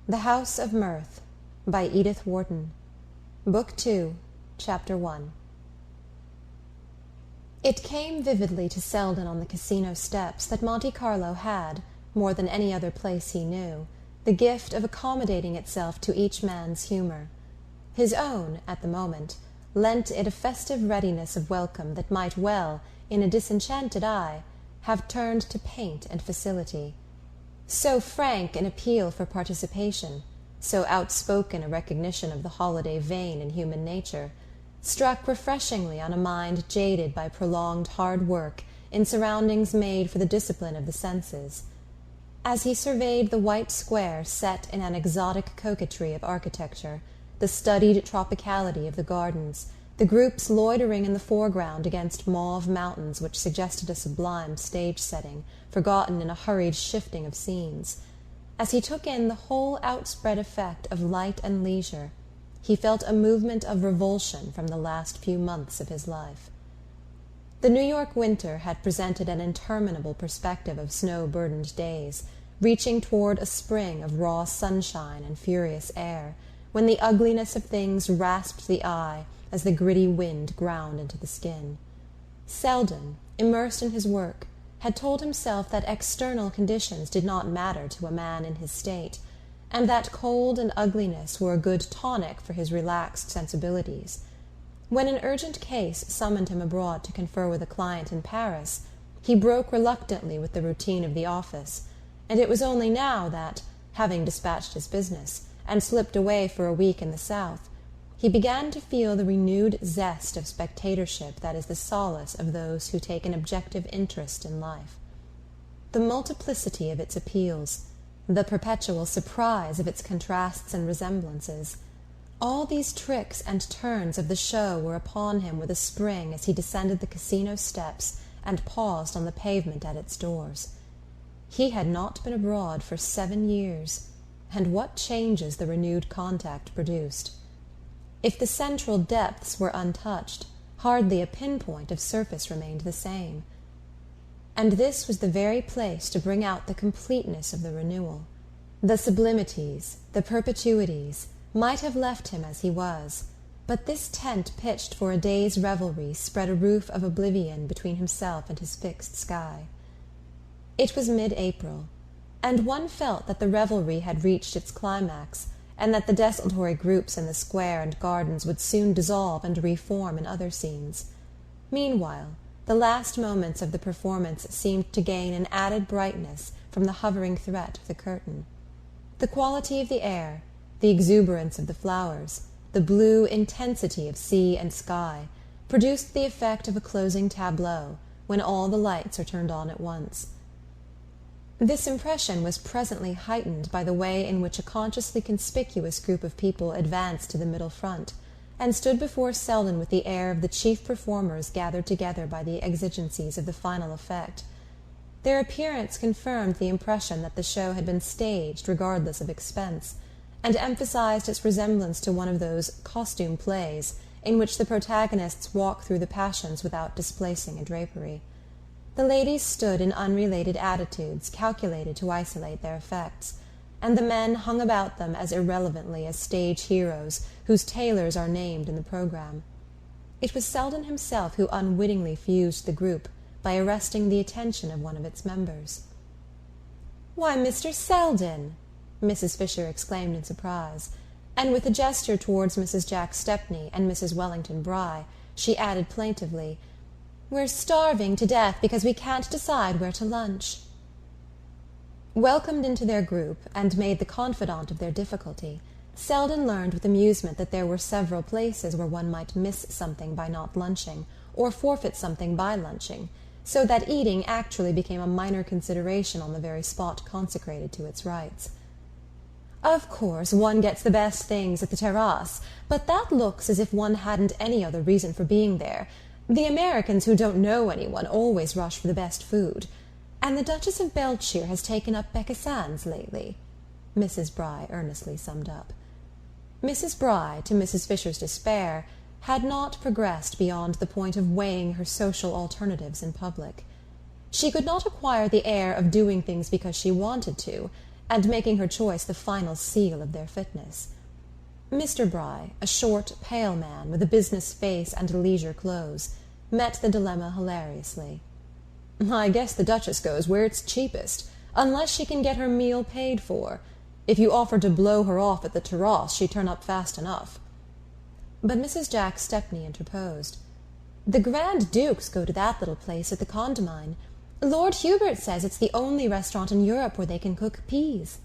The House of Mirth by Edith Wharton. Book 2, Chapter 1. It came vividly to Selden on the casino steps that Monte Carlo had, more than any other place he knew, the gift of accommodating itself to each man's humour. His own, at the moment, lent it a festive readiness of welcome that might well, in a disenchanted eye, have turned to paint and facility. So frank an appeal for participation, so outspoken a recognition of the holiday vein in human nature, struck refreshingly on a mind jaded by prolonged hard work in surroundings made for the discipline of the senses. As he surveyed the white square set in an exotic coquetry of architecture, the studied tropicality of the gardens, the groups loitering in the foreground against mauve mountains which suggested a sublime stage-setting, forgotten in a hurried shifting of scenes, as he took in the whole outspread effect of light and leisure, he felt a movement of revulsion from the last few months of his life. The New York winter had presented an interminable perspective of snow-burdened days, reaching toward a spring of raw sunshine and furious air, when the ugliness of things rasped the eye as the gritty wind ground into the skin. Selden, immersed in his work, had told himself that external conditions did not matter to a man in his state, and that cold and ugliness were a good tonic for his relaxed sensibilities. When an urgent case summoned him abroad to confer with a client in Paris, he broke reluctantly with the routine of the office, and it was only now that, having dispatched his business, and slipped away for a week in the South, he began to feel the renewed zest of spectatorship that is the solace of those who take an objective interest in life. The multiplicity of its appeals, the perpetual surprise of its contrasts and resemblances, all these tricks and turns of the show were upon him with a spring as he descended the casino steps and paused on the pavement at its doors. He had not been abroad for 7 years, and what changes the renewed contact produced! If the central depths were untouched, hardly a pinpoint of surface remained the same. And this was the very place to bring out the completeness of the renewal. The sublimities, the perpetuities, might have left him as he was, but this tent pitched for a day's revelry spread a roof of oblivion between himself and his fixed sky. It was mid-April, and one felt that the revelry had reached its climax, and that the desultory groups in the square and gardens would soon dissolve and reform in other scenes. Meanwhile, the last moments of the performance seemed to gain an added brightness from the hovering threat of the curtain. The quality of the air, the exuberance of the flowers, the blue intensity of sea and sky, produced the effect of a closing tableau, when all the lights are turned on at once. This impression was presently heightened by the way in which a consciously conspicuous group of people advanced to the middle front, and stood before Selden with the air of the chief performers gathered together by the exigencies of the final effect. Their appearance confirmed the impression that the show had been staged regardless of expense, and emphasized its resemblance to one of those costume plays in which the protagonists walk through the passions without displacing a drapery. The ladies stood in unrelated attitudes calculated to isolate their effects, and the men hung about them as irrelevantly as stage heroes whose tailors are named in the programme. It was Selden himself who unwittingly fused the group by arresting the attention of one of its members. "Why, Mr. Selden!" Mrs. Fisher exclaimed in surprise, and with a gesture towards Mrs. Jack Stepney and Mrs. Wellington Bry, she added plaintively, "We're starving to death because we can't decide where to lunch." Welcomed into their group, and made the confidant of their difficulty, Selden learned with amusement that there were several places where one might miss something by not lunching, or forfeit something by lunching, so that eating actually became a minor consideration on the very spot consecrated to its rights. "Of course, one gets the best things at the Terrasse, but that looks as if one hadn't any other reason for being there. The Americans who don't know anyone always rush for the best food. And the Duchess of Beltshire has taken up Beccassines lately," Mrs. Bry earnestly summed up. Mrs. Bry, to Mrs. Fisher's despair, had not progressed beyond the point of weighing her social alternatives in public. She could not acquire the air of doing things because she wanted to, and making her choice the final seal of their fitness. Mr. Bry, a short, pale man with a business face and leisure clothes, met the dilemma hilariously. "I guess the Duchess goes where it's cheapest, unless she can get her meal paid for. If you offered to blow her off at the terrace, she'd turn up fast enough." But Mrs. Jack Stepney interposed. "The Grand Dukes go to that little place at the Condamine. Lord Hubert says it's the only restaurant in Europe where they can cook peas."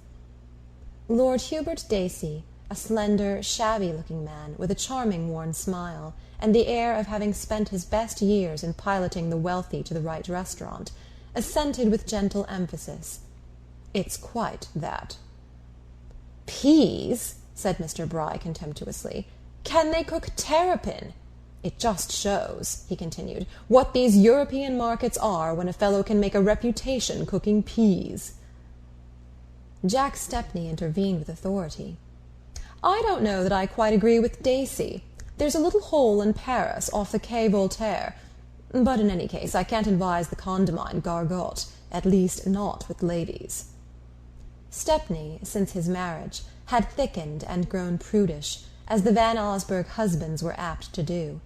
Lord Hubert Dacey, a slender, shabby-looking man with a charming worn smile, and the air of having spent his best years in piloting the wealthy to the right restaurant, assented with gentle emphasis. "It's quite that." "Peas!" said Mr. Bry contemptuously. "Can they cook terrapin? It just shows," he continued, "what these European markets are when a fellow can make a reputation cooking peas." Jack Stepney intervened with authority. "I don't know that I quite agree with Dacey. There's a little hole in Paris off the Quai Voltaire, but in any case I can't advise the Condamine gargote, at least not with ladies." Stepney, since his marriage, had thickened and grown prudish, as the Van Osburgh husbands were apt to do,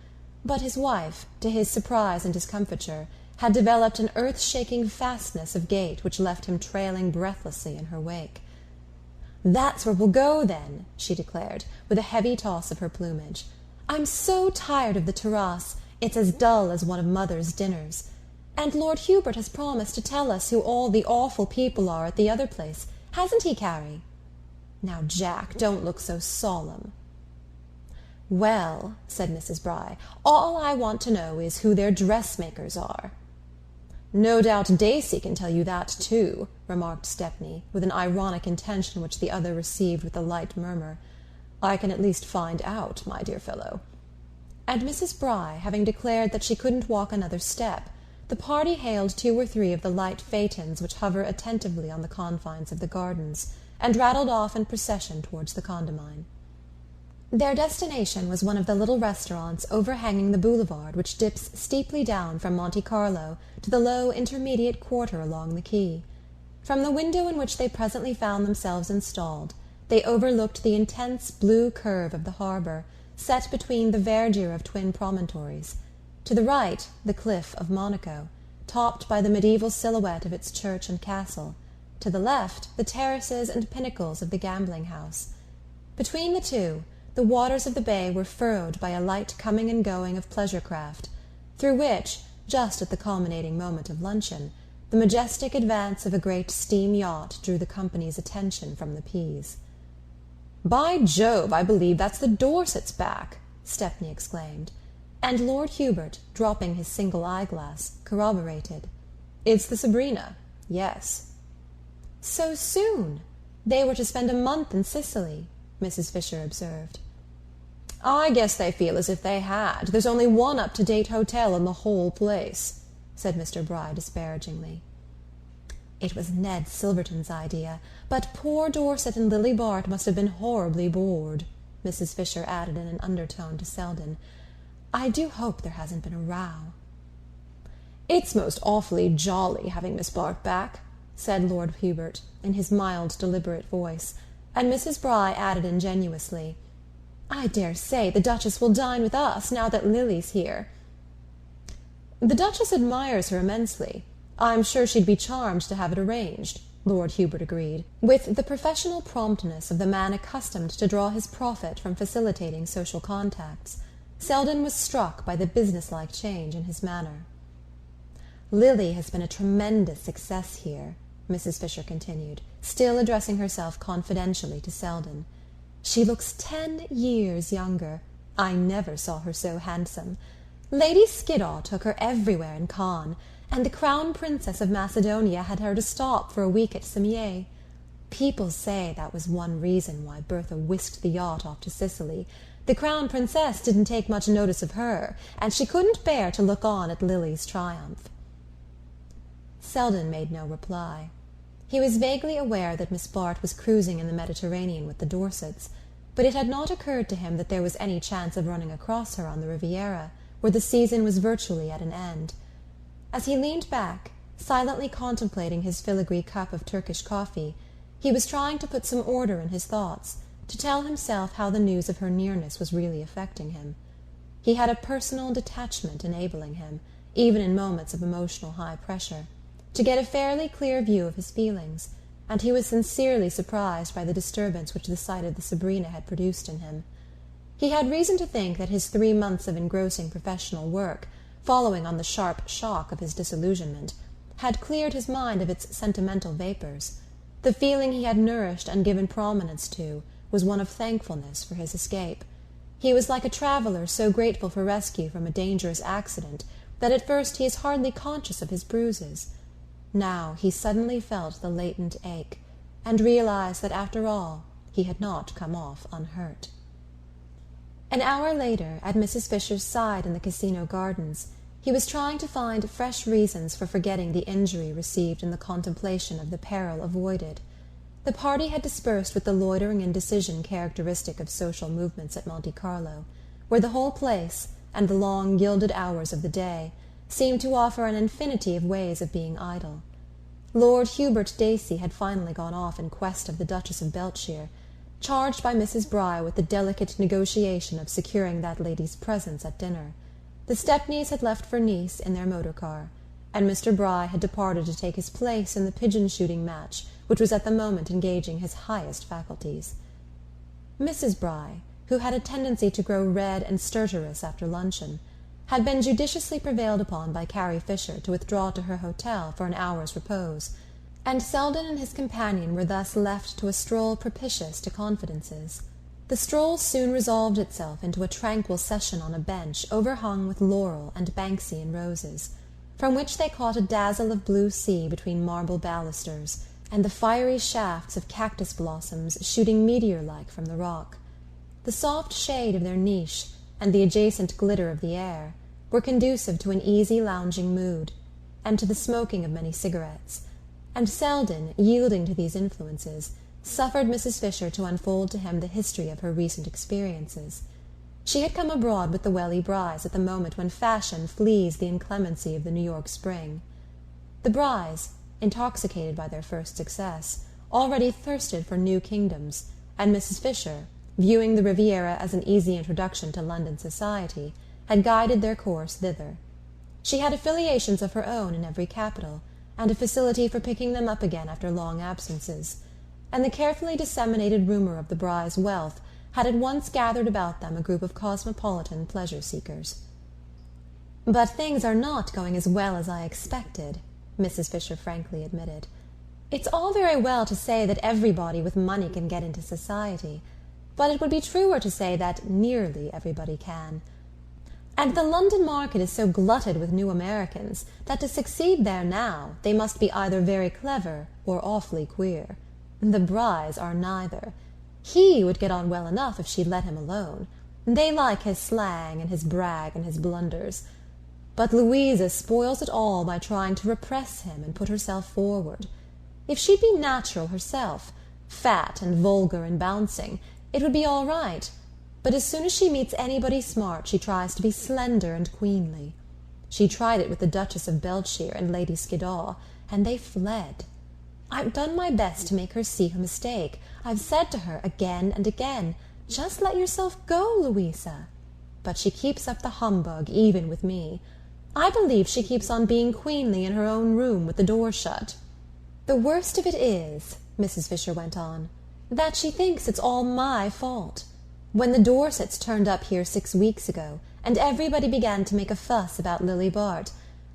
but his wife, to his surprise and discomfiture, had developed an earth-shaking fastness of gait which left him trailing breathlessly in her wake. "That's where we'll go, then," she declared, with a heavy toss of her plumage. "I'm so tired of the terrace, it's as dull as one of Mother's dinners. And Lord Hubert has promised to tell us who all the awful people are at the other place, hasn't he, Carrie? Now, Jack, don't look so solemn." "Well," said Mrs. Bry, "all I want to know is who their dressmakers are." "No doubt Dacey can tell you that too," remarked Stepney, with an ironic intention which the other received with a light murmur. "I can at least find out, my dear fellow." And Mrs. Bry, having declared that she couldn't walk another step, the party hailed 2 or 3 of the light phaetons which hover attentively on the confines of the gardens, and rattled off in procession towards the Condamine. Their destination was one of the little restaurants overhanging the boulevard which dips steeply down from Monte Carlo to the low intermediate quarter along the quay. From the window in which they presently found themselves installed, they overlooked the intense blue curve of the harbour, set between the verdure of twin promontories. To the right, the cliff of Monaco, topped by the medieval silhouette of its church and castle. To the left, the terraces and pinnacles of the gambling-house. Between the two, the waters of the bay were furrowed by a light coming and going of pleasure-craft, through which, just at the culminating moment of luncheon, the majestic advance of a great steam-yacht drew the company's attention from the peas. "By Jove, I believe that's the Dorsets back!" Stepney exclaimed, and Lord Hubert, dropping his single eyeglass, corroborated. "It's the Sabrina, yes." "So soon? They were to spend a month in Sicily," Mrs. Fisher observed. "I guess they feel as if they had. There's only one up-to-date hotel in the whole place," said Mr. Bry disparagingly. "It was Ned Silverton's idea, but poor Dorset and Lily Bart must have been horribly bored," Mrs. Fisher added in an undertone to Selden. "I do hope there hasn't been a row." "It's most awfully jolly having Miss Bart back," said Lord Hubert, in his mild, deliberate voice, and Mrs. Bry added ingenuously, "I dare say the Duchess will dine with us now that Lily's here." "The Duchess admires her immensely. I'm sure she'd be charmed to have it arranged," Lord Hubert agreed, with the professional promptness of the man accustomed to draw his profit from facilitating social contacts. Selden was struck by the business-like change in his manner. "Lily has been a tremendous success here," Mrs. Fisher continued, still addressing herself confidentially to Selden. "She looks 10 years younger. I never saw her so handsome. Lady Skiddaw took her everywhere in Cannes, and the Crown Princess of Macedonia had her to stop for a week at Cimiez. People say that was one reason why Bertha whisked the yacht off to Sicily. The Crown Princess didn't take much notice of her, and she couldn't bear to look on at Lily's triumph." Selden made no reply. He was vaguely aware that Miss Bart was cruising in the Mediterranean with the Dorsets, but it had not occurred to him that there was any chance of running across her on the Riviera, where the season was virtually at an end. As he leaned back, silently contemplating his filigree cup of Turkish coffee, He was trying to put some order in his thoughts, to tell himself how the news of her nearness was really affecting him. He had a personal detachment enabling him, even in moments of emotional high pressure, to get a fairly clear view of his feelings, and he was sincerely surprised by the disturbance which the sight of the Sabrina had produced in him. He had reason to think that his 3 months of engrossing professional work, following on the sharp shock of his disillusionment, had cleared his mind of its sentimental vapours. The feeling he had nourished and given prominence to was one of thankfulness for his escape. He was like a traveller so grateful for rescue from a dangerous accident that at first he is hardly conscious of his bruises. Now he suddenly felt the latent ache, and realized that after all he had not come off unhurt. An hour later, at Mrs. Fisher's side in the Casino gardens, he was trying to find fresh reasons for forgetting the injury received in the contemplation of the peril avoided. The party had dispersed with the loitering indecision characteristic of social movements at Monte Carlo, where the whole place, and the long gilded hours of the day, seemed to offer an infinity of ways of being idle. Lord Hubert Dacey had finally gone off in quest of the Duchess of Beltshire, charged by Mrs. Bry with the delicate negotiation of securing that lady's presence at dinner. The Stepneys had left for Nice in their motor-car, and Mr. Bry had departed to take his place in the pigeon-shooting match which was at the moment engaging his highest faculties. Mrs. Bry, who had a tendency to grow red and stertorous after luncheon, had been judiciously prevailed upon by Carrie Fisher to withdraw to her hotel for an hour's repose, and Selden and his companion were thus left to a stroll propitious to confidences. The stroll soon resolved itself into a tranquil session on a bench overhung with laurel and Banksian roses, from which they caught a dazzle of blue sea between marble balusters, and the fiery shafts of cactus blossoms shooting meteor-like from the rock. The soft shade of their niche, and the adjacent glitter of the air, were conducive to an easy lounging mood, and to the smoking of many cigarettes, and Selden, yielding to these influences, suffered Mrs. Fisher to unfold to him the history of her recent experiences. She had come abroad with the Welly Brys at the moment when fashion flees the inclemency of the New York spring. The Brys, intoxicated by their first success, already thirsted for new kingdoms, and Mrs. Fisher, viewing the Riviera as an easy introduction to London society, had guided their course thither. She had affiliations of her own in every capital, and a facility for picking them up again after long absences, and the carefully disseminated rumour of the Brys' wealth had at once gathered about them a group of cosmopolitan pleasure-seekers. "But things are not going as well as I expected," Mrs. Fisher frankly admitted. "It's all very well to say that everybody with money can get into society, but it would be truer to say that nearly everybody can. And the London market is so glutted with new Americans that to succeed there now they must be either very clever or awfully queer. The Brys are neither. He would get on well enough if she'd let him alone. They like his slang and his brag and his blunders. But Louisa spoils it all by trying to repress him and put herself forward. If she'd be natural herself, fat and vulgar and bouncing, it would be all right. But as soon as she meets anybody smart she tries to be slender and queenly. She tried it with the Duchess of Beltshire and Lady Skiddaw, and they fled. I've done my best to make her see her mistake. I've said to her again and again, 'Just let yourself go, Louisa.' But she keeps up the humbug even with me. I believe she keeps on being queenly in her own room with the door shut. The worst of it is," Mrs. Fisher went on, "that she thinks it's all my fault. When the Dorsets turned up here 6 weeks ago, and everybody began to make a fuss about Lily Bart,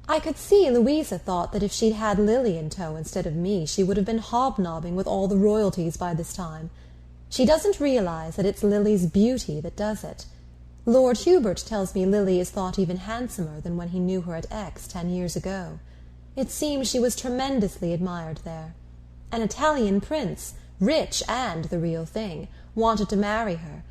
I could see Louisa thought that if she'd had Lily in tow instead of me she would have been hobnobbing with all the royalties by this time. She doesn't realize that it's Lily's beauty that does it. Lord Hubert tells me Lily is thought even handsomer than when he knew her at Aix 10 years ago. It seems she was tremendously admired there. An Italian prince, rich and the real thing, wanted to marry her,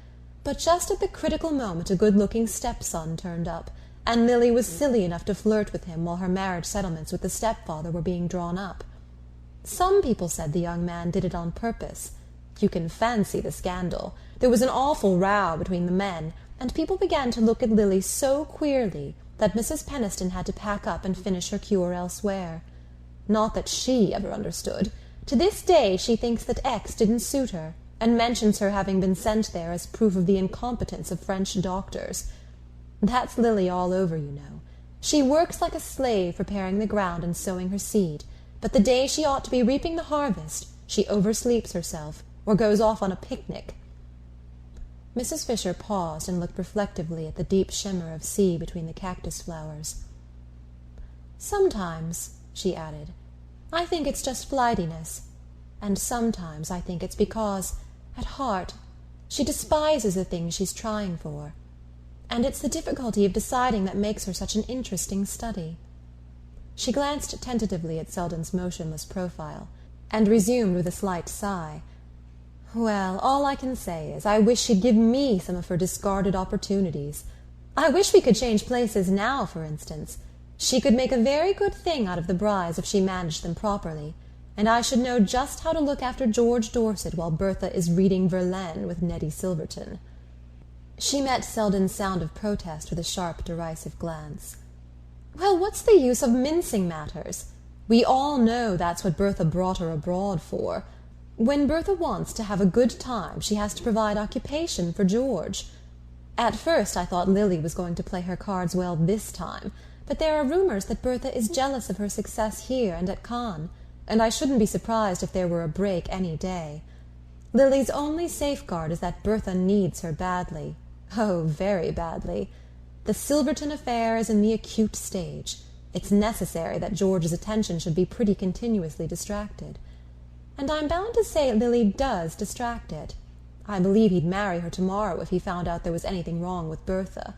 but just at the critical moment a good-looking stepson turned up, and Lily was silly enough to flirt with him while her marriage settlements with the stepfather were being drawn up. Some people said the young man did it on purpose. You can fancy the scandal. There was an awful row between the men, and people began to look at Lily so queerly that Mrs. Penniston had to pack up and finish her cure elsewhere. Not that she ever understood. To this day she thinks that X didn't suit her, and mentions her having been sent there as proof of the incompetence of French doctors. That's Lily all over, you know. She works like a slave preparing the ground and sowing her seed, but the day she ought to be reaping the harvest, she oversleeps herself, or goes off on a picnic. Mrs. Fisher paused and looked reflectively at the deep shimmer of sea between the cactus flowers. Sometimes, she added, I think it's just flightiness, and sometimes I think it's because, at heart, she despises the thing she's trying for, and it's the difficulty of deciding that makes her such an interesting study. She glanced tentatively at Selden's motionless profile, and resumed with a slight sigh. Well, all I can say is I wish she'd give me some of her discarded opportunities. I wish we could change places now, for instance. She could make a very good thing out of the Brys if she managed them properly, and I should know just how to look after George Dorset while Bertha is reading Verlaine with Nettie Silverton. She met Selden's sound of protest with a sharp, derisive glance. Well, what's the use of mincing matters? We all know that's what Bertha brought her abroad for. When Bertha wants to have a good time, she has to provide occupation for George. At first I thought Lily was going to play her cards well this time, but there are rumours that Bertha is jealous of her success here and at Cannes, and I shouldn't be surprised if there were a break any day. Lily's only safeguard is that Bertha needs her badly. Oh, very badly. The Silverton affair is in the acute stage. It's necessary that George's attention should be pretty continuously distracted. And I'm bound to say Lily does distract it. I believe he'd marry her tomorrow if he found out there was anything wrong with Bertha.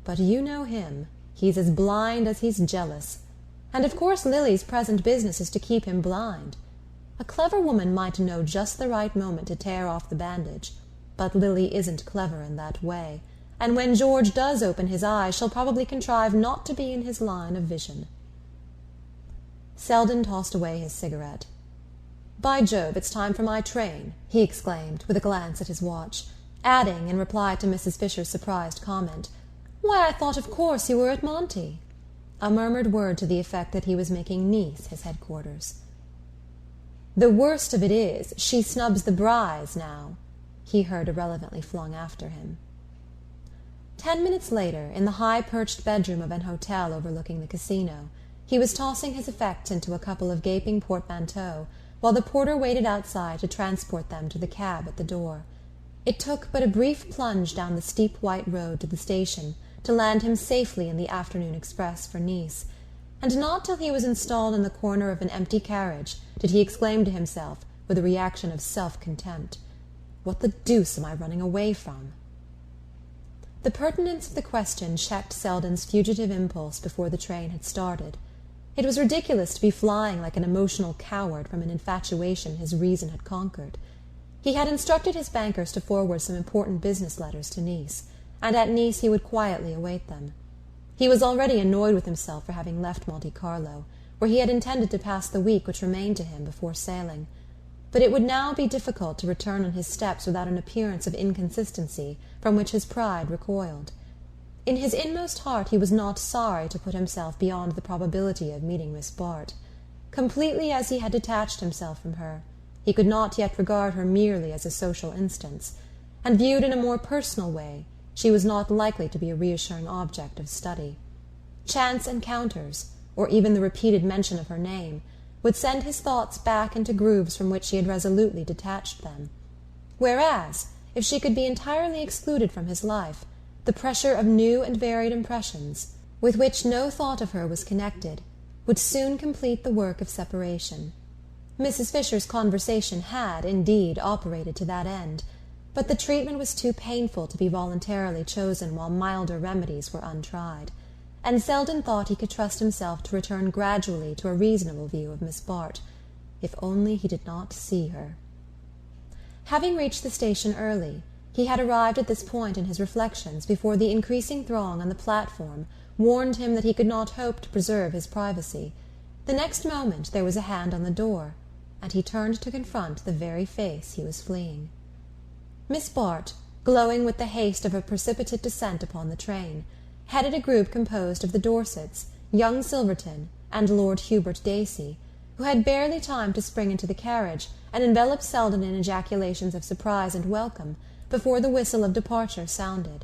But you know him. He's as blind as he's jealous. And of course Lily's present business is to keep him blind. A clever woman might know just the right moment to tear off the bandage, but Lily isn't clever in that way, and when George does open his eyes she'll probably contrive not to be in his line of vision. Selden tossed away his cigarette. By Jove, it's time for my train, he exclaimed, with a glance at his watch, adding, in reply to Mrs. Fisher's surprised comment, Why, I thought of course you were at Monte. A murmured word to the effect that he was making Nice his headquarters. The worst of it is, she snubs the Brys now, he heard irrelevantly flung after him. 10 minutes later, in the high-perched bedroom of an hotel overlooking the casino, he was tossing his effects into a couple of gaping portmanteaux, while the porter waited outside to transport them to the cab at the door. It took but a brief plunge down the steep white road to the station to land him safely in the afternoon express for Nice, and not till he was installed in the corner of an empty carriage did he exclaim to himself, with a reaction of self-contempt, What the deuce am I running away from? The pertinence of the question checked Selden's fugitive impulse before the train had started. It was ridiculous to be flying like an emotional coward from an infatuation his reason had conquered. He had instructed his bankers to forward some important business letters to Nice, and at Nice he would quietly await them. He was already annoyed with himself for having left Monte Carlo, where he had intended to pass the week which remained to him before sailing. But it would now be difficult to return on his steps without an appearance of inconsistency from which his pride recoiled. In his inmost heart he was not sorry to put himself beyond the probability of meeting Miss Bart. Completely as he had detached himself from her, he could not yet regard her merely as a social instance, and viewed in a more personal way, she was not likely to be a reassuring object of study. Chance encounters, or even the repeated mention of her name, would send his thoughts back into grooves from which he had resolutely detached them. Whereas, if she could be entirely excluded from his life, the pressure of new and varied impressions, with which no thought of her was connected, would soon complete the work of separation. Mrs. Fisher's conversation had, indeed, operated to that end, but the treatment was too painful to be voluntarily chosen while milder remedies were untried, and Selden thought he could trust himself to return gradually to a reasonable view of Miss Bart, if only he did not see her. Having reached the station early, he had arrived at this point in his reflections before the increasing throng on the platform warned him that he could not hope to preserve his privacy. The next moment there was a hand on the door, and he turned to confront the very face he was fleeing. Miss Bart, glowing with the haste of a precipitate descent upon the train, headed a group composed of the Dorsets, young Silverton, and Lord Hubert Dacey, who had barely time to spring into the carriage and envelop Selden in ejaculations of surprise and welcome before the whistle of departure sounded.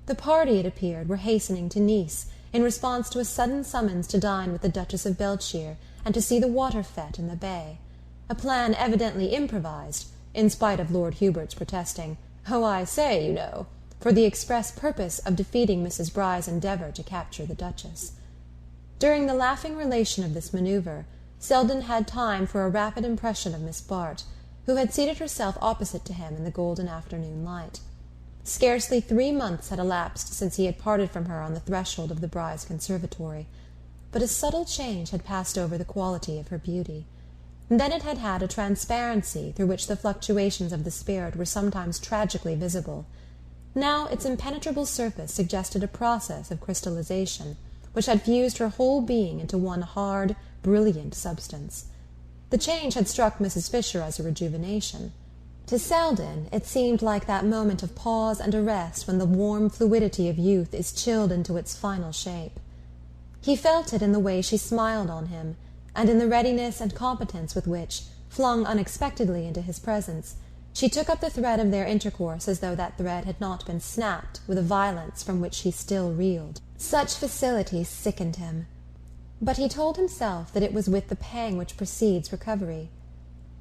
The party, it appeared, were hastening to Nice in response to a sudden summons to dine with the Duchess of Beltshire and to see the water fete in the bay, a plan evidently improvised, in spite of Lord Hubert's protesting, "Oh, I say, you know," for the express purpose of defeating Mrs. Brye's endeavour to capture the Duchess. During the laughing relation of this manoeuvre, Selden had time for a rapid impression of Miss Bart, who had seated herself opposite to him in the golden afternoon light. Scarcely 3 months had elapsed since he had parted from her on the threshold of the Bryes' conservatory, but a subtle change had passed over the quality of her beauty. Then it had had a transparency through which the fluctuations of the spirit were sometimes tragically visible. Now its impenetrable surface suggested a process of crystallization, which had fused her whole being into one hard, brilliant substance. The change had struck Mrs. Fisher as a rejuvenation. To Selden it seemed like that moment of pause and arrest when the warm fluidity of youth is chilled into its final shape. He felt it in the way she smiled on him, and in the readiness and competence with which, flung unexpectedly into his presence, she took up the thread of their intercourse as though that thread had not been snapped with a violence from which he still reeled. Such facility sickened him. But he told himself that it was with the pang which precedes recovery.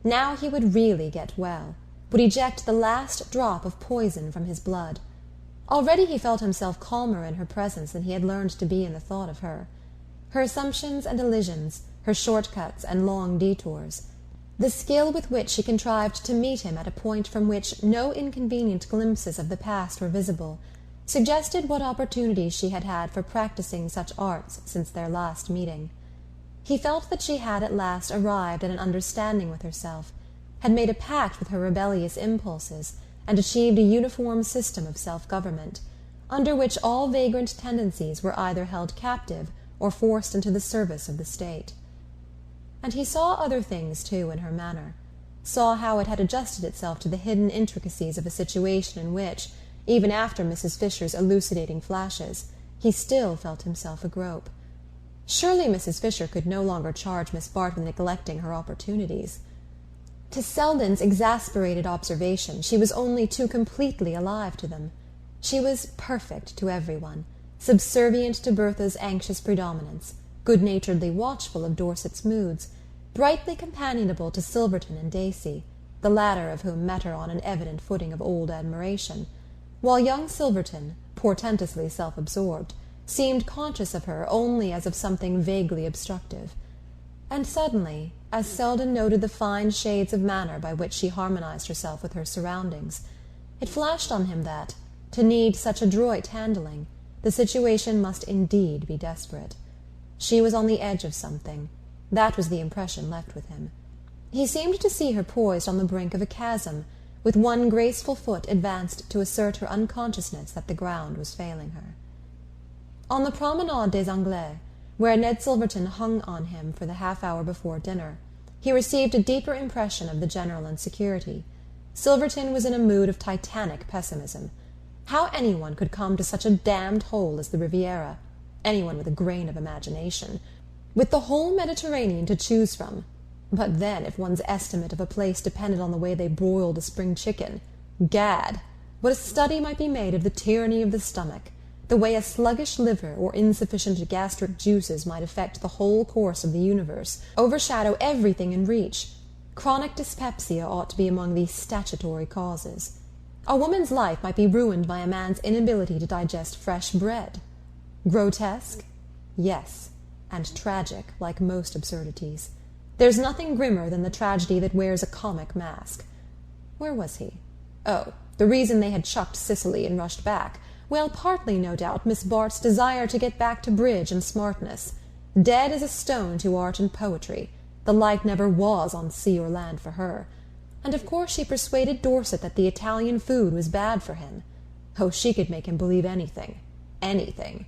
Now he would really get well, would eject the last drop of poison from his blood. Already he felt himself calmer in her presence than he had learned to be in the thought of her. Her assumptions and elisions, her short-cuts and long detours, the skill with which she contrived to meet him at a point from which no inconvenient glimpses of the past were visible, suggested what opportunities she had had for practising such arts since their last meeting. He felt that she had at last arrived at an understanding with herself, had made a pact with her rebellious impulses, and achieved a uniform system of self-government, under which all vagrant tendencies were either held captive or forced into the service of the state. And he saw other things, too, in her manner, saw how it had adjusted itself to the hidden intricacies of a situation in which, even after Mrs. Fisher's elucidating flashes, he still felt himself agrope. Surely Mrs. Fisher could no longer charge Miss Bart with neglecting her opportunities. To Selden's exasperated observation she was only too completely alive to them. She was perfect to everyone, subservient to Bertha's anxious predominance, good-naturedly watchful of Dorset's moods, brightly companionable to Silverton and Dacey, the latter of whom met her on an evident footing of old admiration, while young Silverton, portentously self-absorbed, seemed conscious of her only as of something vaguely obstructive. And suddenly, as Selden noted the fine shades of manner by which she harmonized herself with her surroundings, it flashed on him that, to need such adroit handling, the situation must indeed be desperate. She was on the edge of something. That was the impression left with him. He seemed to see her poised on the brink of a chasm, with one graceful foot advanced to assert her unconsciousness that the ground was failing her. On the Promenade des Anglais, where Ned Silverton hung on him for the half-hour before dinner, he received a deeper impression of the general insecurity. Silverton was in a mood of titanic pessimism. How anyone could come to such a damned hole as the Riviera, anyone with a grain of imagination, with the whole Mediterranean to choose from. But then if one's estimate of a place depended on the way they broiled a spring chicken, gad, what a study might be made of the tyranny of the stomach, the way a sluggish liver or insufficient gastric juices might affect the whole course of the universe, overshadow everything in reach. Chronic dyspepsia ought to be among these statutory causes. A woman's life might be ruined by a man's inability to digest fresh bread. Grotesque? Yes, and tragic, like most absurdities. There's nothing grimmer than the tragedy that wears a comic mask. Where was he? Oh, the reason they had chucked Sicily and rushed back. Well, partly, no doubt, Miss Bart's desire to get back to bridge and smartness. Dead as a stone to art and poetry. The like never was on sea or land for her. And of course she persuaded Dorset that the Italian food was bad for him. Oh, she could make him believe anything. Anything.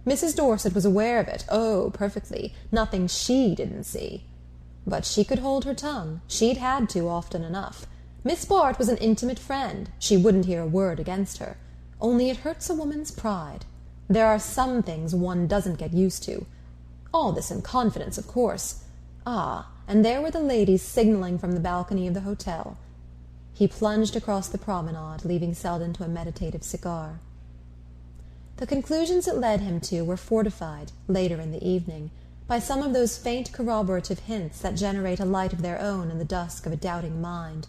Mrs. Dorset was aware of it, oh, perfectly, nothing she didn't see. But she could hold her tongue. She'd had to often enough. Miss Bart was an intimate friend. She wouldn't hear a word against her. Only it hurts a woman's pride. There are some things one doesn't get used to. All this in confidence, of course. Ah, and there were the ladies signaling from the balcony of the hotel. He plunged across the promenade, leaving Selden to a meditative cigar. The conclusions it led him to were fortified, later in the evening, by some of those faint corroborative hints that generate a light of their own in the dusk of a doubting mind.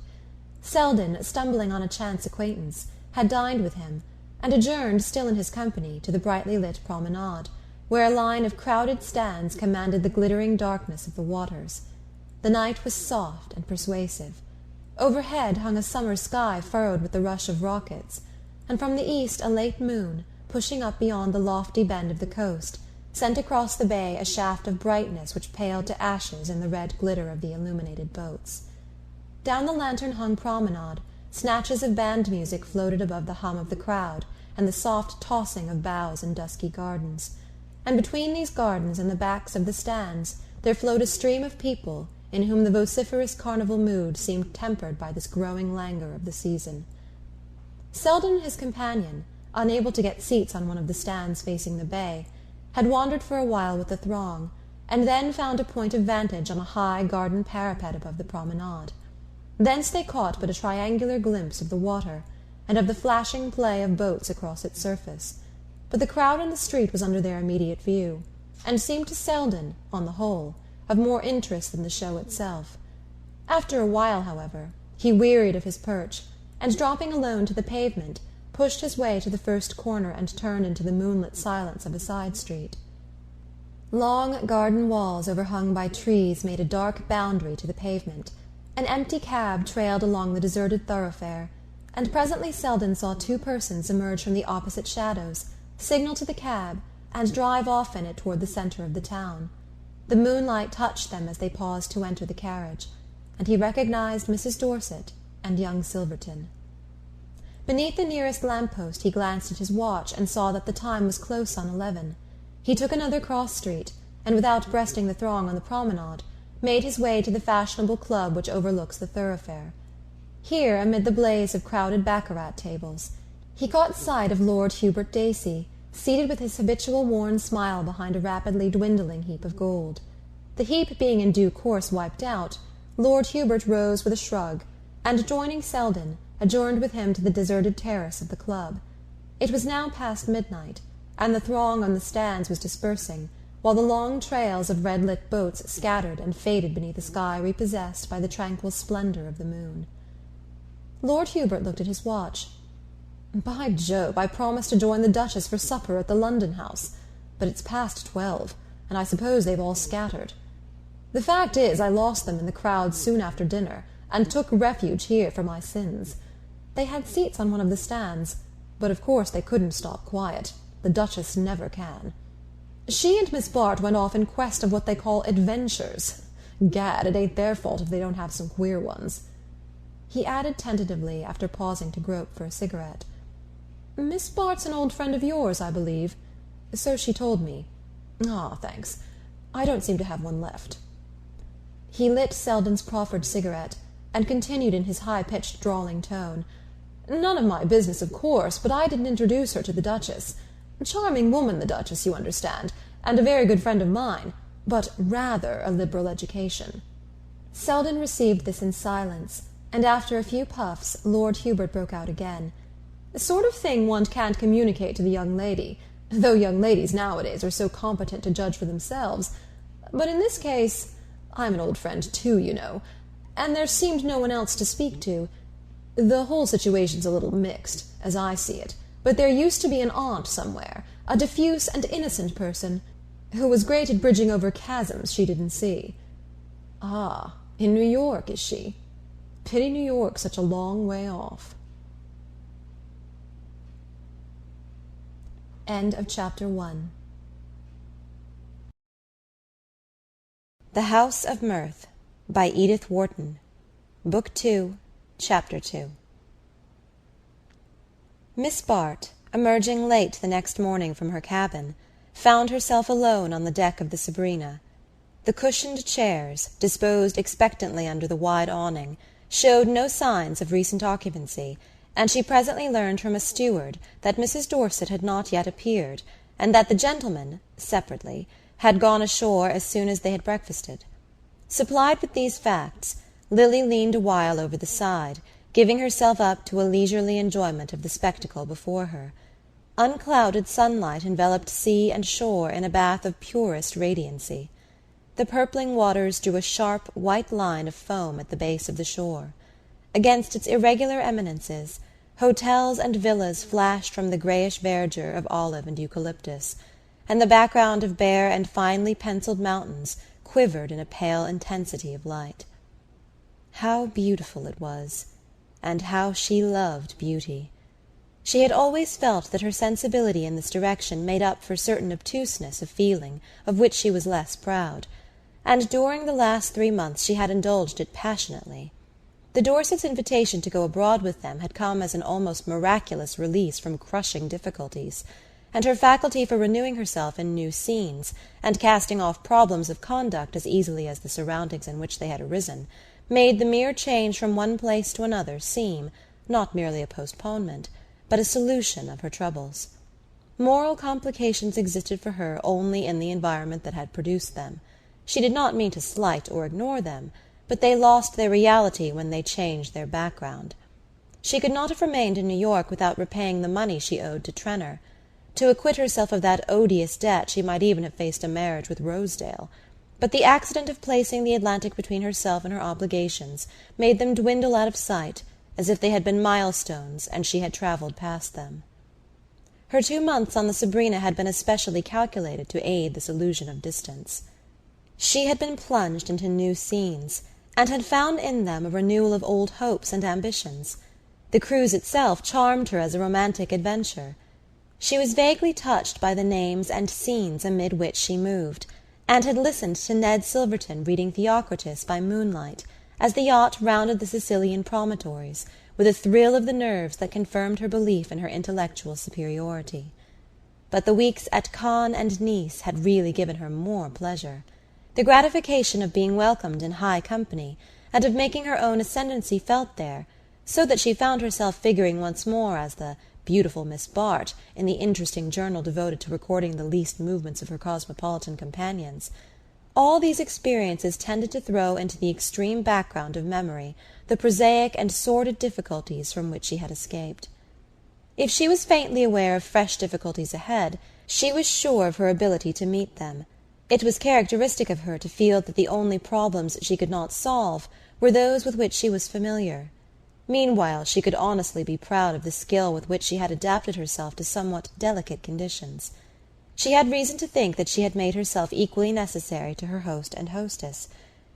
Selden, stumbling on a chance acquaintance, had dined with him, and adjourned, still in his company, to the brightly lit promenade, where a line of crowded stands commanded the glittering darkness of the waters. The night was soft and persuasive. Overhead hung a summer sky furrowed with the rush of rockets, and from the east a late moon, pushing up beyond the lofty bend of the coast, sent across the bay a shaft of brightness which paled to ashes in the red glitter of the illuminated boats. Down the lantern-hung promenade, snatches of band music floated above the hum of the crowd and the soft tossing of boughs in dusky gardens, and between these gardens and the backs of the stands there flowed a stream of people in whom the vociferous carnival mood seemed tempered by this growing languor of the season. Selden and his companion, unable to get seats on one of the stands facing the bay, had wandered for a while with the throng, and then found a point of vantage on a high garden parapet above the promenade. Thence they caught but a triangular glimpse of the water, and of the flashing play of boats across its surface, but the crowd in the street was under their immediate view, and seemed to Selden, on the whole, of more interest than the show itself. After a while, however, he wearied of his perch, and dropping alone to the pavement, pushed his way to the first corner and turned into the moonlit silence of a side street. Long garden walls overhung by trees made a dark boundary to the pavement. An empty cab trailed along the deserted thoroughfare, and presently Selden saw two persons emerge from the opposite shadows, signal to the cab, and drive off in it toward the centre of the town. The moonlight touched them as they paused to enter the carriage, and he recognized Mrs. Dorset and young Silverton. Beneath the nearest lamp-post he glanced at his watch and saw that the time was close on 11. He took another cross-street, and without breasting the throng on the promenade, made his way to the fashionable club which overlooks the thoroughfare. Here, amid the blaze of crowded baccarat tables, he caught sight of Lord Hubert Dacey, seated with his habitual worn smile behind a rapidly dwindling heap of gold. The heap being in due course wiped out, Lord Hubert rose with a shrug, and, joining Selden, adjourned with him to the deserted terrace of the club. It was now past midnight, and the throng on the stands was dispersing, while the long trails of red-lit boats scattered and faded beneath a sky repossessed by the tranquil splendor of the moon. Lord Hubert looked at his watch. "By Jove, I promised to join the Duchess for supper at the London house, but it's past 12, and I suppose they've all scattered. The fact is, I lost them in the crowd soon after dinner, and took refuge here for my sins. They had seats on one of the stands, but of course they couldn't stop quiet. The Duchess never can. She and Miss Bart went off in quest of what they call adventures. Gad, it ain't their fault if they don't have some queer ones." He added tentatively, after pausing to grope for a cigarette, "Miss Bart's an old friend of yours, I believe. So she told me. Ah, thanks. I don't seem to have one left." He lit Selden's proffered cigarette, and continued in his high-pitched drawling tone, "None of my business, of course, but I didn't introduce her to the Duchess. Charming woman, the Duchess, you understand, and a very good friend of mine, but rather a liberal education." Selden received this in silence, and after a few puffs Lord Hubert broke out again. "The sort of thing one can't communicate to the young lady, though young ladies nowadays are so competent to judge for themselves. But in this case, I'm an old friend too, you know, and there seemed no one else to speak to. The whole situation's a little mixed, as I see it, but there used to be an aunt somewhere, a diffuse and innocent person, who was great at bridging over chasms she didn't see. Ah, in New York, is she? Pity New York's such a long way off." End of Chapter 1. The House of Mirth by Edith Wharton. Book 2, Chapter 2. Miss Bart, emerging late the next morning from her cabin, found herself alone on the deck of the Sabrina. The cushioned chairs, disposed expectantly under the wide awning, showed no signs of recent occupancy, and she presently learned from a steward that Mrs. Dorset had not yet appeared, and that the gentlemen, separately, had gone ashore as soon as they had breakfasted. Supplied with these facts, Lily leaned a while over the side, giving herself up to a leisurely enjoyment of the spectacle before her. Unclouded sunlight enveloped sea and shore in a bath of purest radiancy. The purpling waters drew a sharp white line of foam at the base of the shore. Against its irregular eminences, hotels and villas flashed from the greyish verdure of olive and eucalyptus, and the background of bare and finely pencilled mountains quivered in a pale intensity of light. How beautiful it was, and how she loved beauty! She had always felt that her sensibility in this direction made up for certain obtuseness of feeling of which she was less proud, and during the last 3 months she had indulged it passionately. The Dorsets' invitation to go abroad with them had come as an almost miraculous release from crushing difficulties, and her faculty for renewing herself in new scenes, and casting off problems of conduct as easily as the surroundings in which they had arisen, made the mere change from one place to another seem, not merely a postponement, but a solution of her troubles. Moral complications existed for her only in the environment that had produced them. She did not mean to slight or ignore them, but they lost their reality when they changed their background. She could not have remained in New York without repaying the money she owed to Trenor. To acquit herself of that odious debt she might even have faced a marriage with Rosedale, but the accident of placing the Atlantic between herself and her obligations made them dwindle out of sight, as if they had been milestones and she had travelled past them. Her 2 months on the Sabrina had been especially calculated to aid this illusion of distance. She had been plunged into new scenes, and had found in them a renewal of old hopes and ambitions. The cruise itself charmed her as a romantic adventure. She was vaguely touched by the names and scenes amid which she moved, and had listened to Ned Silverton reading Theocritus by moonlight, as the yacht rounded the Sicilian promontories, with a thrill of the nerves that confirmed her belief in her intellectual superiority. But the weeks at Cannes and Nice had really given her more pleasure. The gratification of being welcomed in high company, and of making her own ascendancy felt there, so that she found herself figuring once more as the beautiful Miss Bart in the interesting journal devoted to recording the least movements of her cosmopolitan companions. All these experiences tended to throw into the extreme background of memory the prosaic and sordid difficulties from which she had escaped. If she was faintly aware of fresh difficulties ahead, she was sure of her ability to meet them. It was characteristic of her to feel that the only problems she could not solve were those with which she was familiar. Meanwhile, she could honestly be proud of the skill with which she had adapted herself to somewhat delicate conditions. She had reason to think that she had made herself equally necessary to her host and hostess,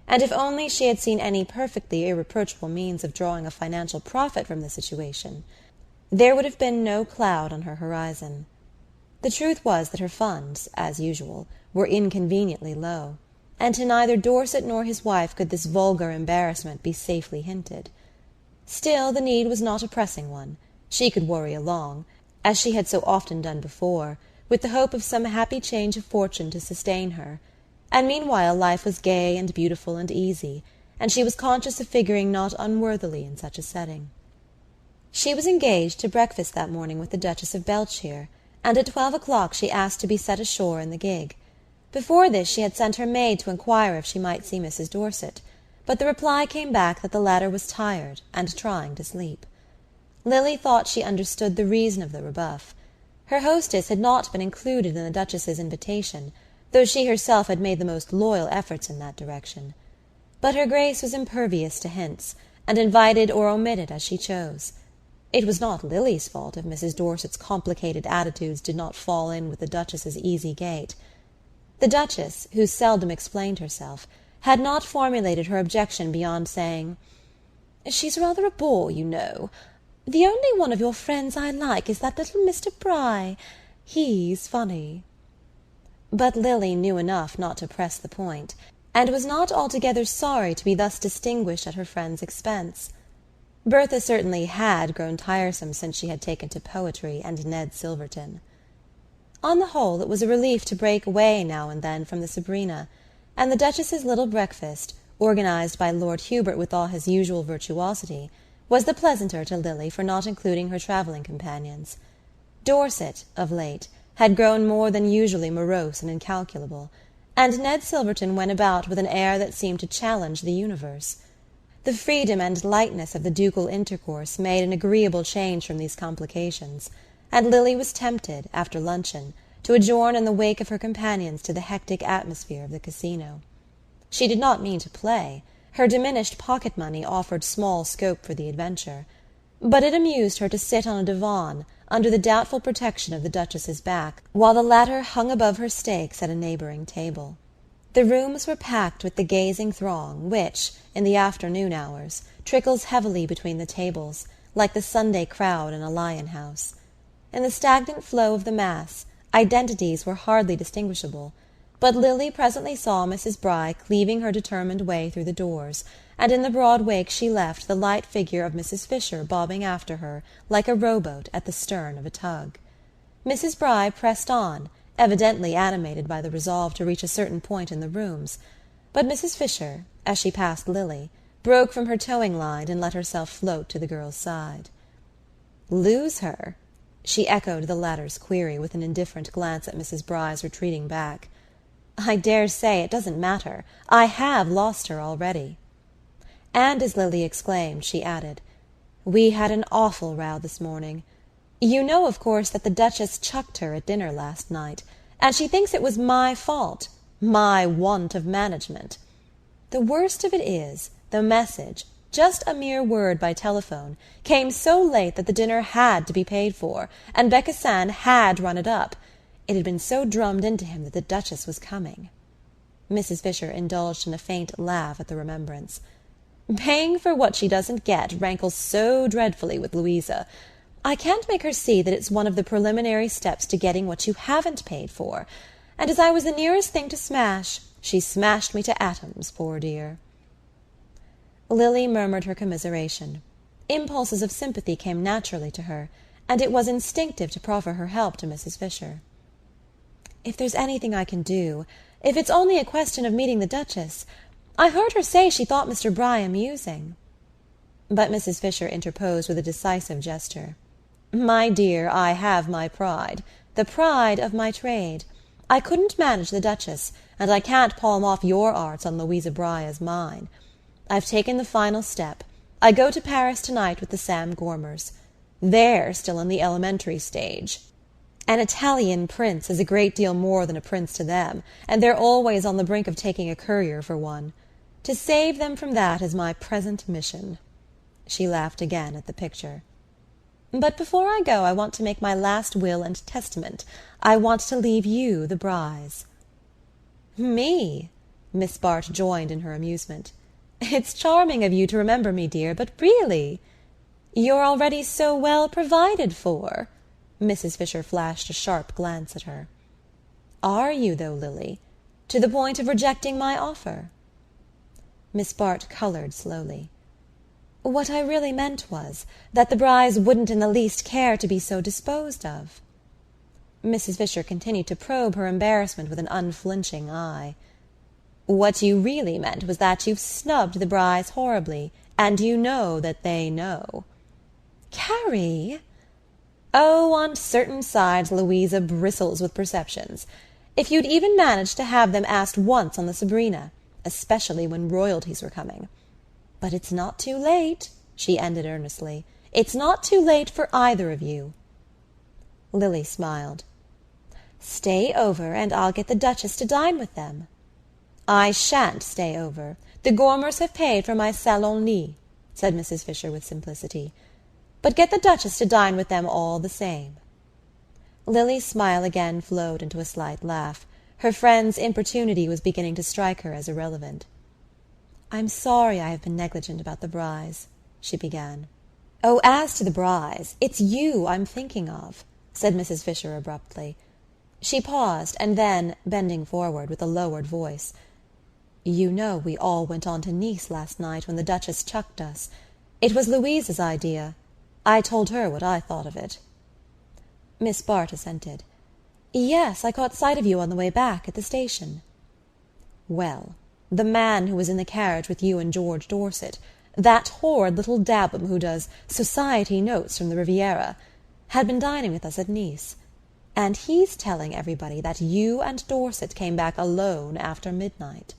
and if only she had seen any perfectly irreproachable means of drawing a financial profit from the situation, there would have been no cloud on her horizon. The truth was that her funds, as usual, were inconveniently low, and to neither Dorset nor his wife could this vulgar embarrassment be safely hinted. Still, the need was not a pressing one. She could worry along, as she had so often done before, with the hope of some happy change of fortune to sustain her, and meanwhile life was gay and beautiful and easy, and she was conscious of figuring not unworthily in such a setting. She was engaged to breakfast that morning with the Duchess of Beltshire, and at 12 o'clock she asked to be set ashore in the gig. Before this she had sent her maid to inquire if she might see Mrs. Dorset, but the reply came back that the latter was tired and trying to sleep. Lily thought she understood the reason of the rebuff. Her hostess had not been included in the Duchess's invitation, though she herself had made the most loyal efforts in that direction. But her Grace was impervious to hints, and invited or omitted as she chose. It was not Lily's fault if Mrs. Dorset's complicated attitudes did not fall in with the Duchess's easy gait. The Duchess, who seldom explained herself, had not formulated her objection beyond saying, "She's rather a bore, you know. The only one of your friends I like is that little Mr. Bry. He's funny." But Lily knew enough not to press the point, and was not altogether sorry to be thus distinguished at her friend's expense. Bertha certainly had grown tiresome since she had taken to poetry and Ned Silverton. On the whole, it was a relief to break away now and then from the Sabrina, and the Duchess's little breakfast, organized by Lord Hubert with all his usual virtuosity, was the pleasanter to Lily for not including her travelling companions. Dorset, of late, had grown more than usually morose and incalculable, and Ned Silverton went about with an air that seemed to challenge the universe. The freedom and lightness of the ducal intercourse made an agreeable change from these complications, and Lily was tempted, after luncheon, to adjourn in the wake of her companions to the hectic atmosphere of the casino. She did not mean to play. Her diminished pocket-money offered small scope for the adventure. But it amused her to sit on a divan, under the doubtful protection of the Duchess's back, while the latter hung above her stakes at a neighbouring table. The rooms were packed with the gazing throng which, in the afternoon hours, trickles heavily between the tables, like the Sunday crowd in a lion-house. In the stagnant flow of the mass, identities were hardly distinguishable, but Lily presently saw Mrs. Bry cleaving her determined way through the doors, and in the broad wake she left the light figure of Mrs. Fisher bobbing after her like a rowboat at the stern of a tug. Mrs. Bry pressed on, evidently animated by the resolve to reach a certain point in the rooms, but Mrs. Fisher, as she passed Lily, broke from her towing line and let herself float to the girl's side. "Lose her?" She echoed the latter's query with an indifferent glance at Mrs. Bry's retreating back. "I dare say it doesn't matter. I have lost her already." And as Lily exclaimed, she added, "We had an awful row this morning. You know, of course, that the Duchess chucked her at dinner last night, and she thinks it was my fault, my want of management. The worst of it is, the message, just a mere word by telephone, came so late that the dinner had to be paid for, and Becassin had run it up. It had been so drummed into him that the Duchess was coming." Mrs. Fisher indulged in a faint laugh at the remembrance. "Paying for what she doesn't get rankles so dreadfully with Louisa. I can't make her see that it's one of the preliminary steps to getting what you haven't paid for, and as I was the nearest thing to smash, she smashed me to atoms, poor dear." Lily murmured her commiseration. Impulses of sympathy came naturally to her, and it was instinctive to proffer her help to Mrs. Fisher. "If there's anything I can do, if it's only a question of meeting the Duchess. I heard her say she thought Mr. Bry amusing." But Mrs. Fisher interposed with a decisive gesture. "My dear, I have my pride, the pride of my trade. I couldn't manage the Duchess, and I can't palm off your arts on Louisa Bry as mine. I've taken the final step. I go to Paris tonight with the Sam Gormers. They're still in the elementary stage. An Italian prince is a great deal more than a prince to them, and they're always on the brink of taking a courier for one. To save them from that is my present mission." She laughed again at the picture. "But before I go I want to make my last will and testament. I want to leave you the Brys." "Me?" Miss Bart joined in her amusement. "It's charming of you to remember me, dear, but really—" "You're already so well provided for." Mrs. Fisher flashed a sharp glance at her. "Are you, though, Lily? To the point of rejecting my offer?" Miss Bart coloured slowly. "What I really meant was that the Brys wouldn't in the least care to be so disposed of." Mrs. Fisher continued to probe her embarrassment with an unflinching eye. "What you really meant was that you've snubbed the Brys horribly, and you know that they know." "Carrie!" "Oh, on certain sides Louisa bristles with perceptions. If you'd even managed to have them asked once on the Sabrina, especially when royalties were coming. But it's not too late," she ended earnestly. "It's not too late for either of you." Lily smiled. "Stay over, and I'll get the Duchess to dine with them." "I shan't stay over. The Gormers have paid for my salon lit," said Mrs. Fisher with simplicity. "But get the Duchess to dine with them all the same." Lily's smile again flowed into a slight laugh. Her friend's importunity was beginning to strike her as irrelevant. "I'm sorry I have been negligent about the Brys," she began. "Oh, as to the Brys, it's you I'm thinking of," said Mrs. Fisher abruptly. She paused, and then, bending forward with a lowered voice, "You know we all went on to Nice last night when the Duchess chucked us. It was Louisa's idea. I told her what I thought of it." Miss Bart assented. "Yes, I caught sight of you on the way back at the station." "Well, the man who was in the carriage with you and George Dorset, that horrid little Dabham who does Society Notes from the Riviera, had been dining with us at Nice. And he's telling everybody that you and Dorset came back alone after midnight."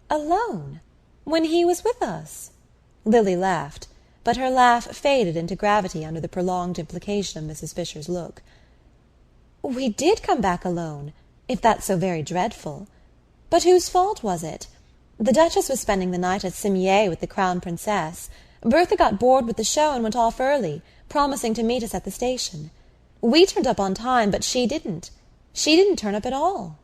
"Alone? When he was with us?" Lily laughed, but her laugh faded into gravity under the prolonged implication of Mrs. Fisher's look. "We did come back alone, if that's so very dreadful. But whose fault was it? The Duchess was spending the night at Cimiez with the Crown Princess. Bertha got bored with the show and went off early, promising to meet us at the station. We turned up on time, but she didn't. She didn't turn up at all."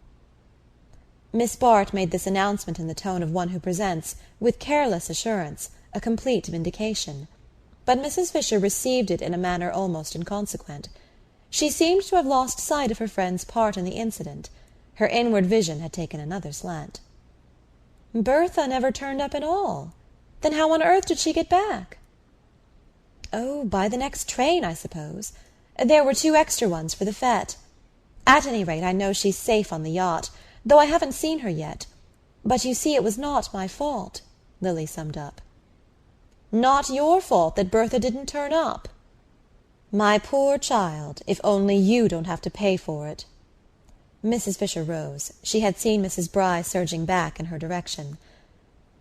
Miss Bart made this announcement in the tone of one who presents, with careless assurance, a complete vindication. But Mrs. Fisher received it in a manner almost inconsequent. She seemed to have lost sight of her friend's part in the incident. Her inward vision had taken another slant. "Bertha never turned up at all. Then how on earth did she get back?" "Oh, by the next train, I suppose. There were 2 extra ones for the fete. At any rate, I know she's safe on the yacht, though I haven't seen her yet. But you see it was not my fault," Lily summed up. "Not your fault that Bertha didn't turn up?" "My poor child, if only you don't have to pay for it." Mrs. Fisher rose. She had seen Mrs. Bry surging back in her direction.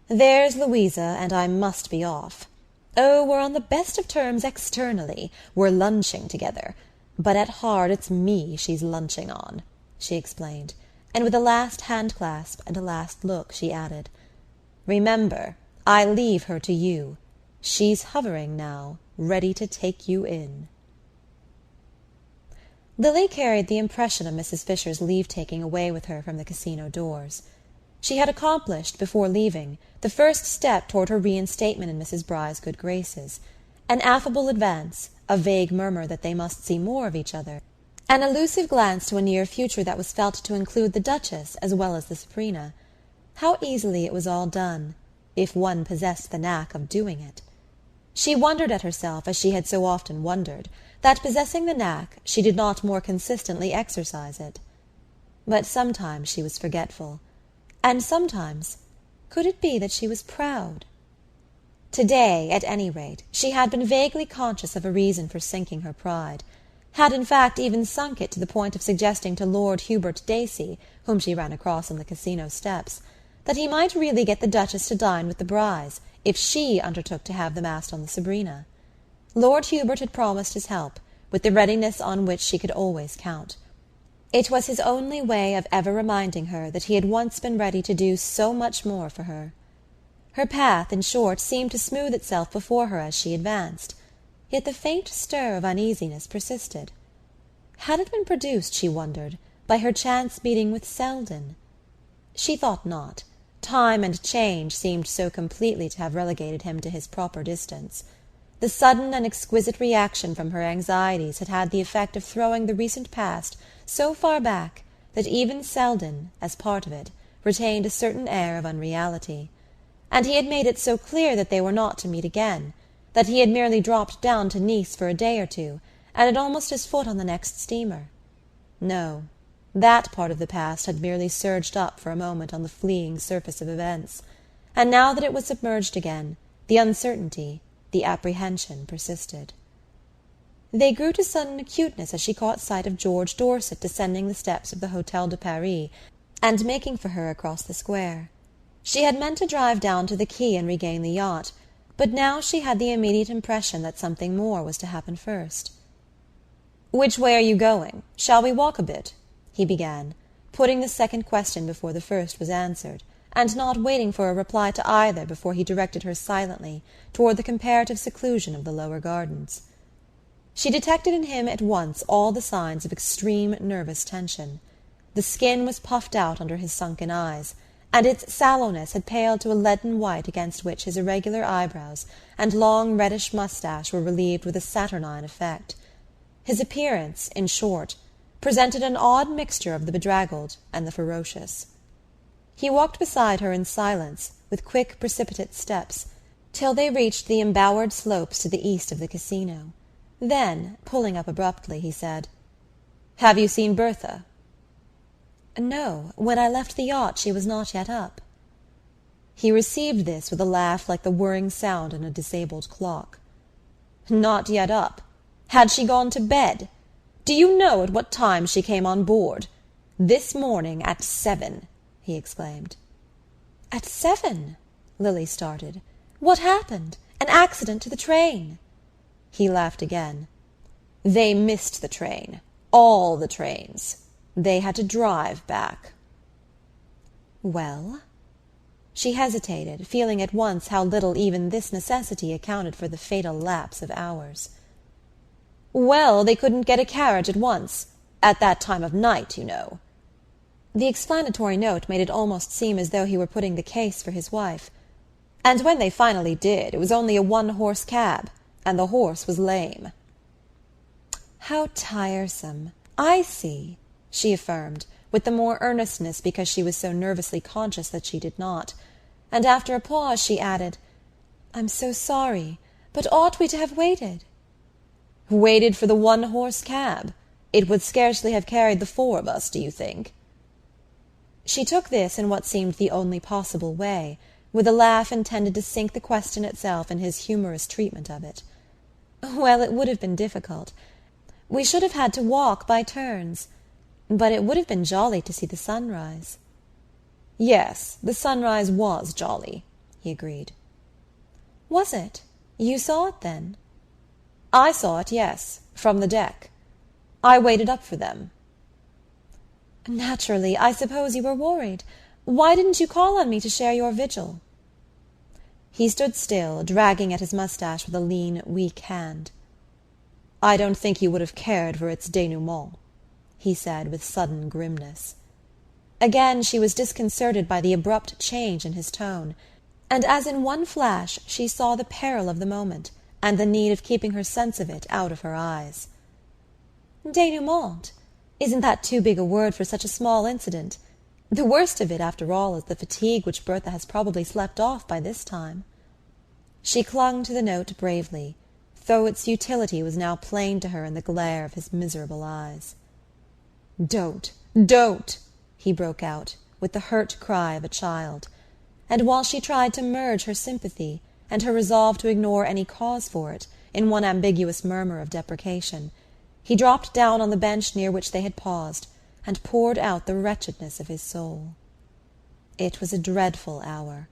"There's Louisa, and I must be off. Oh, we're on the best of terms externally. We're lunching together. But at heart it's me she's lunching on," she explained, and with a last hand-clasp and a last look she added, "Remember, I leave her to you. She's hovering now, ready to take you in." Lily carried the impression of Mrs. Fisher's leave-taking away with her from the casino doors. She had accomplished, before leaving, the first step toward her reinstatement in Mrs. Bry's good graces, an affable advance, a vague murmur that they must see more of each other, an elusive glance to a near future that was felt to include the Duchess as well as the Sabrina. How easily it was all done, if one possessed the knack of doing it. She wondered at herself, as she had so often wondered, that possessing the knack, she did not more consistently exercise it. But sometimes she was forgetful, and sometimes, could it be that she was proud? To-day, at any rate, she had been vaguely conscious of a reason for sinking her pride, had in fact even sunk it to the point of suggesting to Lord Hubert Dacey, whom she ran across on the casino steps, that he might really get the Duchess to dine with the Brys, if she undertook to have the mast on the Sabrina. Lord Hubert had promised his help, with the readiness on which she could always count. It was his only way of ever reminding her that he had once been ready to do so much more for her. Her path, in short, seemed to smooth itself before her as she advanced, yet the faint stir of uneasiness persisted. Had it been produced, she wondered, by her chance meeting with Selden? She thought not. Time and change seemed so completely to have relegated him to his proper distance. The sudden and exquisite reaction from her anxieties had had the effect of throwing the recent past so far back that even Selden, as part of it, retained a certain air of unreality. And he had made it so clear that they were not to meet again, that he had merely dropped down to Nice for a day or two, and had almost his foot on the next steamer. No, that part of the past had merely surged up for a moment on the fleeing surface of events, and now that it was submerged again, the uncertainty, the apprehension persisted. They grew to sudden acuteness as she caught sight of George Dorset descending the steps of the Hôtel de Paris and making for her across the square. She had meant to drive down to the quay and regain the yacht, but now she had the immediate impression that something more was to happen first. "Which way are you going? Shall we walk a bit?" he began, putting the second question before the first was answered, and not waiting for a reply to either before he directed her silently toward the comparative seclusion of the lower gardens. She detected in him at once all the signs of extreme nervous tension. The skin was puffed out under his sunken eyes, and its sallowness had paled to a leaden white against which his irregular eyebrows and long reddish moustache were relieved with a saturnine effect. His appearance, in short, presented an odd mixture of the bedraggled and the ferocious. He walked beside her in silence, with quick, precipitate steps, till they reached the embowered slopes to the east of the casino. Then, pulling up abruptly, he said, "Have you seen Bertha?" "No. When I left the yacht she was not yet up." He received this with a laugh like the whirring sound in a disabled clock. "Not yet up? Had she gone to bed? Do you know at what time she came on board? This morning at 7, he exclaimed. At 7? Lily started. What happened? An accident to the train? He laughed again. They missed the train. All the trains. They had to drive back. Well? She hesitated, feeling at once how little even this necessity accounted for the fatal lapse of hours. Well, they couldn't get a carriage at once. At that time of night, you know. The explanatory note made it almost seem as though he were putting the case for his wife. And when they finally did, it was only a one-horse cab, and the horse was lame. How tiresome. I see, she affirmed, with the more earnestness because she was so nervously conscious that she did not. And after a pause she added, I'm so sorry, but ought we to have waited? Waited for the one-horse cab? It would scarcely have carried the 4 of us, do you think? She took this in what seemed the only possible way, with a laugh intended to sink the question itself in his humorous treatment of it. Well, it would have been difficult. We should have had to walk by turns. But it would have been jolly to see the sunrise. Yes, the sunrise was jolly, he agreed. Was it? You saw it, then? I saw it, yes, from the deck. I waited up for them. Naturally, I suppose you were worried. Why didn't you call on me to share your vigil? He stood still, dragging at his moustache with a lean, weak hand. I don't think you would have cared for its dénouement, he said with sudden grimness. Again she was disconcerted by the abrupt change in his tone, and as in one flash she saw the peril of the moment, and the need of keeping her sense of it out of her eyes. Dénouement? Isn't that too big a word for such a small incident? The worst of it, after all, is the fatigue which Bertha has probably slept off by this time. She clung to the note bravely, though its futility was now plain to her in the glare of his miserable eyes. Don't, he broke out, with the hurt cry of a child, and while she tried to merge her sympathy and her resolve to ignore any cause for it in one ambiguous murmur of deprecation, he dropped down on the bench near which they had paused, and poured out the wretchedness of his soul. It was a dreadful hour,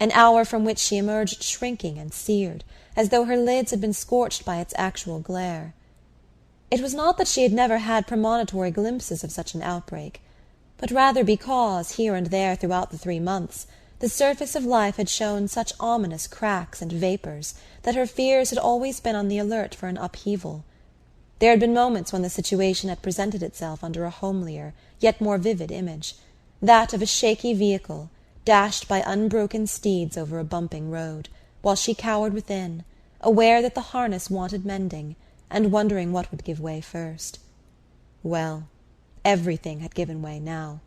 an hour from which she emerged shrinking and seared, as though her lids had been scorched by its actual glare. It was not that she had never had premonitory glimpses of such an outbreak, but rather because, here and there throughout the 3 months, the surface of life had shown such ominous cracks and vapours that her fears had always been on the alert for an upheaval. There had been moments when the situation had presented itself under a homelier, yet more vivid image, that of a shaky vehicle, dashed by unbroken steeds over a bumping road, while she cowered within, aware that the harness wanted mending, and wondering what would give way first. Well, everything had given way now,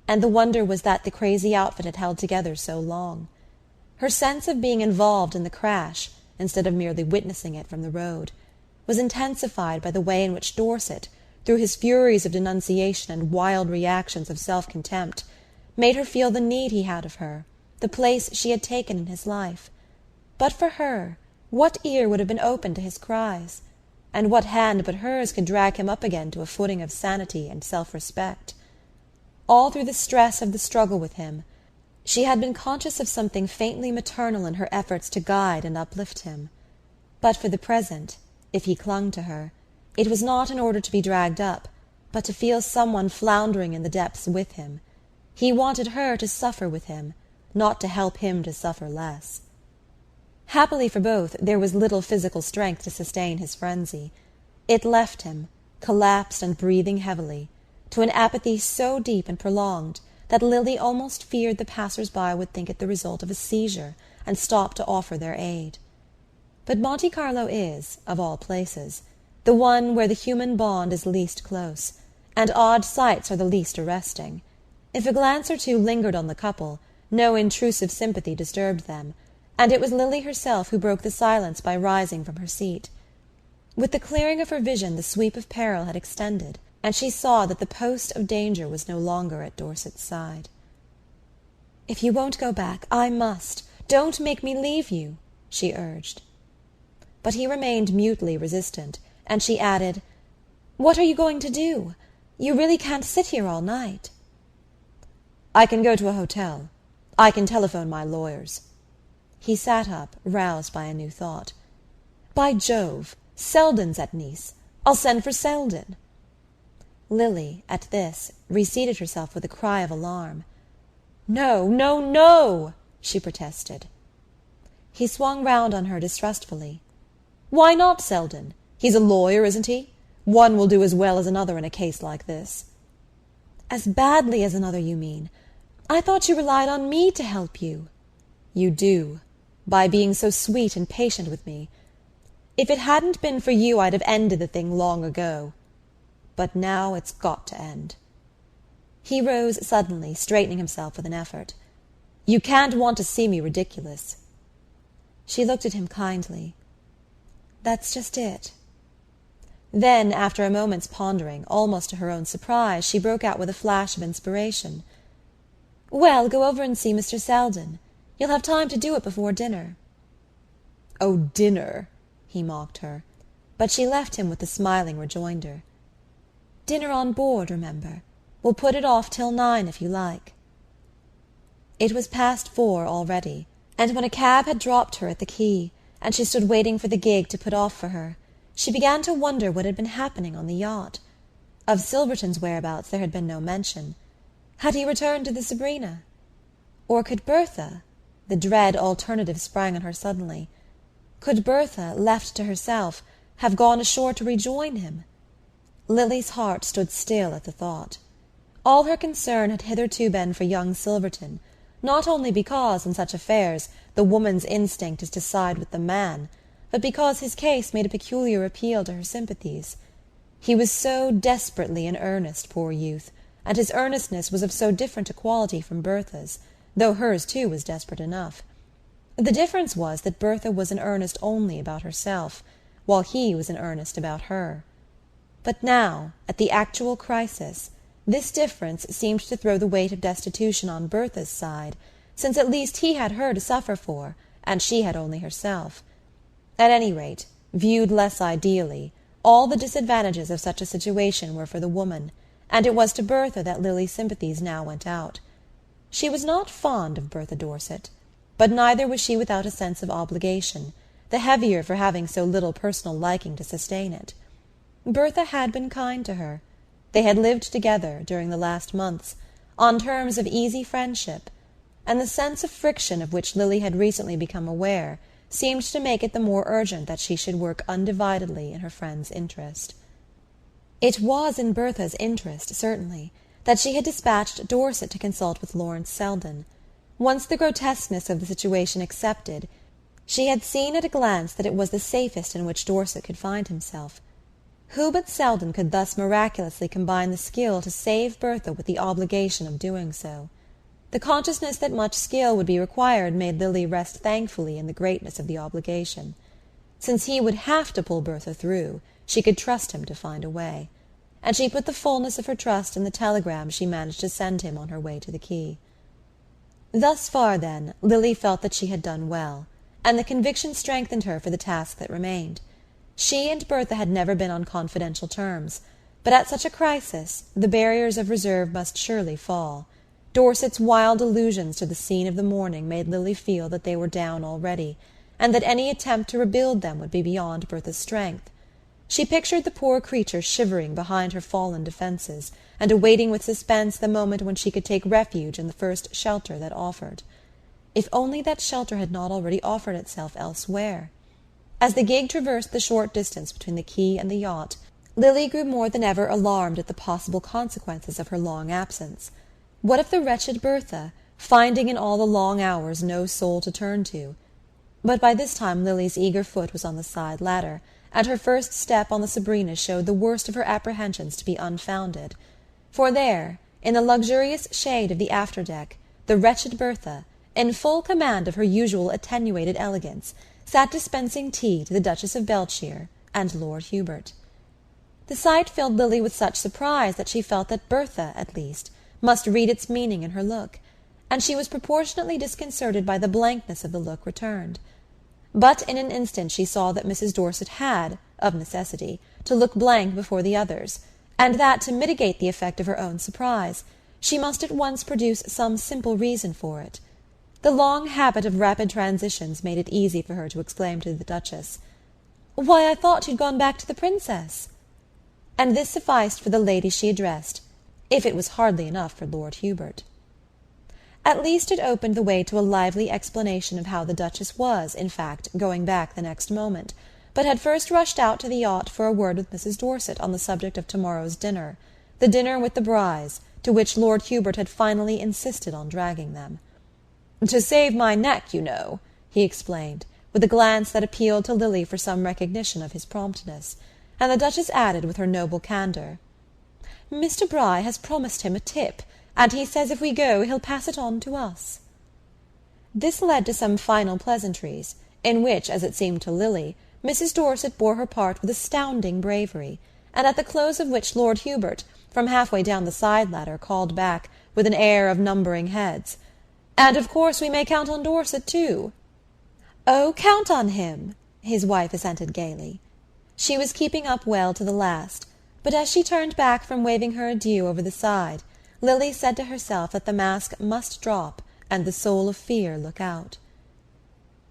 and the wonder was that the crazy outfit had held together so long. Her sense of being involved in the crash, instead of merely witnessing it from the road, was intensified by the way in which Dorset, through his furies of denunciation and wild reactions of self-contempt, made her feel the need he had of her, the place she had taken in his life. But for her, what ear would have been open to his cries? And what hand but hers could drag him up again to a footing of sanity and self-respect? All through the stress of the struggle with him, she had been conscious of something faintly maternal in her efforts to guide and uplift him. But for the present, if he clung to her, it was not in order to be dragged up, but to feel someone floundering in the depths with him. He wanted her to suffer with him, not to help him to suffer less. Happily for both, there was little physical strength to sustain his frenzy. It left him, collapsed and breathing heavily, to an apathy so deep and prolonged that Lily almost feared the passers-by would think it the result of a seizure and stop to offer their aid. But Monte Carlo is, of all places, the one where the human bond is least close, and odd sights are the least arresting. If a glance or two lingered on the couple, no intrusive sympathy disturbed them, and it was Lily herself who broke the silence by rising from her seat. With the clearing of her vision the sweep of peril had extended, and she saw that the post of danger was no longer at Dorset's side. "If you won't go back, I must. Don't make me leave you," she urged. But he remained mutely resistant, and she added, What are you going to do? You really can't sit here all night." "I can go to a hotel. I can telephone my lawyers." He sat up, roused by a new thought. "By Jove! Selden's at Nice. I'll send for Selden." Lily, at this, reseated herself with a cry of alarm. "No, no, no!" she protested. He swung round on her distrustfully. "Why not Selden? He's a lawyer, isn't he? One will do as well as another in a case like this." "As badly as another, you mean? I thought you relied on me to help you." "You do, by being so sweet and patient with me. If it hadn't been for you, I'd have ended the thing long ago. But now it's got to end." He rose suddenly, straightening himself with an effort. "You can't want to see me ridiculous." She looked at him kindly. "That's just it." Then, after a moment's pondering, almost to her own surprise, she broke out with a flash of inspiration. "Well, go over and see Mr. Selden. You'll have time to do it before dinner." "Oh, dinner!" he mocked her. But she left him with the smiling rejoinder. "Dinner on board, remember. We'll put it off till 9 if you like." It was past 4 already, and when a cab had dropped her at the quay, and she stood waiting for the gig to put off for her, she began to wonder what had been happening on the yacht. Of Silverton's whereabouts there had been no mention. Had he returned to the Sabrina? Or could Bertha— the dread alternative sprang on her suddenly— could Bertha, left to herself, have gone ashore to rejoin him? Lily's heart stood still at the thought. All her concern had hitherto been for young Silverton, not only because, in such affairs, the woman's instinct is to side with the man, but because his case made a peculiar appeal to her sympathies. He was so desperately in earnest, poor youth, and his earnestness was of so different a quality from Bertha's, though hers too was desperate enough. The difference was that Bertha was in earnest only about herself, while he was in earnest about her. But now, at the actual crisis, this difference seemed to throw the weight of destitution on Bertha's side, since at least he had her to suffer for, and she had only herself. At any rate, viewed less ideally, all the disadvantages of such a situation were for the woman, and it was to Bertha that Lily's sympathies now went out. She was not fond of Bertha Dorset, but neither was she without a sense of obligation, the heavier for having so little personal liking to sustain it. Bertha had been kind to her. They had lived together, during the last months, on terms of easy friendship, and the sense of friction of which Lily had recently become aware seemed to make it the more urgent that she should work undividedly in her friend's interest. It was in Bertha's interest, certainly, that she had dispatched Dorset to consult with Lawrence Selden. Once the grotesqueness of the situation accepted, she had seen at a glance that it was the safest in which Dorset could find himself. Who but Selden could thus miraculously combine the skill to save Bertha with the obligation of doing so? The consciousness that much skill would be required made Lily rest thankfully in the greatness of the obligation. Since he would have to pull Bertha through, she could trust him to find a way, and she put the fullness of her trust in the telegram she managed to send him on her way to the quay. Thus far, then, Lily felt that she had done well, and the conviction strengthened her for the task that remained. She and Bertha had never been on confidential terms, but at such a crisis the barriers of reserve must surely fall. Dorset's wild allusions to the scene of the morning made Lily feel that they were down already, and that any attempt to rebuild them would be beyond Bertha's strength. She pictured the poor creature shivering behind her fallen defences, and awaiting with suspense the moment when she could take refuge in the first shelter that offered. If only that shelter had not already offered itself elsewhere! As the gig traversed the short distance between the quay and the yacht, Lily grew more than ever alarmed at the possible consequences of her long absence. What if the wretched Bertha, finding in all the long hours no soul to turn to— But by this time Lily's eager foot was on the side ladder, and her first step on the Sabrina showed the worst of her apprehensions to be unfounded. For there, in the luxurious shade of the after-deck, the wretched Bertha, in full command of her usual attenuated elegance, sat dispensing tea to the Duchess of Beltshire and Lord Hubert. The sight filled Lily with such surprise that she felt that Bertha, at least, must read its meaning in her look, and she was proportionately disconcerted by the blankness of the look returned. But in an instant she saw that Mrs. Dorset had, of necessity, to look blank before the others, and that, to mitigate the effect of her own surprise, she must at once produce some simple reason for it. The long habit of rapid transitions made it easy for her to exclaim to the Duchess, "Why, I thought you'd gone back to the Princess!" And this sufficed for the lady she addressed, if it was hardly enough for Lord Hubert. At least it opened the way to a lively explanation of how the Duchess was, in fact, going back the next moment, but had first rushed out to the yacht for a word with Mrs. Dorset on the subject of tomorrow's dinner, the dinner with the Brys, to which Lord Hubert had finally insisted on dragging them. "To save my neck, you know," he explained, with a glance that appealed to Lily for some recognition of his promptness, and the Duchess added with her noble candour, "Mr. Bry has promised him a tip, and he says if we go he'll pass it on to us." This led to some final pleasantries, in which, as it seemed to Lily, Mrs. Dorset bore her part with astounding bravery, and at the close of which Lord Hubert, from halfway down the side-ladder, called back, with an air of numbering heads, "And of course we may count on Dorset too." "Oh, count on him," his wife assented gaily. She was keeping up well to the last, but as she turned back from waving her adieu over the side, Lily said to herself that the mask must drop and the soul of fear look out.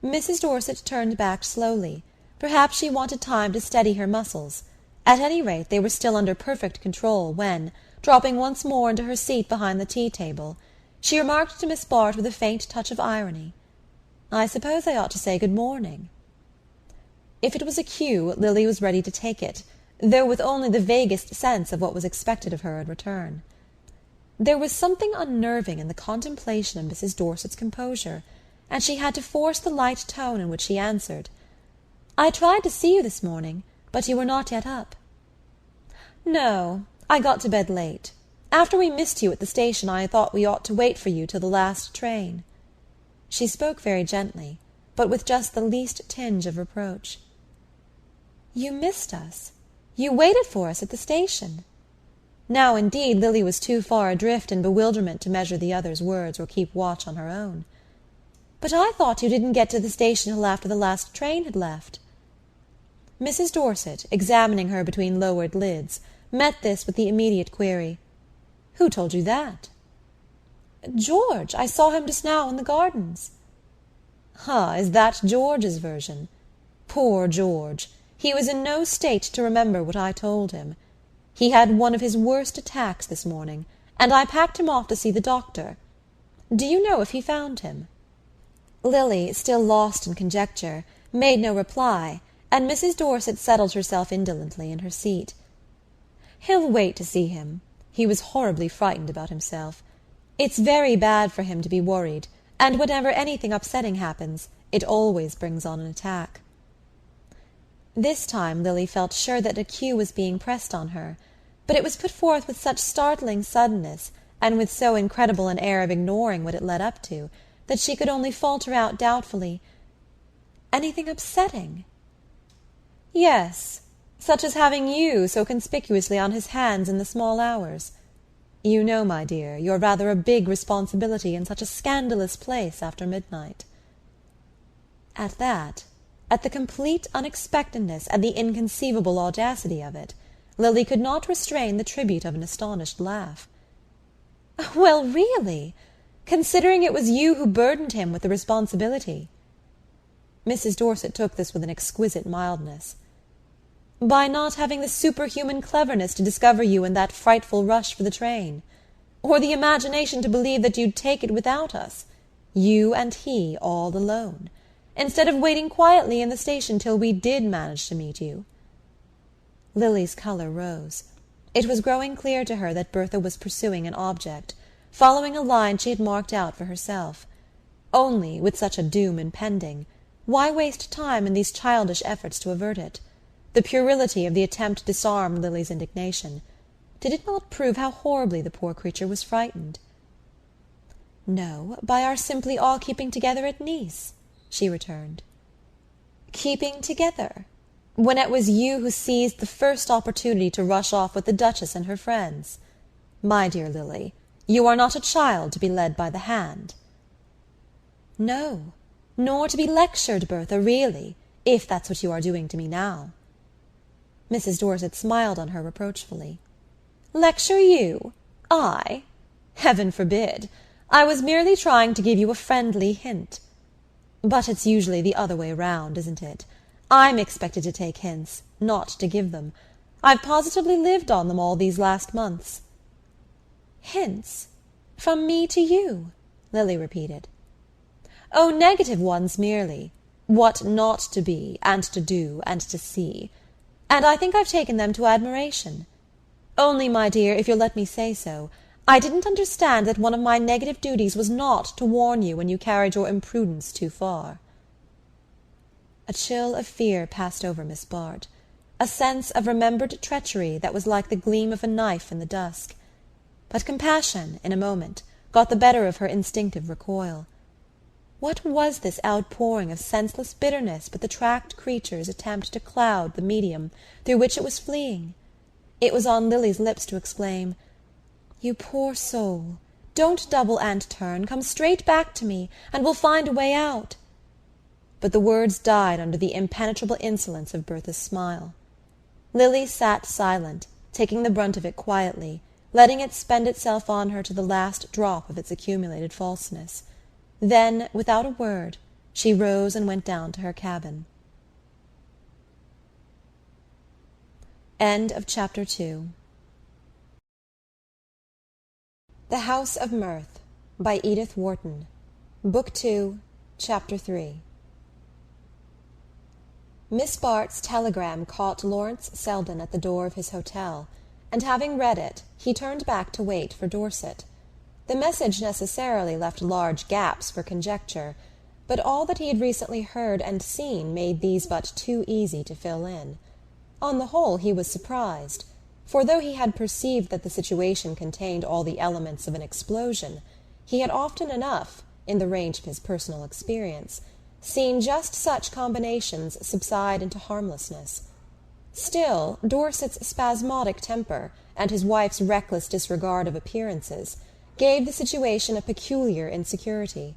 Mrs. Dorset turned back slowly. Perhaps she wanted time to steady her muscles. At any rate, they were still under perfect control when, dropping once more into her seat behind the tea-table, she remarked to Miss Bart with a faint touch of irony, "I suppose I ought to say good morning." If it was a cue, Lily was ready to take it, though with only the vaguest sense of what was expected of her in return. There was something unnerving in the contemplation of Mrs. Dorset's composure, and she had to force the light tone in which she answered, "I tried to see you this morning, but you were not yet up." "No, I got to bed late. After we missed you at the station I thought we ought to wait for you till the last train." She spoke very gently, but with just the least tinge of reproach. "You missed us. You waited for us at the station." Now, indeed, Lily was too far adrift in bewilderment to measure the other's words or keep watch on her own. "But I thought you didn't get to the station till after the last train had left." Mrs. Dorset, examining her between lowered lids, met this with the immediate query, "Who told you that?" "George. I saw him just now in the gardens." "Ah, is that George's version? Poor George! He was in no state to remember what I told him. He had one of his worst attacks this morning, and I packed him off to see the doctor. Do you know if he found him?" Lily, still lost in conjecture, made no reply, and Mrs. Dorset settled herself indolently in her seat. "He'll wait to see him. He was horribly frightened about himself. It's very bad for him to be worried, and whenever anything upsetting happens, it always brings on an attack." This time Lily felt sure that a cue was being pressed on her, but it was put forth with such startling suddenness, and with so incredible an air of ignoring what it led up to, that she could only falter out doubtfully, "Anything upsetting?" "Yes, such as having you so conspicuously on his hands in the small hours. You know, my dear, you're rather a big responsibility in such a scandalous place after midnight." At that, at the complete unexpectedness and the inconceivable audacity of it, Lily could not restrain the tribute of an astonished laugh. "Well, really, considering it was you who burdened him with the responsibility." Mrs. Dorset took this with an exquisite mildness. "By not having the superhuman cleverness to discover you in that frightful rush for the train, or the imagination to believe that you'd take it without us, you and he all alone, instead of waiting quietly in the station till we did manage to meet you." Lily's colour rose. It was growing clear to her that Bertha was pursuing an object, following a line she had marked out for herself. Only, with such a doom impending, why waste time in these childish efforts to avert it? The puerility of the attempt disarmed Lily's indignation. Did it not prove how horribly the poor creature was frightened? "No, by our simply all keeping together at Nice," she returned. "Keeping together? When it was you who seized the first opportunity to rush off with the Duchess and her friends? My dear Lily, you are not a child to be led by the hand." "No, nor to be lectured, Bertha, really, if that's what you are doing to me now." Mrs. Dorset smiled on her reproachfully. "Lecture you? I? Heaven forbid! I was merely trying to give you a friendly hint. But it's usually the other way round, isn't it? I'm expected to take hints, not to give them. I've positively lived on them all these last months." "Hints? From me to you?" Lily repeated. "Oh, negative ones merely. What not to be, and to do, and to see. And I think I've taken them to admiration. Only, my dear, if you'll let me say so, I didn't understand that one of my negative duties was not to warn you when you carried your imprudence too far." A chill of fear passed over Miss Bart, a sense of remembered treachery that was like the gleam of a knife in the dusk. But compassion, in a moment, got the better of her instinctive recoil. What was this outpouring of senseless bitterness but the tracked creature's attempt to cloud the medium through which it was fleeing? It was on Lily's lips to exclaim, "You poor soul, don't double and turn, come straight back to me, and we'll find a way out." But the words died under the impenetrable insolence of Bertha's smile. Lily sat silent, taking the brunt of it quietly, letting it spend itself on her to the last drop of its accumulated falseness. Then, without a word, she rose and went down to her cabin. End of Chapter 2. The House of Mirth by Edith Wharton. Book 2, Chapter 3. Miss Bart's telegram caught Lawrence Selden at the door of his hotel, and having read it, he turned back to wait for Dorset. The message necessarily left large gaps for conjecture, but all that he had recently heard and seen made these but too easy to fill in. On the whole he was surprised, for though he had perceived that the situation contained all the elements of an explosion, he had often enough, in the range of his personal experience, seen just such combinations subside into harmlessness. Still, Dorset's spasmodic temper, and his wife's reckless disregard of appearances, gave the situation a peculiar insecurity,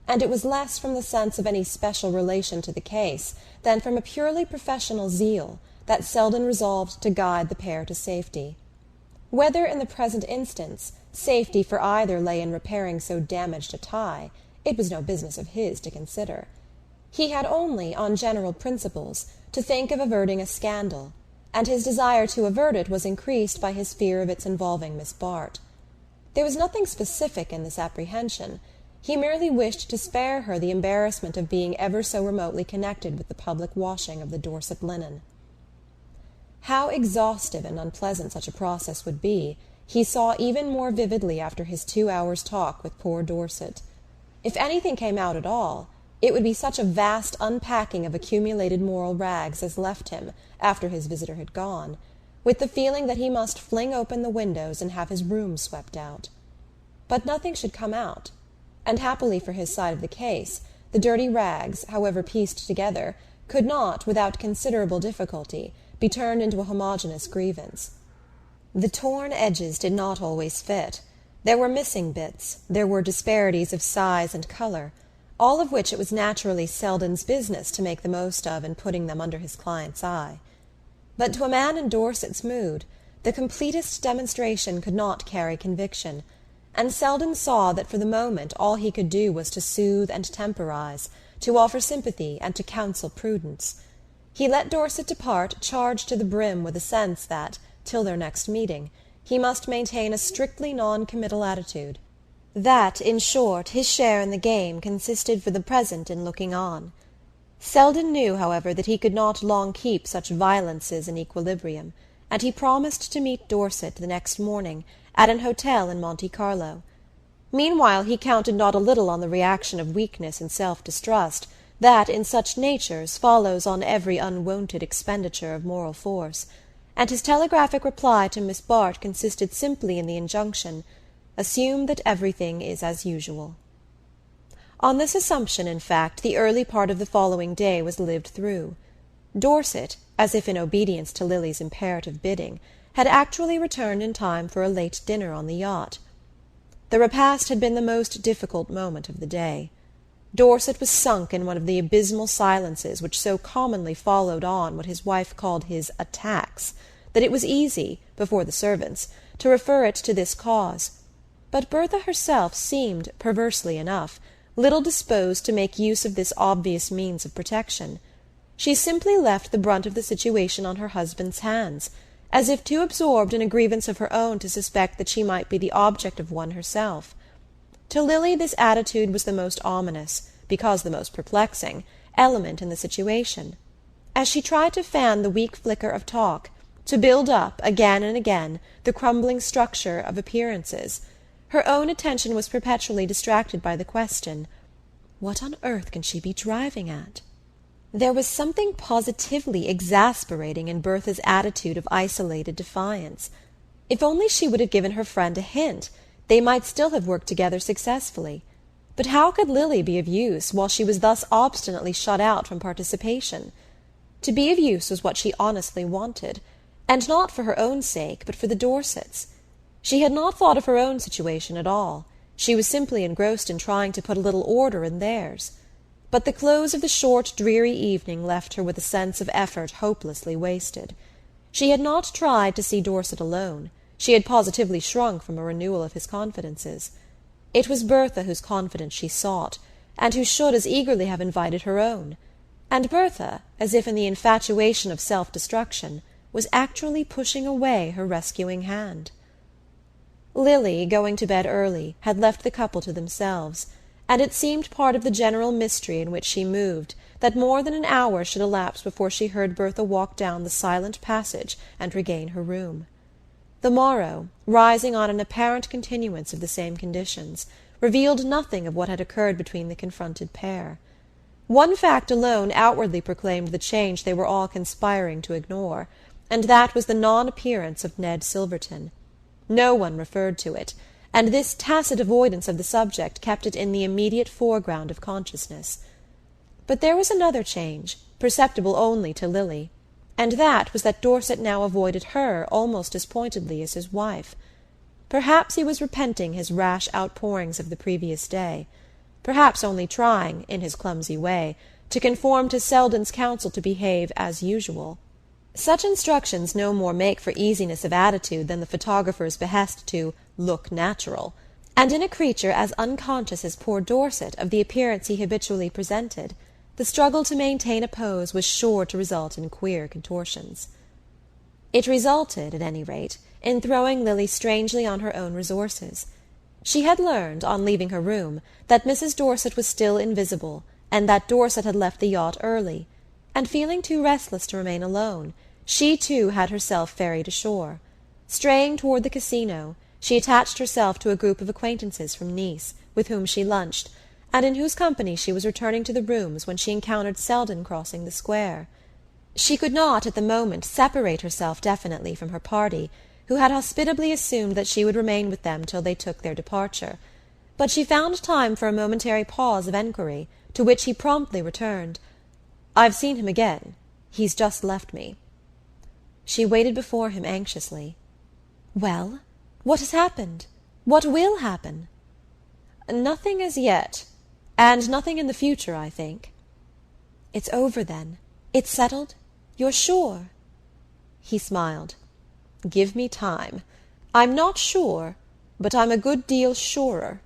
and it was less from the sense of any special relation to the case than from a purely professional zeal that Selden resolved to guide the pair to safety. Whether in the present instance safety for either lay in repairing so damaged a tie, it was no business of his to consider. He had only, on general principles, to think of averting a scandal, and his desire to avert it was increased by his fear of its involving Miss Bart. There was nothing specific in this apprehension. He merely wished to spare her the embarrassment of being ever so remotely connected with the public washing of the Dorset linen. How exhaustive and unpleasant such a process would be, he saw even more vividly after his 2 hours' talk with poor Dorset. If anything came out at all, it would be such a vast unpacking of accumulated moral rags as left him, after his visitor had gone, with the feeling that he must fling open the windows and have his room swept out. But nothing should come out, and happily for his side of the case, the dirty rags, however pieced together, could not, without considerable difficulty, be turned into a homogeneous grievance. The torn edges did not always fit. There were missing bits, there were disparities of size and colour, all of which it was naturally Selden's business to make the most of in putting them under his client's eye. But to a man in Dorset's mood, the completest demonstration could not carry conviction, and Selden saw that for the moment all he could do was to soothe and temporize, to offer sympathy and to counsel prudence. He let Dorset depart charged to the brim with a sense that, till their next meeting, he must maintain a strictly non-committal attitude. That, in short, his share in the game consisted for the present in looking on. Selden knew, however, that he could not long keep such violences in equilibrium, and he promised to meet Dorset the next morning at an hotel in Monte Carlo. Meanwhile he counted not a little on the reaction of weakness and self-distrust that, in such natures, follows on every unwonted expenditure of moral force, and his telegraphic reply to Miss Bart consisted simply in the injunction, "Assume that everything is as usual." On this assumption, in fact, the early part of the following day was lived through. Dorset, as if in obedience to Lily's imperative bidding, had actually returned in time for a late dinner on the yacht. The repast had been the most difficult moment of the day. Dorset was sunk in one of the abysmal silences which so commonly followed on what his wife called his attacks, that it was easy, before the servants, to refer it to this cause. But Bertha herself seemed, perversely enough, little disposed to make use of this obvious means of protection. She simply left the brunt of the situation on her husband's hands, as if too absorbed in a grievance of her own to suspect that she might be the object of one herself. To Lily this attitude was the most ominous, because the most perplexing, element in the situation. As she tried to fan the weak flicker of talk, to build up, again and again, the crumbling structure of appearances, her own attention was perpetually distracted by the question, "What on earth can she be driving at?" There was something positively exasperating in Bertha's attitude of isolated defiance. If only she would have given her friend a hint, they might still have worked together successfully. But how could Lily be of use while she was thus obstinately shut out from participation? To be of use was what she honestly wanted, and not for her own sake, but for the Dorsets. She had not thought of her own situation at all. She was simply engrossed in trying to put a little order in theirs. But the close of the short, dreary evening left her with a sense of effort hopelessly wasted. She had not tried to see Dorset alone. She had positively shrunk from a renewal of his confidences. It was Bertha whose confidence she sought, and who should as eagerly have invited her own. And Bertha, as if in the infatuation of self-destruction, was actually pushing away her rescuing hand. Lily, going to bed early, had left the couple to themselves, and it seemed part of the general mystery in which she moved that more than an hour should elapse before she heard Bertha walk down the silent passage and regain her room. The morrow, rising on an apparent continuance of the same conditions, revealed nothing of what had occurred between the confronted pair. One fact alone outwardly proclaimed the change they were all conspiring to ignore, and that was the non-appearance of Ned Silverton. No one referred to it, and this tacit avoidance of the subject kept it in the immediate foreground of consciousness. But there was another change, perceptible only to Lily, and that was that Dorset now avoided her almost as pointedly as his wife. Perhaps he was repenting his rash outpourings of the previous day, perhaps only trying, in his clumsy way, to conform to Selden's counsel to behave as usual. Such instructions no more make for easiness of attitude than the photographer's behest to look natural, and in a creature as unconscious as poor Dorset of the appearance he habitually presented, the struggle to maintain a pose was sure to result in queer contortions. It resulted, at any rate, in throwing Lily strangely on her own resources. She had learned, on leaving her room, that Mrs. Dorset was still invisible, and that Dorset had left the yacht early, and feeling too restless to remain alone, she too had herself ferried ashore. Straying toward the casino, she attached herself to a group of acquaintances from Nice, with whom she lunched, and in whose company she was returning to the rooms when she encountered Selden crossing the square. She could not at the moment separate herself definitely from her party, who had hospitably assumed that she would remain with them till they took their departure, but she found time for a momentary pause of enquiry, to which he promptly returned, "I've seen him again. He's just left me." She waited before him anxiously. "Well, what has happened? What will happen?" "Nothing as yet, and nothing in the future, I think." "It's over, then? It's settled? You're sure?" He smiled. "Give me time. I'm not sure, but I'm a good deal surer."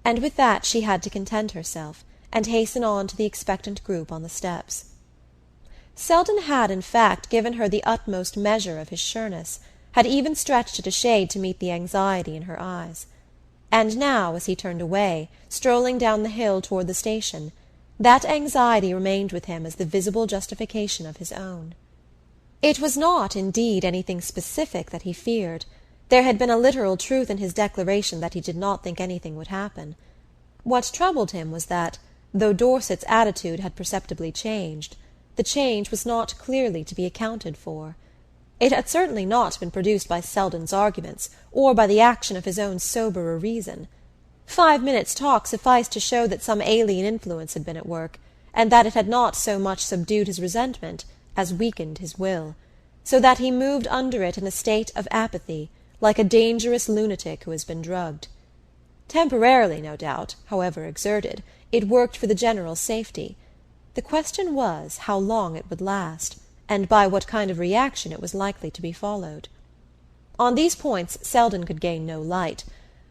And with that she had to content herself, and hasten on to the expectant group on the steps. Selden had, in fact, given her the utmost measure of his sureness, had even stretched it a shade to meet the anxiety in her eyes. And now, as he turned away, strolling down the hill toward the station, that anxiety remained with him as the visible justification of his own. It was not, indeed, anything specific that he feared. There had been a literal truth in his declaration that he did not think anything would happen. What troubled him was that, though Dorset's attitude had perceptibly changed, the change was not clearly to be accounted for. It had certainly not been produced by Selden's arguments, or by the action of his own soberer reason. 5 minutes' talk sufficed to show that some alien influence had been at work, and that it had not so much subdued his resentment as weakened his will, so that he moved under it in a state of apathy, like a dangerous lunatic who has been drugged. Temporarily, no doubt, however exerted, It worked for the general safety. The question was how long it would last, and by what kind of reaction it was likely to be followed. On these points Selden could gain no light,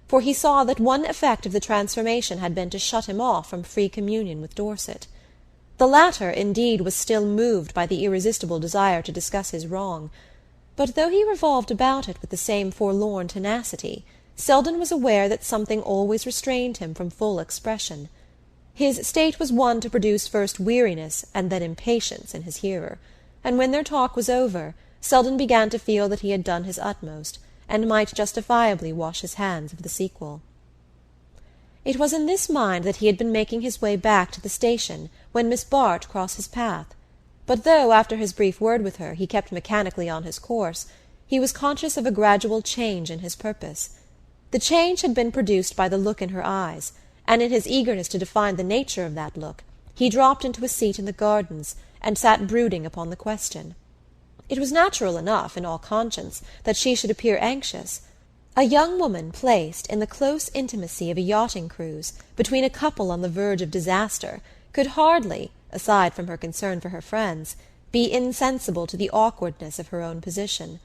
for he saw that one effect of the transformation had been to shut him off from free communion with Dorset. The latter, indeed, was still moved by the irresistible desire to discuss his wrong, but though he revolved about it with the same forlorn tenacity, Selden was aware that something always restrained him from full expression. His state was one to produce first weariness and then impatience in his hearer, and when their talk was over, Selden began to feel that he had done his utmost, and might justifiably wash his hands of the sequel. It was in this mind that he had been making his way back to the station when Miss Bart crossed his path, but though, after his brief word with her, he kept mechanically on his course, he was conscious of a gradual change in his purpose. The change had been produced by the look in her eyes, and in his eagerness to define the nature of that look, he dropped into a seat in the gardens, and sat brooding upon the question. It was natural enough, in all conscience, that she should appear anxious. A young woman placed in the close intimacy of a yachting cruise, between a couple on the verge of disaster, could hardly, aside from her concern for her friends, be insensible to the awkwardness of her own position.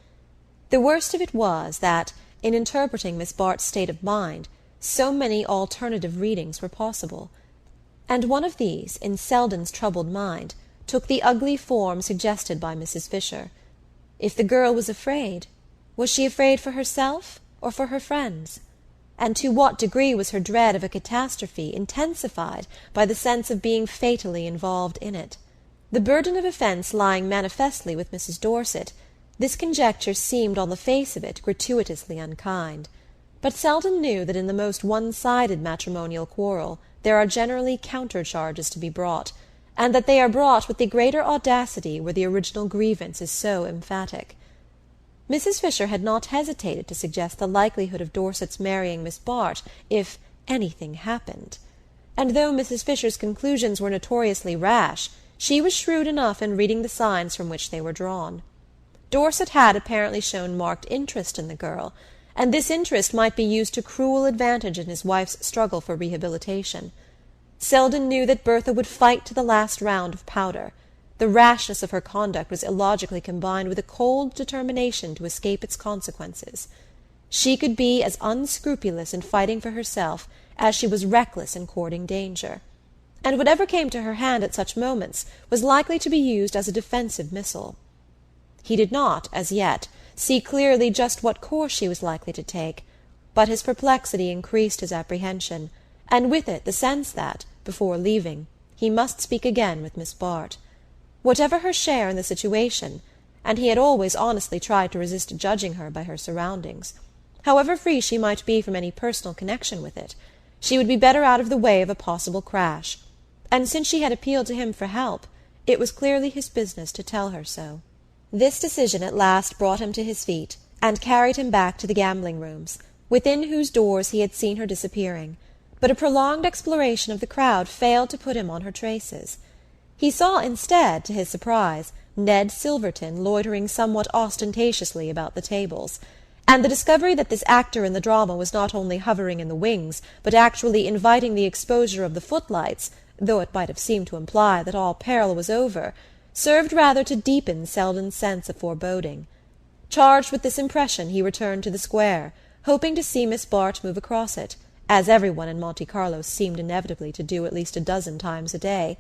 The worst of it was that, in interpreting Miss Bart's state of mind, so many alternative readings were possible, and one of these, in Selden's troubled mind, took the ugly form suggested by Mrs. Fisher. If the girl was afraid, was she afraid for herself or for her friends? And to what degree was her dread of a catastrophe intensified by the sense of being fatally involved in it? The burden of offence lying manifestly with Mrs. Dorset, this conjecture seemed on the face of it gratuitously unkind. But Selden knew that in the most one-sided matrimonial quarrel there are generally counter-charges to be brought, and that they are brought with the greater audacity where the original grievance is so emphatic. Mrs. Fisher had not hesitated to suggest the likelihood of Dorset's marrying Miss Bart if anything happened, and though Mrs. Fisher's conclusions were notoriously rash, she was shrewd enough in reading the signs from which they were drawn. Dorset had apparently shown marked interest in the girl, and this interest might be used to cruel advantage in his wife's struggle for rehabilitation. Selden knew that Bertha would fight to the last round of powder. The rashness of her conduct was illogically combined with a cold determination to escape its consequences. She could be as unscrupulous in fighting for herself as she was reckless in courting danger, and whatever came to her hand at such moments was likely to be used as a defensive missile. He did not, as yet, see clearly just what course she was likely to take, but his perplexity increased his apprehension, and with it the sense that, before leaving, he must speak again with Miss Bart. Whatever her share in the situation, and he had always honestly tried to resist judging her by her surroundings, however free she might be from any personal connection with it, she would be better out of the way of a possible crash, and since she had appealed to him for help, it was clearly his business to tell her so. This decision at last brought him to his feet, and carried him back to the gambling-rooms, within whose doors he had seen her disappearing, but a prolonged exploration of the crowd failed to put him on her traces. He saw instead, to his surprise, Ned Silverton loitering somewhat ostentatiously about the tables, and the discovery that this actor in the drama was not only hovering in the wings, but actually inviting the exposure of the footlights, though it might have seemed to imply that all peril was over, served rather to deepen Selden's sense of foreboding. Charged with this impression, he returned to the square, hoping to see Miss Bart move across it, as every one in Monte Carlo seemed inevitably to do at least a dozen times a day.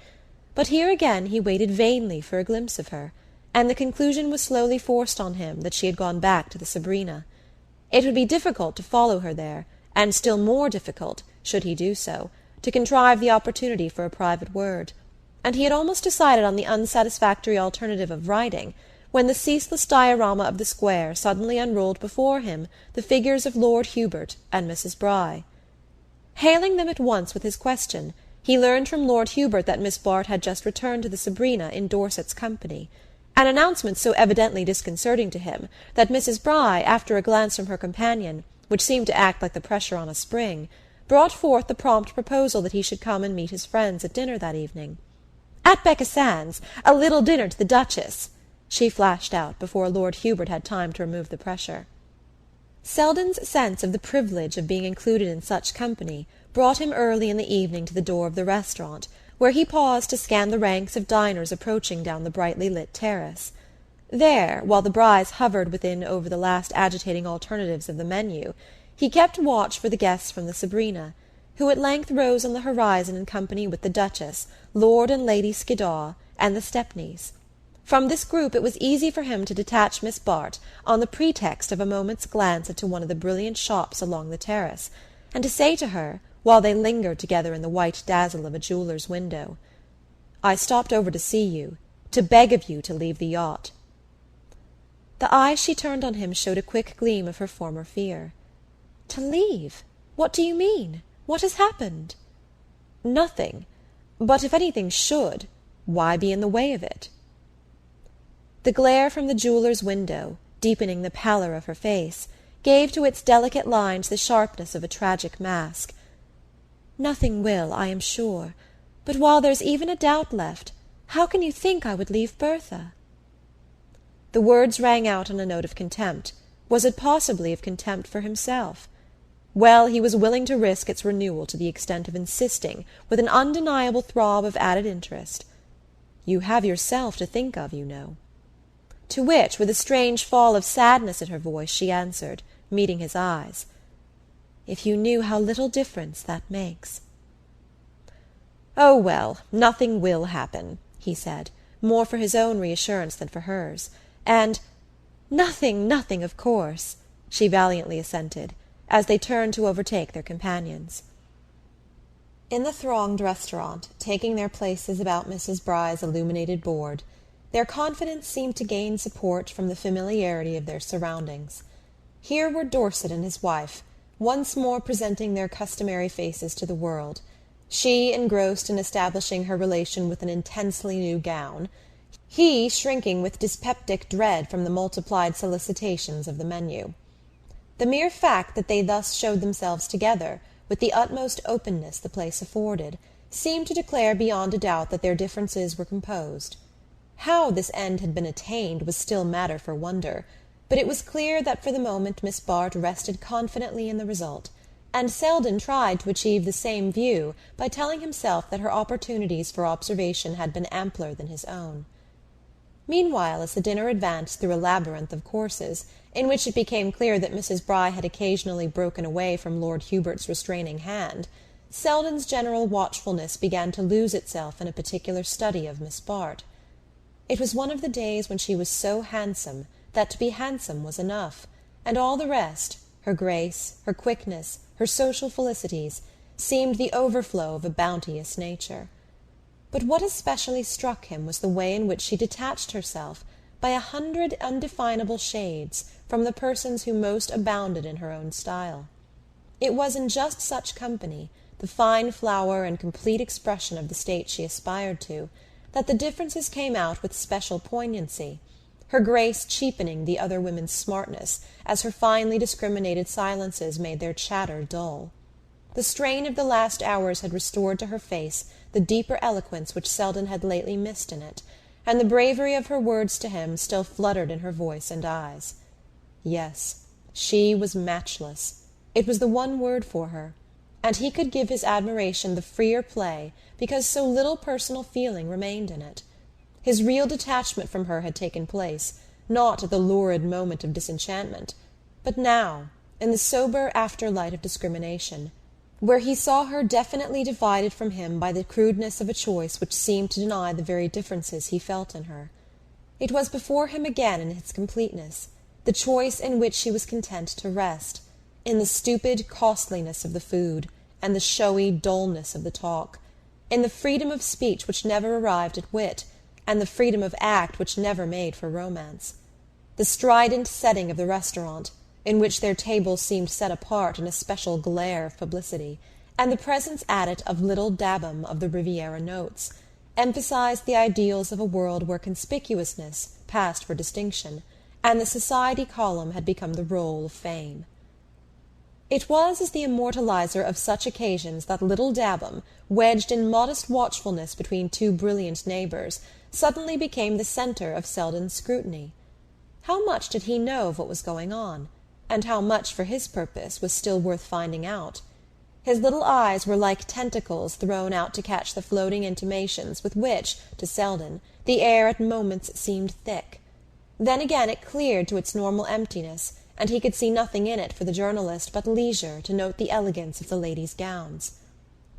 But here again he waited vainly for a glimpse of her, and the conclusion was slowly forced on him that she had gone back to the Sabrina. It would be difficult to follow her there, and still more difficult, should he do so, to contrive the opportunity for a private word, and he had almost decided on the unsatisfactory alternative of writing, when the ceaseless diorama of the square suddenly unrolled before him the figures of Lord Hubert and Mrs. Bry. Hailing them at once with his question, he learned from Lord Hubert that Miss Bart had just returned to the Sabrina in Dorset's company, an announcement so evidently disconcerting to him that Mrs. Bry, after a glance from her companion, which seemed to act like the pressure on a spring, brought forth the prompt proposal that he should come and meet his friends at dinner that evening. "At Becca Sands, a little dinner to the Duchess," she flashed out before Lord Hubert had time to remove the pressure. Selden's sense of the privilege of being included in such company brought him early in the evening to the door of the restaurant, where he paused to scan the ranks of diners approaching down the brightly lit terrace. There, while the Brys hovered within over the last agitating alternatives of the menu, he kept watch for the guests from the Sabrina, who at length rose on the horizon in company with the Duchess, Lord and Lady Skiddaw, and the Stepneys. From this group it was easy for him to detach Miss Bart on the pretext of a moment's glance into one of the brilliant shops along the terrace, and to say to her, while they lingered together in the white dazzle of a jeweller's window, "I stopped over to see you, to beg of you to leave the yacht." The eyes she turned on him showed a quick gleam of her former fear. "To leave? What do you mean? What has happened?" "Nothing. But if anything should, why be in the way of it?" The glare from the jeweller's window, deepening the pallor of her face, gave to its delicate lines the sharpness of a tragic mask. "Nothing will, I am sure. But while there's even a doubt left, how can you think I would leave Bertha?" The words rang out on a note of contempt. Was it possibly of contempt for himself? Well, he was willing to risk its renewal to the extent of insisting, with an undeniable throb of added interest, "You have yourself to think of, you know." To which, with a strange fall of sadness in her voice, she answered, meeting his eyes, "If you knew how little difference that makes." "Oh, well, nothing will happen," he said, more for his own reassurance than for hers. And "Nothing, nothing, of course," she valiantly assented, as they turned to overtake their companions. In the thronged restaurant, taking their places about Mrs. Bry's illuminated board, their confidence seemed to gain support from the familiarity of their surroundings. Here were Dorset and his wife, once more presenting their customary faces to the world, she engrossed in establishing her relation with an intensely new gown, he shrinking with dyspeptic dread from the multiplied solicitations of the menu. The mere fact that they thus showed themselves together, with the utmost openness the place afforded, seemed to declare beyond a doubt that their differences were composed. How this end had been attained was still matter for wonder, but it was clear that for the moment Miss Bart rested confidently in the result, and Selden tried to achieve the same view by telling himself that her opportunities for observation had been ampler than his own. Meanwhile, as the dinner advanced through a labyrinth of courses, in which it became clear that Mrs. Bry had occasionally broken away from Lord Hubert's restraining hand, Selden's general watchfulness began to lose itself in a particular study of Miss Bart. It was one of the days when she was so handsome that to be handsome was enough, and all the rest, her grace, her quickness, her social felicities, seemed the overflow of a bounteous nature. But what especially struck him was the way in which she detached herself, by 100 undefinable shades, from the persons who most abounded in her own style. It was in just such company, the fine flower and complete expression of the state she aspired to, that the differences came out with special poignancy, her grace cheapening the other women's smartness, as her finely discriminated silences made their chatter dull. The strain of the last hours had restored to her face the deeper eloquence which Selden had lately missed in it, and the bravery of her words to him still fluttered in her voice and eyes. Yes, she was matchless. It was the one word for her, and he could give his admiration the freer play because so little personal feeling remained in it. His real detachment from her had taken place, not at the lurid moment of disenchantment, but now, in the sober after-light of discrimination, where he saw her definitely divided from him by the crudeness of a choice which seemed to deny the very differences he felt in her. It was before him again in its completeness, the choice in which she was content to rest, in the stupid costliness of the food, and the showy dullness of the talk, in the freedom of speech which never arrived at wit, and the freedom of act which never made for romance. The strident setting of the restaurant, in which their tables seemed set apart in a special glare of publicity, and the presence at it of little Dabham of the Riviera Notes, emphasized the ideals of a world where conspicuousness passed for distinction, and the society column had become the roll of fame. It was as the immortalizer of such occasions that little Dabham, wedged in modest watchfulness between two brilliant neighbours, suddenly became the centre of Selden's scrutiny. How much did he know of what was going on? and how much for his purpose was still worth finding out. His little eyes were like tentacles thrown out to catch the floating intimations with which, to Selden, the air at moments seemed thick. Then again it cleared to its normal emptiness, and he could see nothing in it for the journalist but leisure to note the elegance of the ladies' gowns.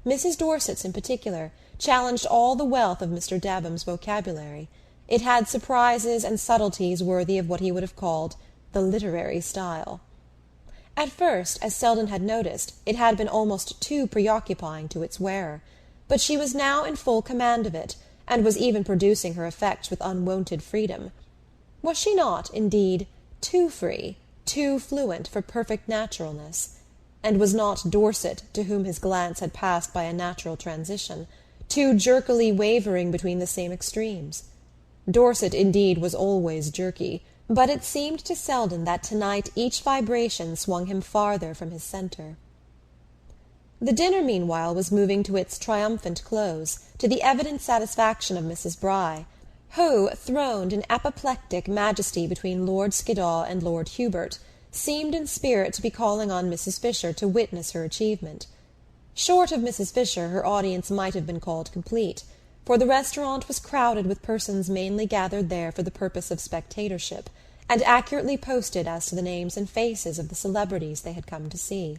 Mrs. Dorset's in particular challenged all the wealth of Mr. Dabham's vocabulary. It had surprises and subtleties worthy of what he would have called the literary style. At first, as Selden had noticed, it had been almost too preoccupying to its wearer, but she was now in full command of it, and was even producing her effects with unwonted freedom. Was she not, indeed, too free, too fluent for perfect naturalness? And was not Dorset, to whom his glance had passed by a natural transition, too jerkily wavering between the same extremes? Dorset, indeed, was always jerky, but it seemed to Selden that tonight each vibration swung him farther from his centre. The dinner, meanwhile, was moving to its triumphant close, to the evident satisfaction of Mrs. Bry, who, throned in apoplectic majesty between Lord Skiddaw and Lord Hubert, seemed in spirit to be calling on Mrs. Fisher to witness her achievement. Short of Mrs. Fisher, her audience might have been called complete, for the restaurant was crowded with persons mainly gathered there for the purpose of spectatorship, and accurately posted as to the names and faces of the celebrities they had come to see.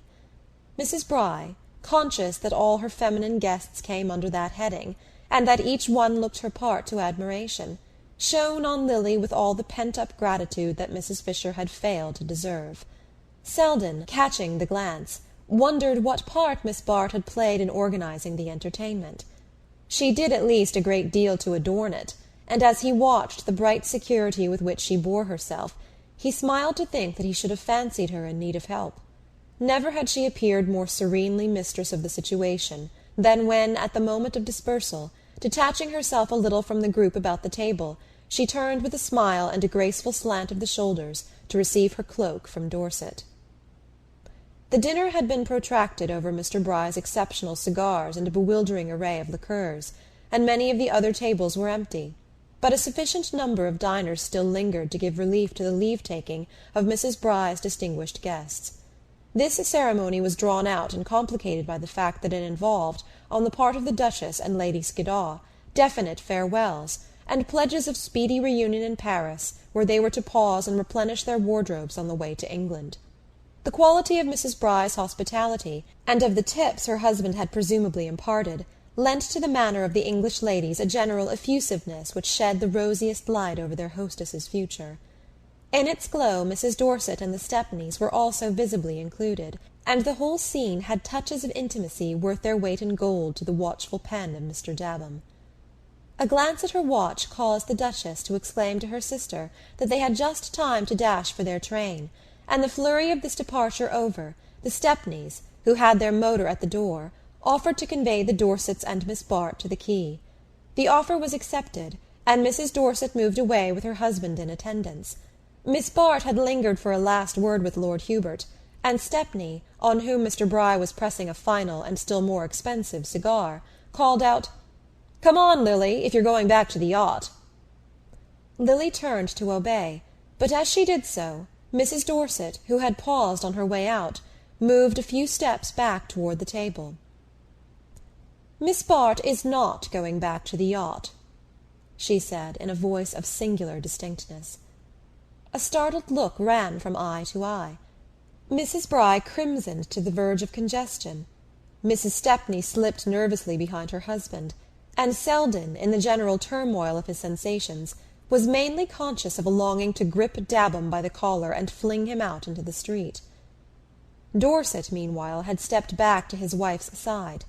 Mrs. Bry, conscious that all her feminine guests came under that heading, and that each one looked her part to admiration, shone on Lily with all the pent-up gratitude that Mrs. Fisher had failed to deserve. Selden, catching the glance, wondered what part Miss Bart had played in organizing the entertainment. She did at least a great deal to adorn it, and as he watched the bright security with which she bore herself, he smiled to think that he should have fancied her in need of help. Never had she appeared more serenely mistress of the situation than when, at the moment of dispersal, detaching herself a little from the group about the table, she turned with a smile and a graceful slant of the shoulders to receive her cloak from Dorset. The dinner had been protracted over Mr. Bry's exceptional cigars and a bewildering array of liqueurs, and many of the other tables were empty, but a sufficient number of diners still lingered to give relief to the leave-taking of Mrs. Bry's distinguished guests. This ceremony was drawn out and complicated by the fact that it involved, on the part of the Duchess and Lady Skiddaw, definite farewells, and pledges of speedy reunion in Paris, where they were to pause and replenish their wardrobes on the way to England. The quality of Mrs. Bry's hospitality, and of the tips her husband had presumably imparted, lent to the manner of the English ladies a general effusiveness which shed the rosiest light over their hostess's future. In its glow Mrs. Dorset and the Stepneys were also visibly included, and the whole scene had touches of intimacy worth their weight in gold to the watchful pen of Mr. Dabham. A glance at her watch caused the Duchess to exclaim to her sister that they had just time to dash for their train, and the flurry of this departure over, the Stepneys, who had their motor at the door, offered to convey the Dorsets and Miss Bart to the quay. The offer was accepted, and Mrs. Dorset moved away with her husband in attendance. Miss Bart had lingered for a last word with Lord Hubert, and Stepney, on whom Mr. Bry was pressing a final and still more expensive cigar, called out, "Come on, Lily, if you're going back to the yacht." Lily turned to obey, but as she did so, Mrs. Dorset, who had paused on her way out, moved a few steps back toward the table. "Miss Bart is not going back to the yacht," she said in a voice of singular distinctness. A startled look ran from eye to eye. Mrs. Bry crimsoned to the verge of congestion. Mrs. Stepney slipped nervously behind her husband, and Selden, in the general turmoil of his sensations, was mainly conscious of a longing to grip Dabham by the collar and fling him out into the street. Dorset, meanwhile, had stepped back to his wife's side.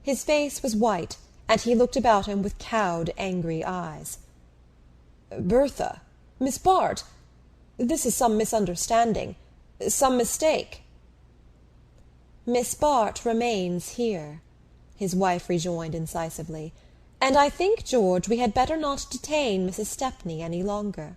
His face was white, and he looked about him with cowed, angry eyes. "Bertha! Miss Bart! This is some misunderstanding, some mistake." "Miss Bart remains here," his wife rejoined incisively, "and I think, George, we had better not detain Mrs. Stepney any longer."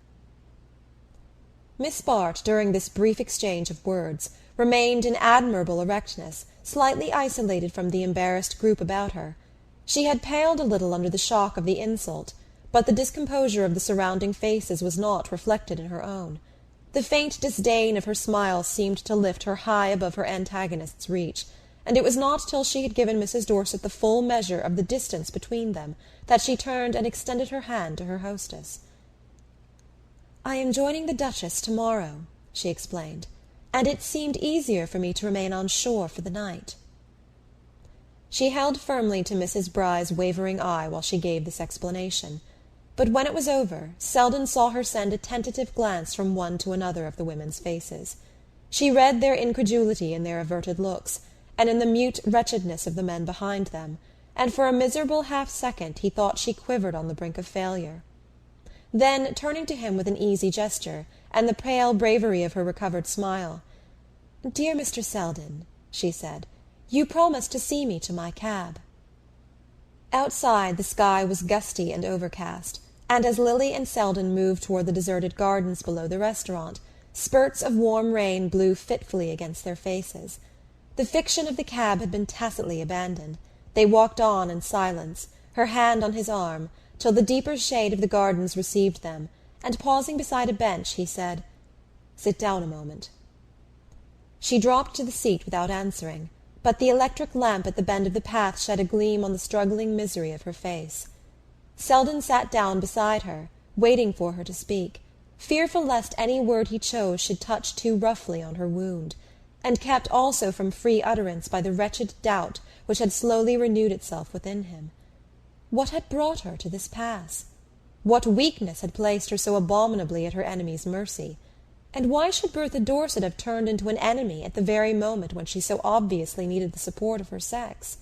Miss Bart, during this brief exchange of words, remained in admirable erectness, slightly isolated from the embarrassed group about her. She had paled a little under the shock of the insult, but the discomposure of the surrounding faces was not reflected in her own. The faint disdain of her smile seemed to lift her high above her antagonist's reach, and it was not till she had given Mrs. Dorset the full measure of the distance between them that she turned and extended her hand to her hostess. "I am joining the Duchess to-morrow," she explained, "and it seemed easier for me to remain on shore for the night." She held firmly to Mrs. Bry's wavering eye while she gave this explanation, but when it was over, Selden saw her send a tentative glance from one to another of the women's faces. She read their incredulity in their averted looks, and in the mute wretchedness of the men behind them, and for a miserable half-second he thought she quivered on the brink of failure. Then, turning to him with an easy gesture, and the pale bravery of her recovered smile, "Dear Mr. Selden," she said, "you promised to see me to my cab." Outside the sky was gusty and overcast, and as Lily and Selden moved toward the deserted gardens below the restaurant, spurts of warm rain blew fitfully against their faces. The fiction of the cab had been tacitly abandoned. They walked on in silence, her hand on his arm, till the deeper shade of the gardens received them, and pausing beside a bench, he said, "Sit down a moment." She dropped to the seat without answering, but the electric lamp at the bend of the path shed a gleam on the struggling misery of her face. Selden sat down beside her, waiting for her to speak, fearful lest any word he chose should touch too roughly on her wound, and kept also from free utterance by the wretched doubt which had slowly renewed itself within him. What had brought her to this pass? What weakness had placed her so abominably at her enemy's mercy? And why should Bertha Dorset have turned into an enemy at the very moment when she so obviously needed the support of her sex?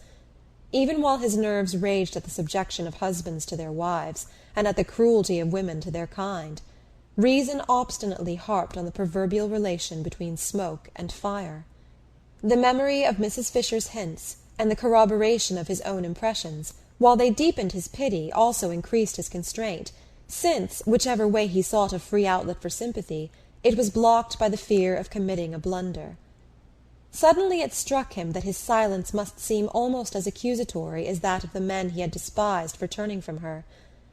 Even while his nerves raged at the subjection of husbands to their wives, and at the cruelty of women to their kind, reason obstinately harped on the proverbial relation between smoke and fire. The memory of Mrs. Fisher's hints, and the corroboration of his own impressions, while they deepened his pity, also increased his constraint, since, whichever way he sought a free outlet for sympathy, it was blocked by the fear of committing a blunder. Suddenly it struck him that his silence must seem almost as accusatory as that of the men he had despised for turning from her,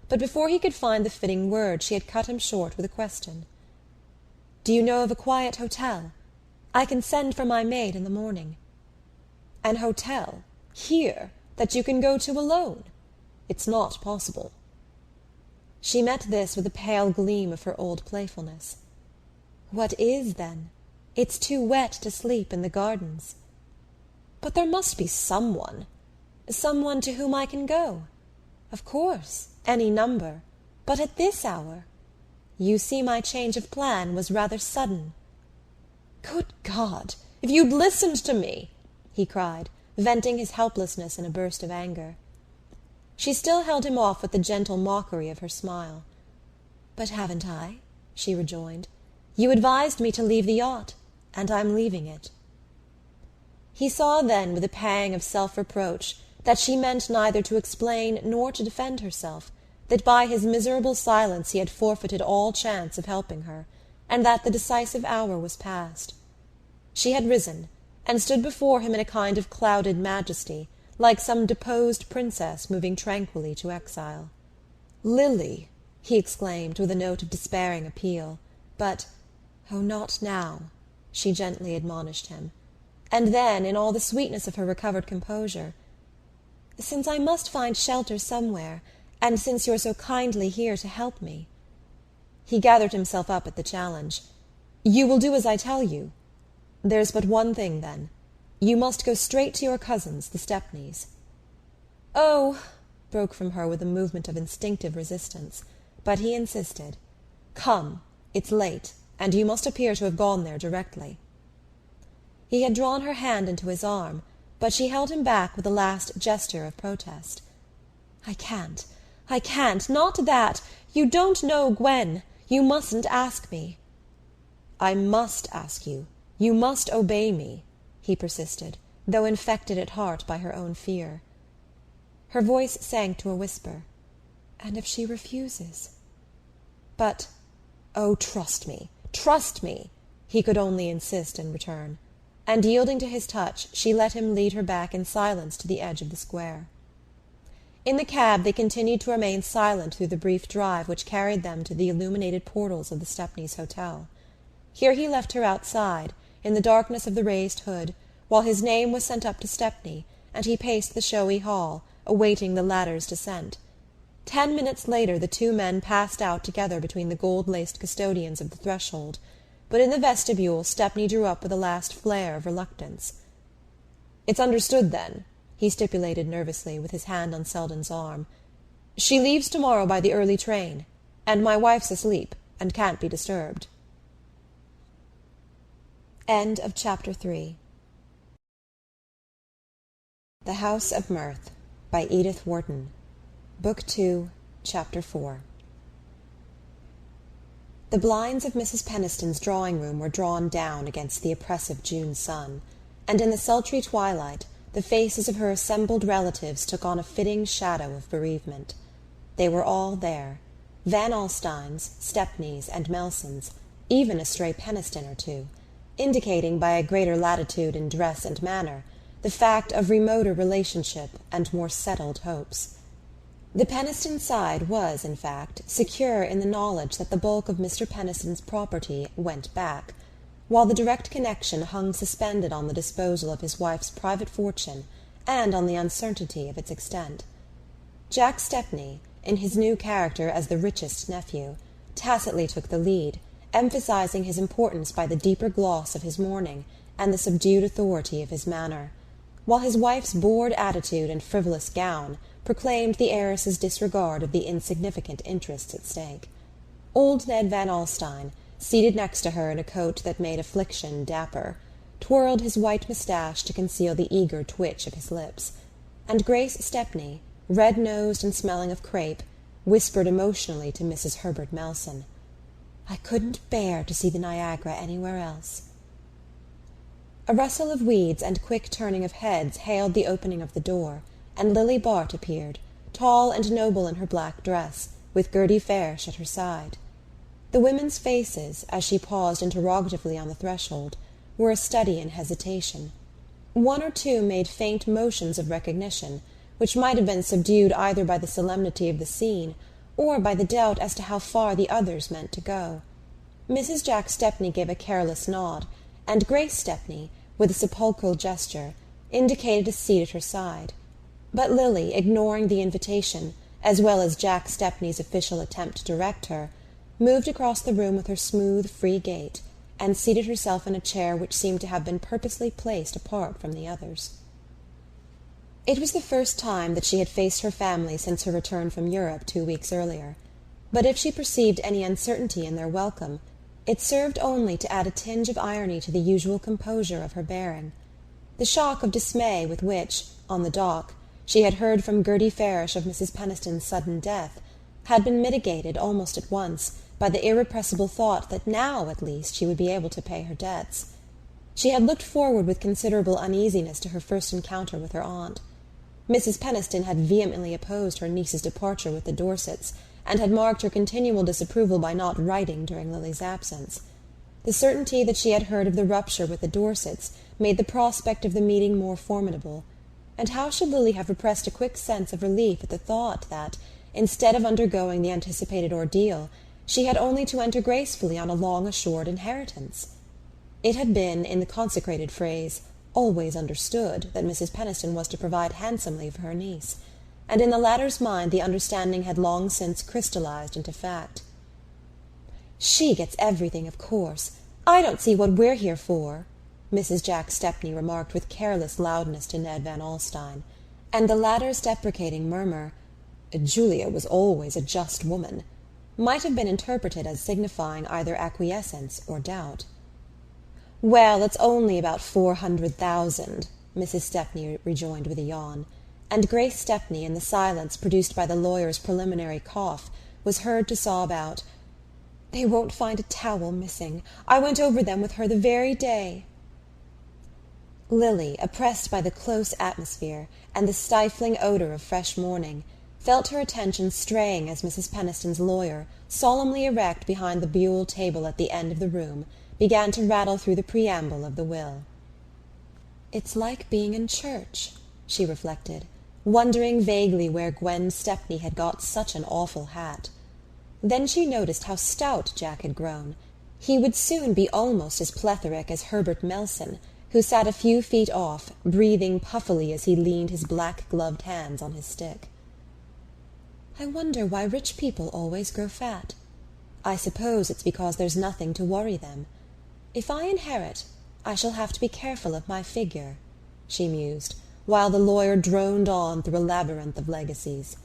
but before he could find the fitting word she had cut him short with a question. "Do you know of a quiet hotel? I can send for my maid in the morning." "An hotel? Here? That you can go to alone? It's not possible." She met this with a pale gleam of her old playfulness. "What is, then? It's too wet to sleep in the gardens." "But there must be someone." "Someone to whom I can go?" "Of course, any number. But at this hour? You see my change of plan was rather sudden." "Good God! If you'd listened to me!" he cried, venting his helplessness in a burst of anger. She still held him off with the gentle mockery of her smile. "But haven't I?" she rejoined. "You advised me to leave the yacht, and I'm leaving it." He saw then, with a pang of self-reproach, that she meant neither to explain nor to defend herself, that by his miserable silence he had forfeited all chance of helping her, and that the decisive hour was past. She had risen, and stood before him in a kind of clouded majesty, like some deposed princess moving tranquilly to exile. "Lily!" he exclaimed, with a note of despairing appeal, but "Oh, not now," she gently admonished him. And then, in all the sweetness of her recovered composure, "Since I must find shelter somewhere, and since you're so kindly here to help me—" He gathered himself up at the challenge. "You will do as I tell you? There's but one thing, then. You must go straight to your cousins, the Stepneys." "Oh!" broke from her with a movement of instinctive resistance, but he insisted. "Come, it's late, and you must appear to have gone there directly." He had drawn her hand into his arm, but she held him back with a last gesture of protest. "I can't, not that! You don't know Gwen. You mustn't ask me." "I must ask you. You must obey me," he persisted, though infected at heart by her own fear. Her voice sank to a whisper. "And if she refuses?" "But, oh, trust me, he could only insist in return, and yielding to his touch, she let him lead her back in silence to the edge of the square. In the cab they continued to remain silent through the brief drive which carried them to the illuminated portals of the Stepneys' hotel. Here he left her outside, in the darkness of the raised hood, while his name was sent up to Stepney, and he paced the showy hall, awaiting the ladder's descent. 10 minutes later the two men passed out together between the gold-laced custodians of the threshold, but in the vestibule Stepney drew up with a last flare of reluctance. "It's understood, then," he stipulated nervously, with his hand on Selden's arm. "She leaves tomorrow by the early train, and my wife's asleep, and can't be disturbed." End of Chapter 3. The House of Mirth by Edith Wharton. Book 2, Chapter 4. The blinds of Mrs. Penniston's drawing-room were drawn down against the oppressive June sun, and in the sultry twilight the faces of her assembled relatives took on a fitting shadow of bereavement. They were all there, Van Alstynes, Stepneys, and Melsons, even a stray Penniston or two, indicating by a greater latitude in dress and manner the fact of remoter relationship and more settled hopes. The Penniston side was, in fact, secure in the knowledge that the bulk of Mr. Penniston's property went back, while the direct connection hung suspended on the disposal of his wife's private fortune and on the uncertainty of its extent. Jack Stepney, in his new character as the richest nephew, tacitly took the lead, emphasizing his importance by the deeper gloss of his mourning and the subdued authority of his manner, while his wife's bored attitude and frivolous gown proclaimed the heiress's disregard of the insignificant interests at stake. Old Ned Van Alstyne, seated next to her in a coat that made affliction dapper, twirled his white moustache to conceal the eager twitch of his lips, and Grace Stepney, red-nosed and smelling of crape, whispered emotionally to Mrs. Herbert Melson, "I couldn't bear to see the Niagara anywhere else." A rustle of weeds and quick turning of heads hailed the opening of the door, and Lily Bart appeared, tall and noble in her black dress, with Gerty Farish at her side. The women's faces, as she paused interrogatively on the threshold, were a study in hesitation. One or two made faint motions of recognition, which might have been subdued either by the solemnity of the scene or by the doubt as to how far the others meant to go. Mrs. Jack Stepney gave a careless nod, and Grace Stepney, with a sepulchral gesture, indicated a seat at her side. But Lily, ignoring the invitation, as well as Jack Stepney's official attempt to direct her, moved across the room with her smooth, free gait, and seated herself in a chair which seemed to have been purposely placed apart from the others. It was the first time that she had faced her family since her return from Europe 2 weeks earlier, but if she perceived any uncertainty in their welcome, it served only to add a tinge of irony to the usual composure of her bearing. The shock of dismay with which, on the dock, she had heard from Gerty Farish of Mrs. Penniston's sudden death had been mitigated almost at once by the irrepressible thought that now, at least, she would be able to pay her debts. She had looked forward with considerable uneasiness to her first encounter with her aunt. Mrs. Penniston had vehemently opposed her niece's departure with the Dorsets, and had marked her continual disapproval by not writing during Lily's absence. The certainty that she had heard of the rupture with the Dorsets made the prospect of the meeting more formidable, and how should Lily have repressed a quick sense of relief at the thought that, instead of undergoing the anticipated ordeal, she had only to enter gracefully on a long-assured inheritance? It had been, in the consecrated phrase, always understood that Mrs. Penniston was to provide handsomely for her niece, and in the latter's mind the understanding had long since crystallized into fact. "She gets everything, of course. I don't see what we're here for," Mrs. Jack Stepney remarked with careless loudness to Ned Van Alstyne, and the latter's deprecating murmur, "Julia was always a just woman," might have been interpreted as signifying either acquiescence or doubt. "Well, it's only about 400,000, Mrs. Stepney rejoined with a yawn, and Grace Stepney, in the silence produced by the lawyer's preliminary cough, was heard to sob out, "They won't find a towel missing. I went over them with her the very day." Lily, oppressed by the close atmosphere and the stifling odour of fresh morning, felt her attention straying as Mrs. Penniston's lawyer, solemnly erect behind the buhl table at the end of the room, began to rattle through the preamble of the will. "It's like being in church," she reflected, wondering vaguely where Gwen Stepney had got such an awful hat. Then she noticed how stout Jack had grown, He would soon be almost as plethoric as Herbert Melson, who sat a few feet off, breathing puffily as he leaned his black-gloved hands on his stick. I wonder why rich people always grow fat. I suppose it's because there's nothing to worry them. If I inherit, I shall have to be careful of my figure, she mused, while the lawyer droned on through a labyrinth of legacies.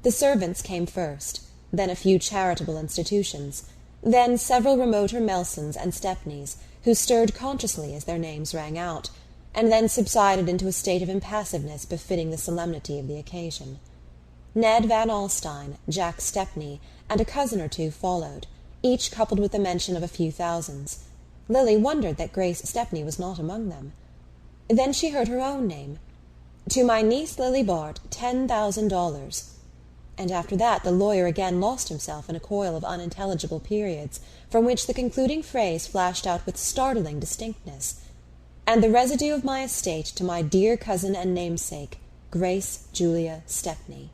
The servants came first, then a few charitable institutions, then several remoter Melsons and Stepneys, who stirred consciously as their names rang out, and then subsided into a state of impassiveness befitting the solemnity of the occasion. Ned Van Alstyne, Jack Stepney, and a cousin or two followed, each coupled with the mention of a few thousands. Lily wondered that Grace Stepney was not among them. Then she heard her own name. To my niece Lily Bart, $10,000. And after that the lawyer again lost himself in a coil of unintelligible periods, from which the concluding phrase flashed out with startling distinctness. And the residue of my estate to my dear cousin and namesake, Grace Julia Stepney.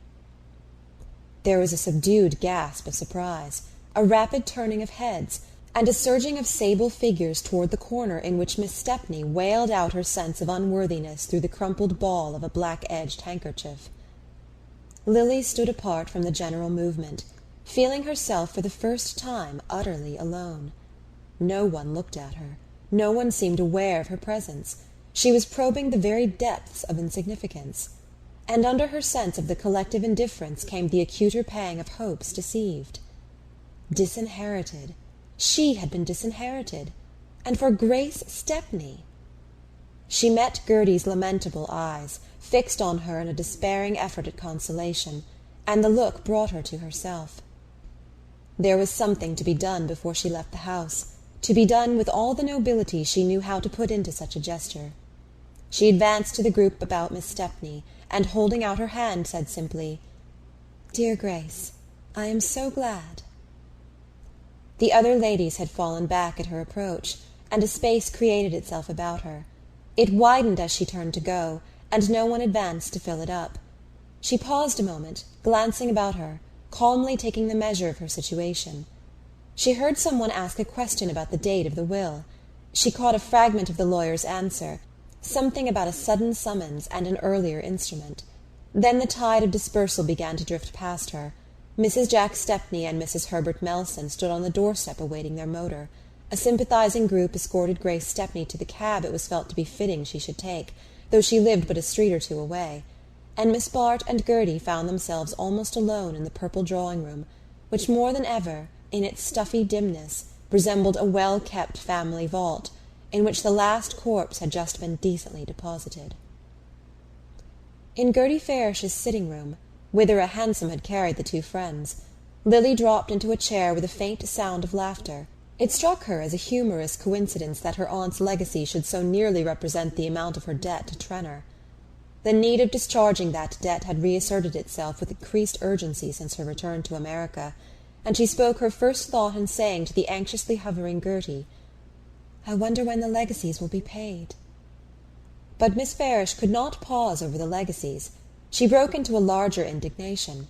There was a subdued gasp of surprise, a rapid turning of heads, and a surging of sable figures toward the corner in which Miss Stepney wailed out her sense of unworthiness through the crumpled ball of a black-edged handkerchief. Lily stood apart from the general movement, feeling herself for the first time utterly alone. No one looked at her. No one seemed aware of her presence. She was probing the very depths of insignificance. And under her sense of the collective indifference came the acuter pang of hopes deceived. Disinherited. She had been disinherited. And for Grace Stepney. She met Gertie's lamentable eyes, fixed on her in a despairing effort at consolation, and the look brought her to herself. There was something to be done before she left the house, to be done with all the nobility she knew how to put into such a gesture. She advanced to the group about Miss Stepney, and holding out her hand said simply, "Dear Grace, I am so glad." The other ladies had fallen back at her approach, and a space created itself about her. It widened as she turned to go, and no one advanced to fill it up. She paused a moment, glancing about her, calmly taking the measure of her situation. She heard someone ask a question about the date of the will. She caught a fragment of the lawyer's answer, something about a sudden summons and an earlier instrument. Then the tide of dispersal began to drift past her. Mrs. Jack Stepney and Mrs. Herbert Melson stood on the doorstep awaiting their motor. A sympathizing group escorted Grace Stepney to the cab it was felt to be fitting she should take, though she lived but a street or two away, and Miss Bart and Gertie found themselves almost alone in the purple drawing-room, which more than ever, in its stuffy dimness, resembled a well-kept family vault, in which the last corpse had just been decently deposited. In Gertie Farish's sitting-room, whither a hansom had carried the two friends, Lily dropped into a chair with a faint sound of laughter. It struck her as a humorous coincidence that her aunt's legacy should so nearly represent the amount of her debt to Trenor. The need of discharging that debt had reasserted itself with increased urgency since her return to America, and she spoke her first thought in saying to the anxiously hovering Gertie, "I wonder when the legacies will be paid." But Miss Farish could not pause over the legacies. She broke into a larger indignation.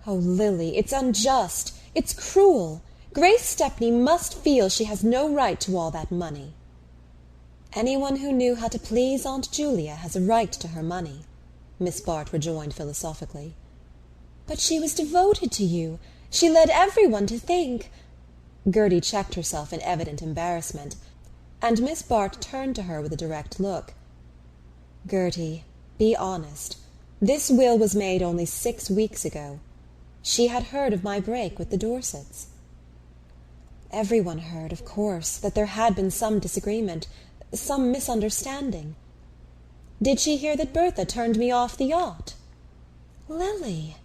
"Oh, Lily, it's unjust! It's cruel! Grace Stepney must feel she has no right to all that money." "Anyone who knew how to please Aunt Julia has a right to her money," Miss Bart rejoined philosophically. "But she was devoted to you. She led everyone to think—" Gertie checked herself in evident embarrassment, and Miss Bart turned to her with a direct look. "Gertie, be honest. This will was made only 6 weeks ago. She had heard of my break with the Dorsets." "Everyone heard, of course, that there had been some disagreement, some misunderstanding." "Did she hear that Bertha turned me off the yacht?" "Lily!"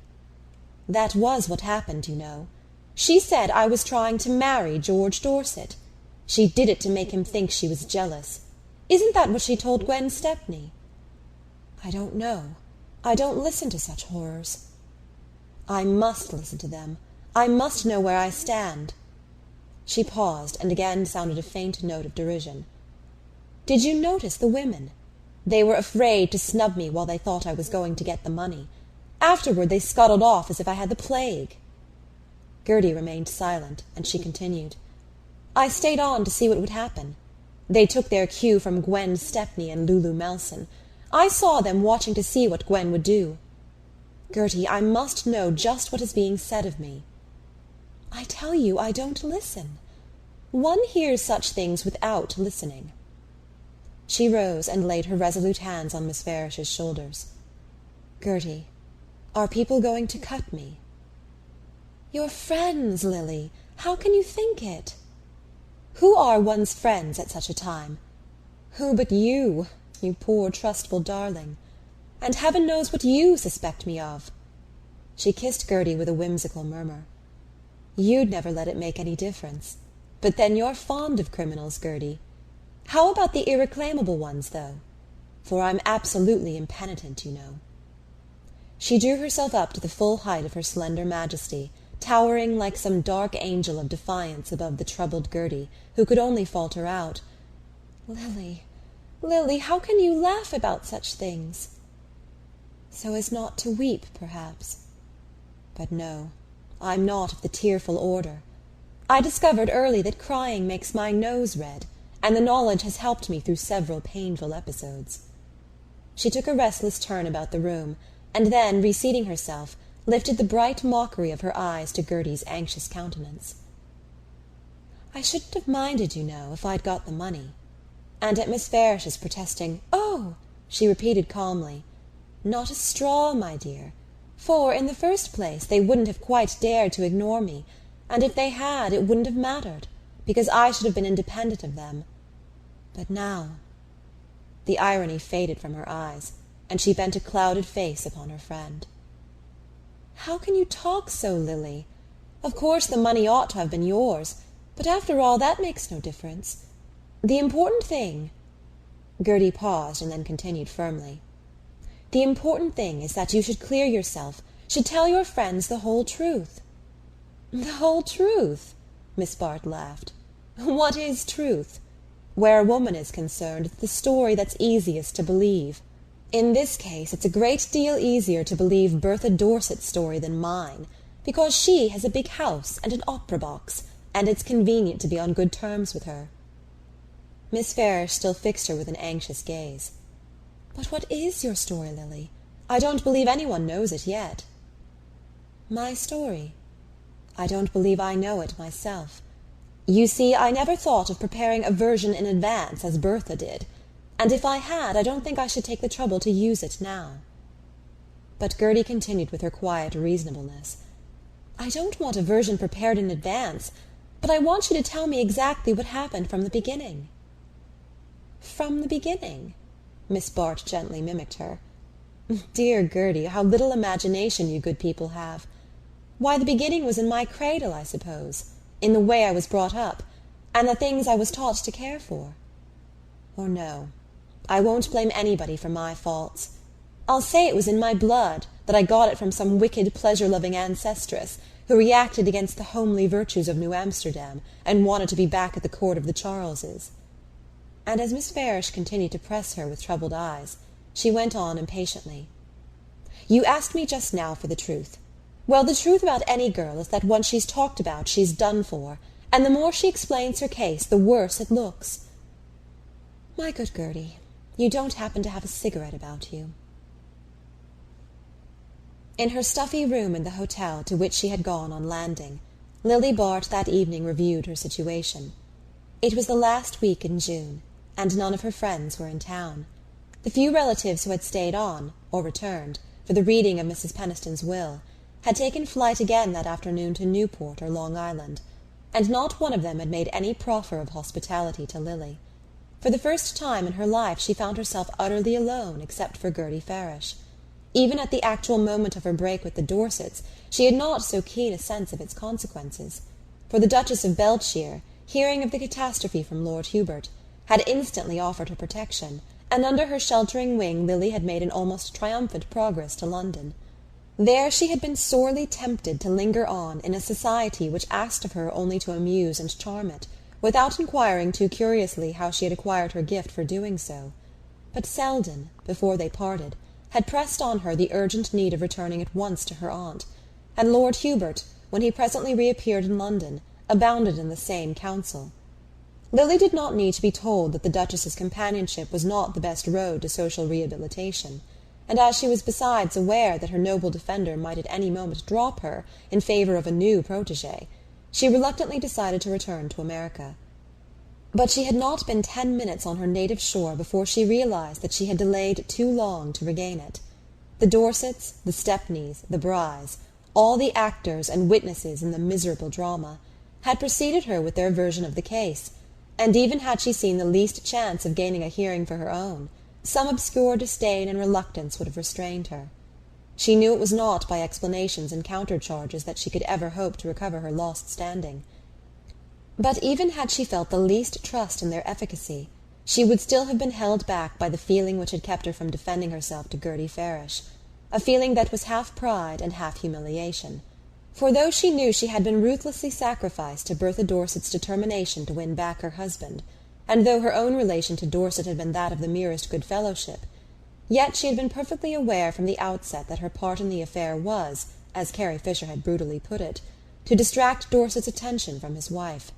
"That was what happened, you know. She said I was trying to marry George Dorset. She did it to make him think she was jealous. Isn't that what she told Gwen Stepney?" "I don't know. I don't listen to such horrors." "I must listen to them. I must know where I stand." She paused, and again sounded a faint note of derision. "Did you notice the women? They were afraid to snub me while they thought I was going to get the money. Afterward they scuttled off as if I had the plague." Gertie remained silent, and she continued, I stayed on to see what would happen. They took their cue from Gwen Stepney and Lulu Melson. I saw them watching to see what Gwen would do. Gertie, I must know just what is being said of me. I tell you, I don't listen. One hears such things without listening. She rose and laid her resolute hands on Miss Farish's shoulders. Gertie, are people going to cut me? Your friends, Lily. How can you think it? Who are one's friends at such a time? Who but you poor trustful darling? And heaven knows what you suspect me of. She kissed Gertie with a whimsical murmur. You'd never let it make any difference. But then you're fond of criminals, Gertie. How about the irreclaimable ones, though? For I'm absolutely impenitent, you know. She drew herself up to the full height of her slender majesty, towering like some dark angel of defiance above the troubled Gertie, who could only falter out, Lily, Lily, how can you laugh about such things? So as not to weep, perhaps. But no, I'm not of the tearful order. I discovered early that crying makes my nose red, and the knowledge has helped me through several painful episodes. She took a restless turn about the room, and then, reseating herself, lifted the bright mockery of her eyes to Gertie's anxious countenance. I shouldn't have minded, you know, if I'd got the money. And at Miss Farish's protesting, "Oh!" she repeated calmly, "Not a straw, my dear, for, in the first place, they wouldn't have quite dared to ignore me, and if they had, it wouldn't have mattered, because I should have been independent of them. But now—" The irony faded from her eyes, and she bent a clouded face upon her friend. "How can you talk so, Lily? Of course the money ought to have been yours, but after all that makes no difference. The important thing—" Gertie paused and then continued firmly. "The important thing is that you should clear yourself, should tell your friends the whole truth." "The whole truth?" Miss Bart laughed. "What is truth? Where a woman is concerned, it's the story that's easiest to believe. In this case, it's a great deal easier to believe Bertha Dorset's story than mine, because she has a big house and an opera box, and it's convenient to be on good terms with her." Miss Farish still fixed her with an anxious gaze. "But what is your story, Lily? I don't believe anyone knows it yet." "My story? I don't believe I know it myself. You see, I never thought of preparing a version in advance, as Bertha did, and if I had, I don't think I should take the trouble to use it now." But Gertie continued with her quiet reasonableness. "I don't want a version prepared in advance, but I want you to tell me exactly what happened from the beginning." "From the beginning?" Miss Bart gently mimicked her. "Dear Gertie, how little imagination you good people have! Why, the beginning was in my cradle, I suppose, in the way I was brought up, and the things I was taught to care for. Or no, I won't blame anybody for my faults. I'll say it was in my blood, that I got it from some wicked, pleasure-loving ancestress who reacted against the homely virtues of New Amsterdam and wanted to be back at the court of the Charleses." And as Miss Farish continued to press her with troubled eyes, she went on impatiently. "You asked me just now for the truth. Well, the truth about any girl is that once she's talked about, she's done for, and the more she explains her case, the worse it looks. My good Gertie, you don't happen to have a cigarette about you." In her stuffy room in the hotel to which she had gone on landing, Lily Bart that evening reviewed her situation. It was the last week in June, and none of her friends were in town. The few relatives who had stayed on, or returned, for the reading of Mrs. Peniston's will, had taken flight again that afternoon to Newport or Long Island, and not one of them had made any proffer of hospitality to Lily. For the first time in her life she found herself utterly alone except for Gertie Farish. Even at the actual moment of her break with the Dorsets, she had not so keen a sense of its consequences, for the Duchess of Beltshire, hearing of the catastrophe from Lord Hubert, had instantly offered her protection, and under her sheltering wing Lily had made an almost triumphant progress to London. There she had been sorely tempted to linger on in a society which asked of her only to amuse and charm it, without inquiring too curiously how she had acquired her gift for doing so. But Selden, before they parted, had pressed on her the urgent need of returning at once to her aunt, and Lord Hubert, when he presently reappeared in London, abounded in the same counsel. Lily did not need to be told that the Duchess's companionship was not the best road to social rehabilitation, and as she was besides aware that her noble defender might at any moment drop her in favour of a new protégé, she reluctantly decided to return to America. But she had not been 10 minutes on her native shore before she realized that she had delayed too long to regain it. The Dorsets, the Stepneys, the Bryes, all the actors and witnesses in the miserable drama, had preceded her with their version of the case, and even had she seen the least chance of gaining a hearing for her own, some obscure disdain and reluctance would have restrained her. She knew it was not by explanations and countercharges that she could ever hope to recover her lost standing. But even had she felt the least trust in their efficacy, she would still have been held back by the feeling which had kept her from defending herself to Gerty Farish, a feeling that was half pride and half humiliation. For though she knew she had been ruthlessly sacrificed to Bertha Dorset's determination to win back her husband, and though her own relation to Dorset had been that of the merest good-fellowship, yet she had been perfectly aware from the outset that her part in the affair was, as Carrie Fisher had brutally put it, to distract Dorset's attention from his wife.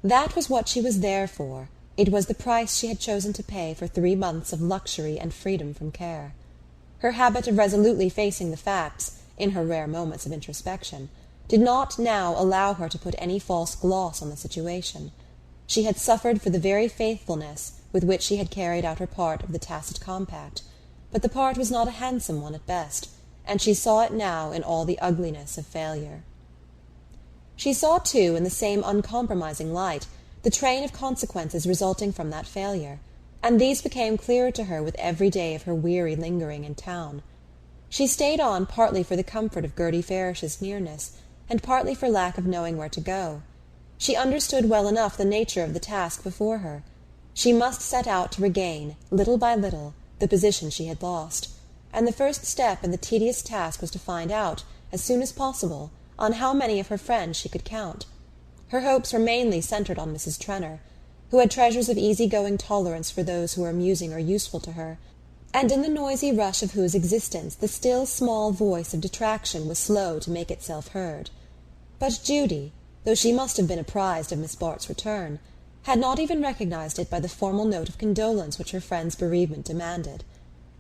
That was what she was there for. It was the price she had chosen to pay for 3 months of luxury and freedom from care. Her habit of resolutely facing the facts, in her rare moments of introspection, did not now allow her to put any false gloss on the situation. She had suffered for the very faithfulness with which she had carried out her part of the tacit compact, but the part was not a handsome one at best, and she saw it now in all the ugliness of failure. She saw, too, in the same uncompromising light, the train of consequences resulting from that failure, and these became clearer to her with every day of her weary lingering in town. She stayed on partly for the comfort of Gerty Farish's nearness, and partly for lack of knowing where to go. She understood well enough the nature of the task before her. She must set out to regain, little by little, the position she had lost, and the first step in the tedious task was to find out, as soon as possible, on how many of her friends she could count. Her hopes were mainly centred on Mrs. Trenor, who had treasures of easy-going tolerance for those who were amusing or useful to her, and in the noisy rush of whose existence the still small voice of detraction was slow to make itself heard. But Judy, though she must have been apprised of Miss Bart's return, had not even recognized it by the formal note of condolence which her friend's bereavement demanded.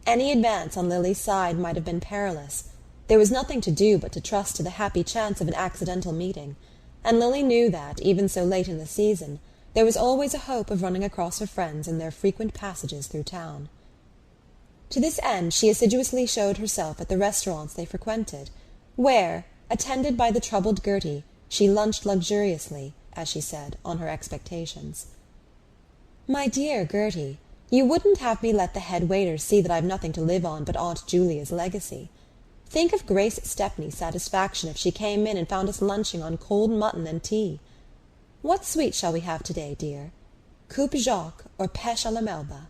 Any advance on Lily's side might have been perilous. There was nothing to do but to trust to the happy chance of an accidental meeting, and Lily knew that, even so late in the season, there was always a hope of running across her friends in their frequent passages through town. To this end she assiduously showed herself at the restaurants they frequented, where, attended by the troubled Gerty, she lunched luxuriously, as she said, on her expectations. "My dear Gerty, you wouldn't have me let the head waiters see that I've nothing to live on but Aunt Julia's legacy. Think of Grace Stepney's satisfaction if she came in and found us lunching on cold mutton and tea. What sweet shall we have to-day, dear? Coupe Jacques or pêche à la melba?"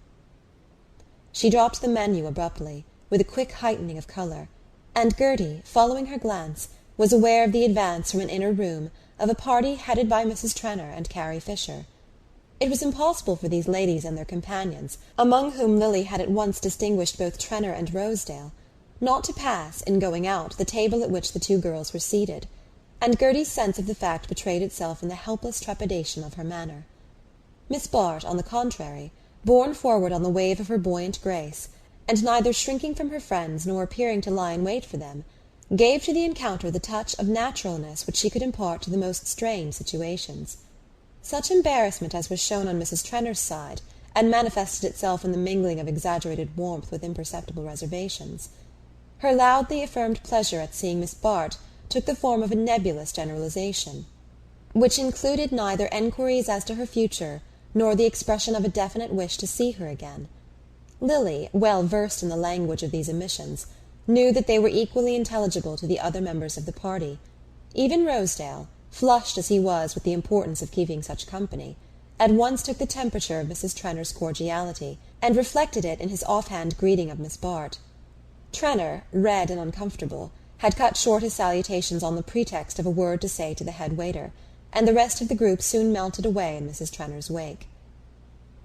She dropped the menu abruptly, with a quick heightening of colour, and Gerty, following her glance, was aware of the advance from an inner room of a party headed by Mrs. Trenor and Carrie Fisher. It was impossible for these ladies and their companions, among whom Lily had at once distinguished both Trenor and Rosedale, not to pass, in going out, the table at which the 2 girls were seated, and Gerty's sense of the fact betrayed itself in the helpless trepidation of her manner. Miss Bart, on the contrary, borne forward on the wave of her buoyant grace, and neither shrinking from her friends nor appearing to lie in wait for them, gave to the encounter the touch of naturalness which she could impart to the most strained situations. Such embarrassment as was shown on Mrs. Trenor's side, and manifested itself in the mingling of exaggerated warmth with imperceptible reservations. Her loudly affirmed pleasure at seeing Miss Bart took the form of a nebulous generalization, which included neither enquiries as to her future nor the expression of a definite wish to see her again. Lily, well versed in the language of these omissions, knew that they were equally intelligible to the other members of the party. Even Rosedale, flushed as he was with the importance of keeping such company, at once took the temperature of Mrs. Trenor's cordiality, and reflected it in his offhand greeting of Miss Bart. Trenor, red and uncomfortable, had cut short his salutations on the pretext of a word to say to the head waiter, and the rest of the group soon melted away in Mrs. Trenor's wake.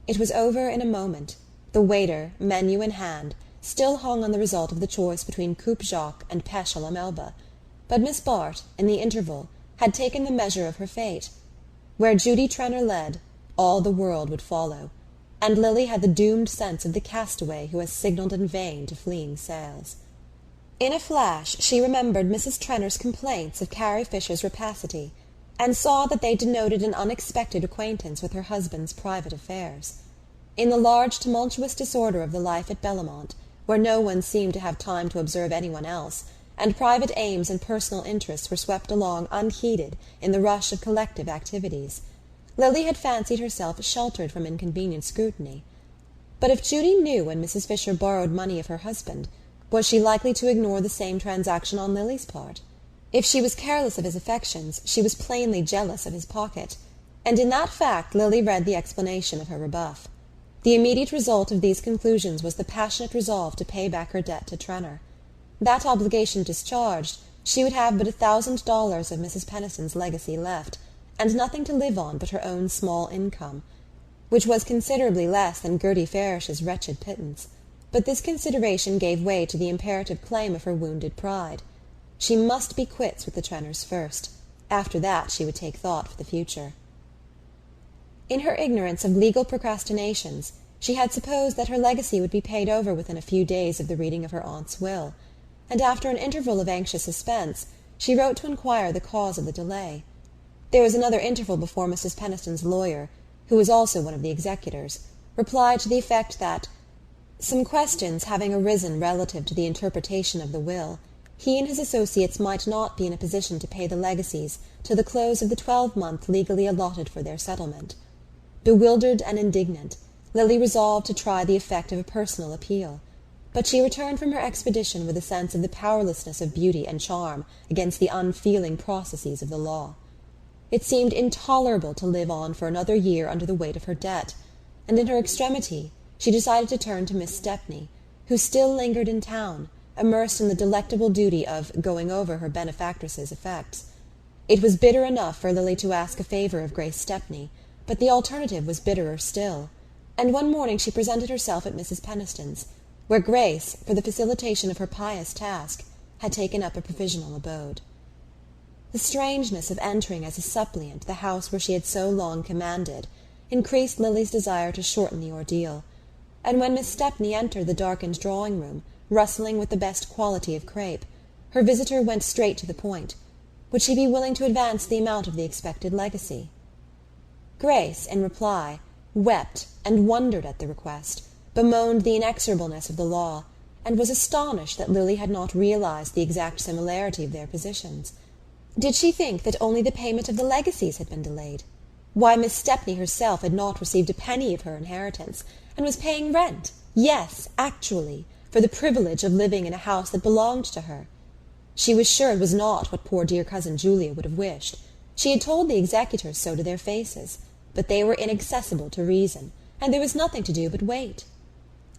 It was over in a moment. The waiter, menu in hand, still hung on the result of the choice between Coupe Jacques and pêche à la melba, but Miss Bart, in the interval, had taken the measure of her fate. Where Judy Trenor led, all the world would follow, and Lily had the doomed sense of the castaway who has signalled in vain to fleeing sails. In a flash she remembered Mrs. Trennor's complaints of Carrie Fisher's rapacity, and saw that they denoted an unexpected acquaintance with her husband's private affairs. In the large tumultuous disorder of the life at Bellamont, where no one seemed to have time to observe anyone else, and private aims and personal interests were swept along unheeded in the rush of collective activities, Lily had fancied herself sheltered from inconvenient scrutiny. But if Judy knew when Mrs. Fisher borrowed money of her husband, was she likely to ignore the same transaction on Lily's part? If she was careless of his affections, she was plainly jealous of his pocket, and in that fact Lily read the explanation of her rebuff. The immediate result of these conclusions was the passionate resolve to pay back her debt to Trenor. That obligation discharged, she would have but $1,000 of Mrs. Peniston's legacy left, and nothing to live on but her own small income, which was considerably less than Gertie Farish's wretched pittance. But this consideration gave way to the imperative claim of her wounded pride. She must be quits with the Trenors first. After that she would take thought for the future. In her ignorance of legal procrastinations, she had supposed that her legacy would be paid over within a few days of the reading of her aunt's will, and after an interval of anxious suspense, she wrote to inquire the cause of the delay. There was another interval before Mrs. Peniston's lawyer, who was also one of the executors, replied to the effect that, some questions having arisen relative to the interpretation of the will, he and his associates might not be in a position to pay the legacies till the close of the 12-month legally allotted for their settlement. Bewildered and indignant, Lily resolved to try the effect of a personal appeal, but she returned from her expedition with a sense of the powerlessness of beauty and charm against the unfeeling processes of the law. It seemed intolerable to live on for another year under the weight of her debt, and in her extremity she decided to turn to Miss Stepney, who still lingered in town, immersed in the delectable duty of going over her benefactress's effects. It was bitter enough for Lily to ask a favour of Grace Stepney, but the alternative was bitterer still, and one morning she presented herself at Mrs. Peniston's, where Grace, for the facilitation of her pious task, had taken up a provisional abode. The strangeness of entering as a suppliant the house where she had so long commanded increased Lily's desire to shorten the ordeal, and when Miss Stepney entered the darkened drawing-room, rustling with the best quality of crape, her visitor went straight to the point. Would she be willing to advance the amount of the expected legacy? Grace, in reply, wept and wondered at the request, bemoaned the inexorableness of the law, and was astonished that Lily had not realized the exact similarity of their positions. Did she think that only the payment of the legacies had been delayed? Why, Miss Stepney herself had not received a penny of her inheritance, and was paying rent, yes, actually, for the privilege of living in a house that belonged to her. She was sure it was not what poor dear cousin Julia would have wished. She had told the executors so to their faces, but they were inaccessible to reason, and there was nothing to do but wait.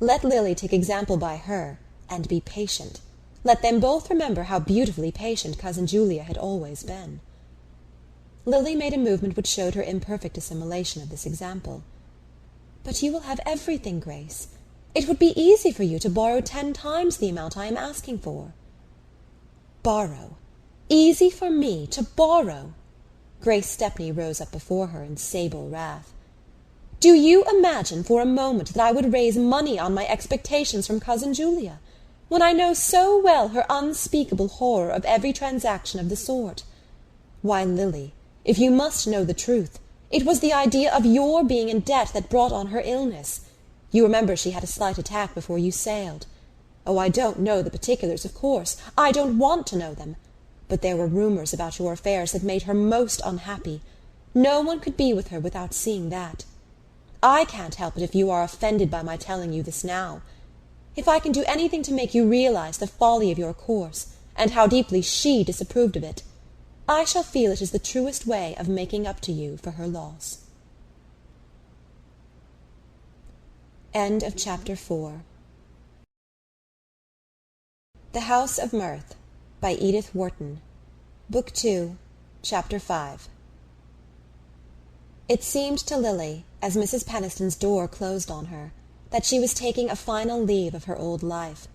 Let Lily take example by her, and be patient. Let them both remember how beautifully patient cousin Julia had always been. Lily made a movement which showed her imperfect assimilation of this example. "But you will have everything, Grace. It would be easy for you to borrow 10 times the amount I am asking for." Borrow! Easy for me to borrow! Grace Stepney rose up before her in sable wrath. "Do you imagine for a moment that I would raise money on my expectations from cousin Julia, when I know so well her unspeakable horror of every transaction of the sort? Why, Lily, if you must know the truth, it was the idea of your being in debt that brought on her illness. You remember she had a slight attack before you sailed. Oh, I don't know the particulars, of course. I don't want to know them. But there were rumours about your affairs that made her most unhappy. No one could be with her without seeing that. I can't help it if you are offended by my telling you this now. If I can do anything to make you realize the folly of your course, and how deeply she disapproved of it, I shall feel it is the truest way of making up to you for her loss." End of Chapter 4. The House of Mirth by Edith Wharton. Book 2, Chapter 5. It seemed to Lily, as Mrs. Peniston's door closed on her, that she was taking a final leave of her old life.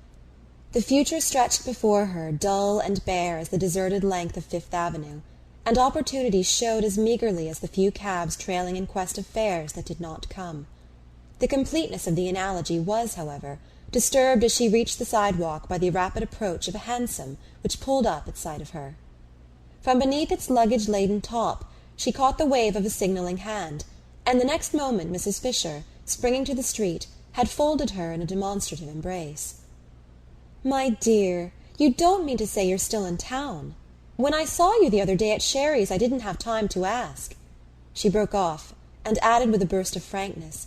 The future stretched before her dull and bare as the deserted length of Fifth Avenue, and opportunities showed as meagerly as the few cabs trailing in quest of fares that did not come. The completeness of the analogy was, however, disturbed as she reached the sidewalk by the rapid approach of a hansom which pulled up at sight of her. From beneath its luggage-laden top she caught the wave of a signalling hand, and the next moment Mrs. Fisher, springing to the street, had folded her in a demonstrative embrace. "My dear, you don't mean to say you're still in town? When I saw you the other day at Sherry's I didn't have time to ask." She broke off, and added with a burst of frankness,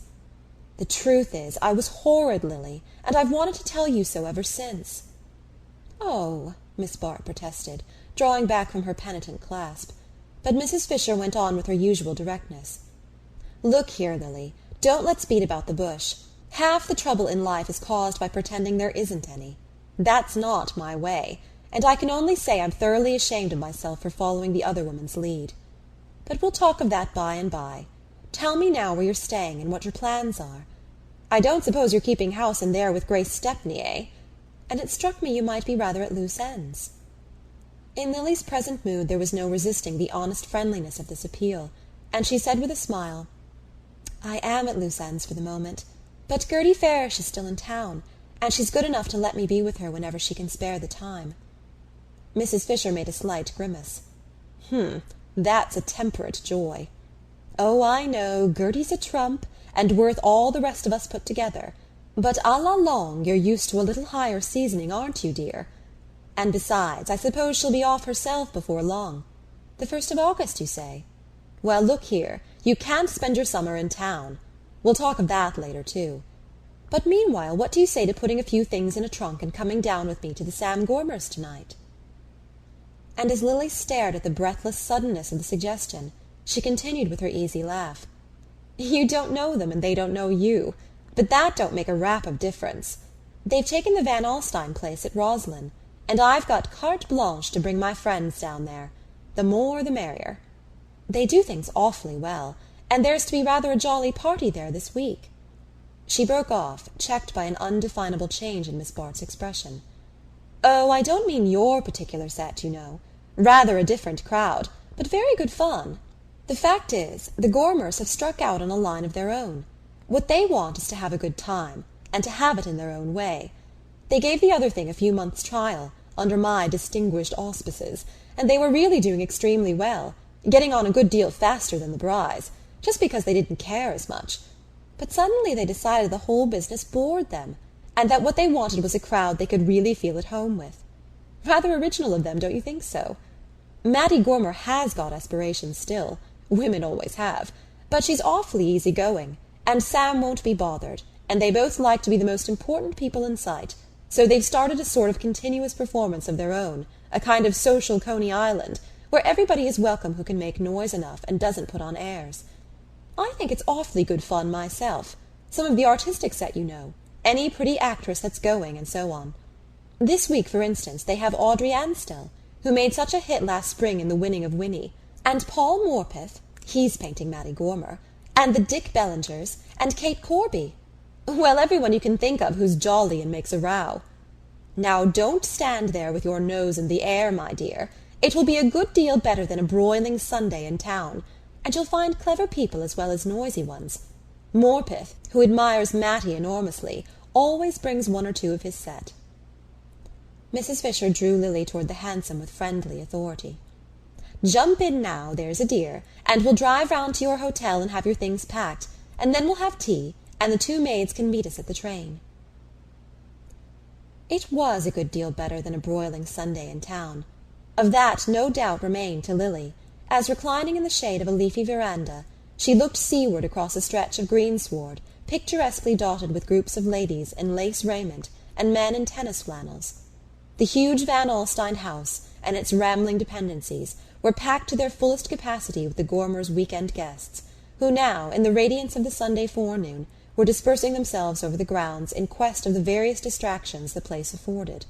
"The truth is, I was horrid, Lily, and I've wanted to tell you so ever since." "Oh," Miss Bart protested, drawing back from her penitent clasp. But Mrs. Fisher went on with her usual directness. "Look here, Lily, don't let's beat about the bush. Half the trouble in life is caused by pretending there isn't any. That's not my way, and I can only say I'm thoroughly ashamed of myself for following the other woman's lead. But we'll talk of that by and by. Tell me now where you're staying and what your plans are. I don't suppose you're keeping house in there with Grace Stepney, eh? And it struck me you might be rather at loose ends." In Lily's present mood there was no resisting the honest friendliness of this appeal, and she said with a smile, "I am at loose ends for the moment, but Gertie Farish is still in town, and she's good enough to let me be with her whenever she can spare the time." Mrs. Fisher made a slight grimace. That's a temperate joy. Oh, I know, Gertie's a trump, and worth all the rest of us put together, but à la longue you're used to a little higher seasoning, aren't you, dear? And besides, I suppose she'll be off herself before long. The 1st of August, you say? Well, look here, you can't spend your summer in town. We'll talk of that later, too. But meanwhile, what do you say to putting a few things in a trunk and coming down with me to the Sam Gormers tonight?" And as Lily stared at the breathless suddenness of the suggestion, she continued with her easy laugh. "You don't know them, and they don't know you, but that don't make a rap of difference. They've taken the Van Alstyne place at Roslyn, and I've got carte blanche to bring my friends down there. The more the merrier. They do things awfully well, and there's to be rather a jolly party there this week." She broke off, checked by an undefinable change in Miss Bart's expression. "Oh, I don't mean your particular set, you know. Rather a different crowd, but very good fun. The fact is, the Gormers have struck out on a line of their own. What they want is to have a good time, and to have it in their own way. They gave the other thing a few months' trial, under my distinguished auspices, and they were really doing extremely well, getting on a good deal faster than the Brys, just because they didn't care as much. But suddenly they decided the whole business bored them, and that what they wanted was a crowd they could really feel at home with. Rather original of them, don't you think so? Mattie Gormer has got aspirations still. Women always have. But she's awfully easy-going, and Sam won't be bothered, and they both like to be the most important people in sight, so they've started a sort of continuous performance of their own, a kind of social Coney Island, where everybody is welcome who can make noise enough and doesn't put on airs. I think it's awfully good fun myself. Some of the artistic set, you know. Any pretty actress that's going, and so on. This week, for instance, they have Audrey Ansdell, who made such a hit last spring in The Winning of Winnie, and Paul Morpeth, he's painting Mattie Gormer, and the Dick Bellingers, and Kate Corby. Well, everyone you can think of who's jolly and makes a row. Now, don't stand there with your nose in the air, my dear. It will be a good deal better than a broiling Sunday in town, and you'll find clever people as well as noisy ones. Morpeth, who admires Mattie enormously, always brings one or two of his set." Mrs. Fisher drew Lily toward the hansom with friendly authority. "Jump in now, there's a dear, and we'll drive round to your hotel and have your things packed, and then we'll have tea, and the two maids can meet us at the train." It was a good deal better than a broiling Sunday in town. Of that no doubt remained to Lily, as, reclining in the shade of a leafy veranda, she looked seaward across a stretch of greensward, picturesquely dotted with groups of ladies in lace raiment and men in tennis flannels. The huge Van Alstyne house and its rambling dependencies were packed to their fullest capacity with the Gormers' week-end guests, who now, in the radiance of the Sunday forenoon, were dispersing themselves over the grounds in quest of the various distractions the place afforded.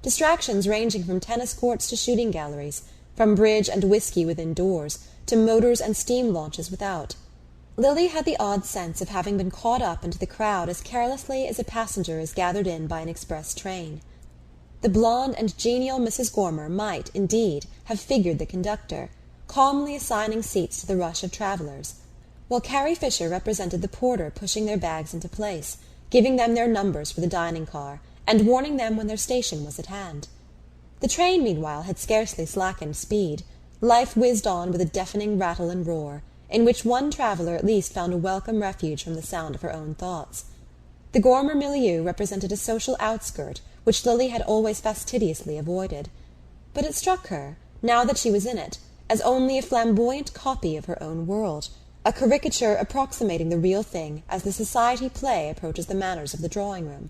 Distractions ranging from tennis courts to shooting galleries, from bridge and whiskey within doors to motors and steam launches without. Lily had the odd sense of having been caught up into the crowd as carelessly as a passenger is gathered in by an express train. The blonde and genial Mrs. Gormer might, indeed, have figured the conductor, calmly assigning seats to the rush of travellers, while Carrie Fisher represented the porter pushing their bags into place, giving them their numbers for the dining car, and warning them when their station was at hand. The train, meanwhile, had scarcely slackened speed. Life whizzed on with a deafening rattle and roar, in which one traveller at least found a welcome refuge from the sound of her own thoughts. The Gormer milieu represented a social outskirt which Lily had always fastidiously avoided, but it struck her, now that she was in it, as only a flamboyant copy of her own world, a caricature approximating the real thing as the society play approaches the manners of the drawing-room.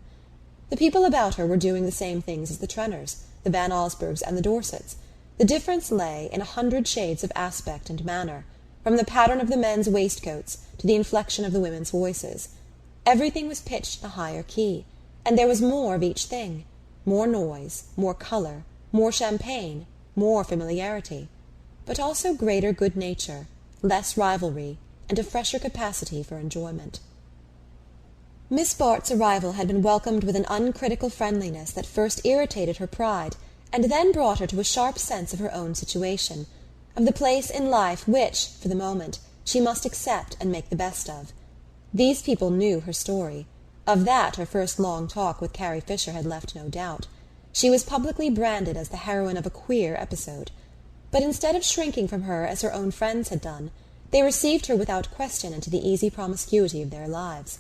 The people about her were doing the same things as the Trenners, the Van Osburghs, and the Dorsets. The difference lay in 100 shades of aspect and manner, from the pattern of the men's waistcoats to the inflection of the women's voices. Everything was pitched in a higher key, and there was more of each thing, more noise, more colour, more champagne, more familiarity, but also greater good-nature, less rivalry, and a fresher capacity for enjoyment. Miss Bart's arrival had been welcomed with an uncritical friendliness that first irritated her pride, and then brought her to a sharp sense of her own situation, of the place in life which, for the moment, she must accept and make the best of. These people knew her story. Of that her first long talk with Carrie Fisher had left no doubt. She was publicly branded as the heroine of a queer episode. But instead of shrinking from her as her own friends had done, they received her without question into the easy promiscuity of their lives.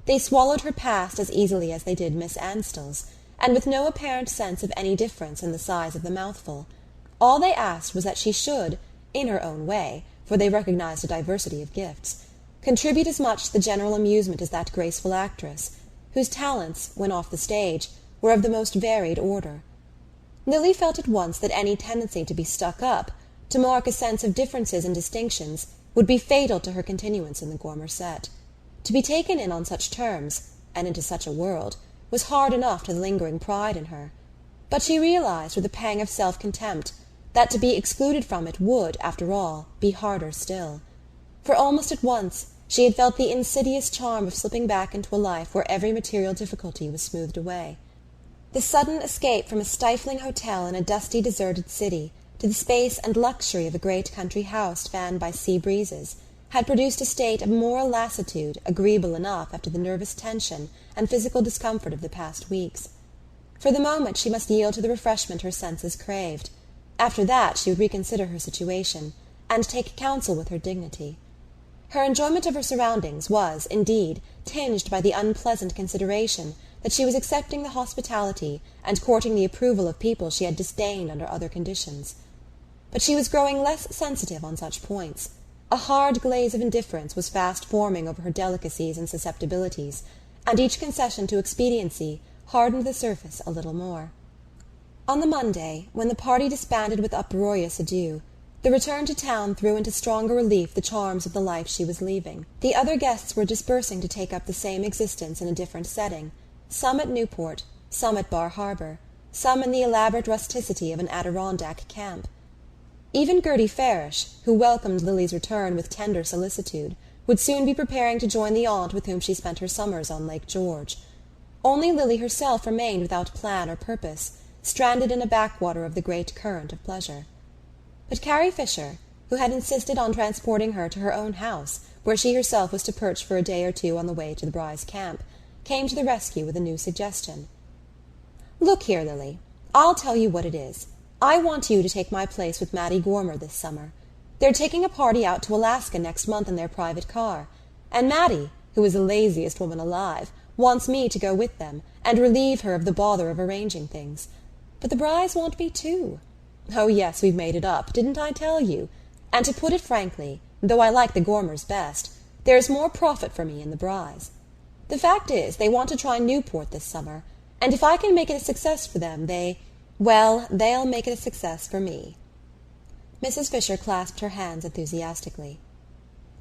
They swallowed her past as easily as they did Miss Anstell's, and with no apparent sense of any difference in the size of the mouthful. All they asked was that she should, in her own way, for they recognized a diversity of gifts, contribute as much to the general amusement as that graceful actress, whose talents, when off the stage, were of the most varied order. Lily felt at once that any tendency to be stuck up, to mark a sense of differences and distinctions, would be fatal to her continuance in the Gormer set. To be taken in on such terms, and into such a world, was hard enough to the lingering pride in her. But she realized, with a pang of self-contempt, that to be excluded from it would, after all, be harder still. For almost at once she had felt the insidious charm of slipping back into a life where every material difficulty was smoothed away. The sudden escape from a stifling hotel in a dusty, deserted city to the space and luxury of a great country house fanned by sea breezes had produced a state of moral lassitude agreeable enough after the nervous tension and physical discomfort of the past weeks. For the moment she must yield to the refreshment her senses craved. After that she would reconsider her situation, and take counsel with her dignity. Her enjoyment of her surroundings was, indeed, tinged by the unpleasant consideration that she was accepting the hospitality and courting the approval of people she had disdained under other conditions. But she was growing less sensitive on such points. A hard glaze of indifference was fast forming over her delicacies and susceptibilities, and each concession to expediency hardened the surface a little more. On the Monday, when the party disbanded with uproarious adieu, the return to town threw into stronger relief the charms of the life she was leaving. The other guests were dispersing to take up the same existence in a different setting, some at Newport, some at Bar Harbour, some in the elaborate rusticity of an Adirondack camp. Even Gertie Farish, who welcomed Lily's return with tender solicitude, would soon be preparing to join the aunt with whom she spent her summers on Lake George. Only Lily herself remained without plan or purpose, stranded in a backwater of the great current of pleasure. But Carrie Fisher, who had insisted on transporting her to her own house, where she herself was to perch for a day or two on the way to the Bryce camp, came to the rescue with a new suggestion. "Look here, Lily, I'll tell you what it is. I want you to take my place with Mattie Gormer this summer. They're taking a party out to Alaska next month in their private car, and Mattie, who is the laziest woman alive, wants me to go with them and relieve her of the bother of arranging things. But the Brys want me too. Oh, yes, we've made it up, didn't I tell you? And to put it frankly, though I like the Gormers best, there's more profit for me in the Brys. The fact is, they want to try Newport this summer, and if I can make it a success for them, they'll make it a success for me." Mrs. Fisher clasped her hands enthusiastically.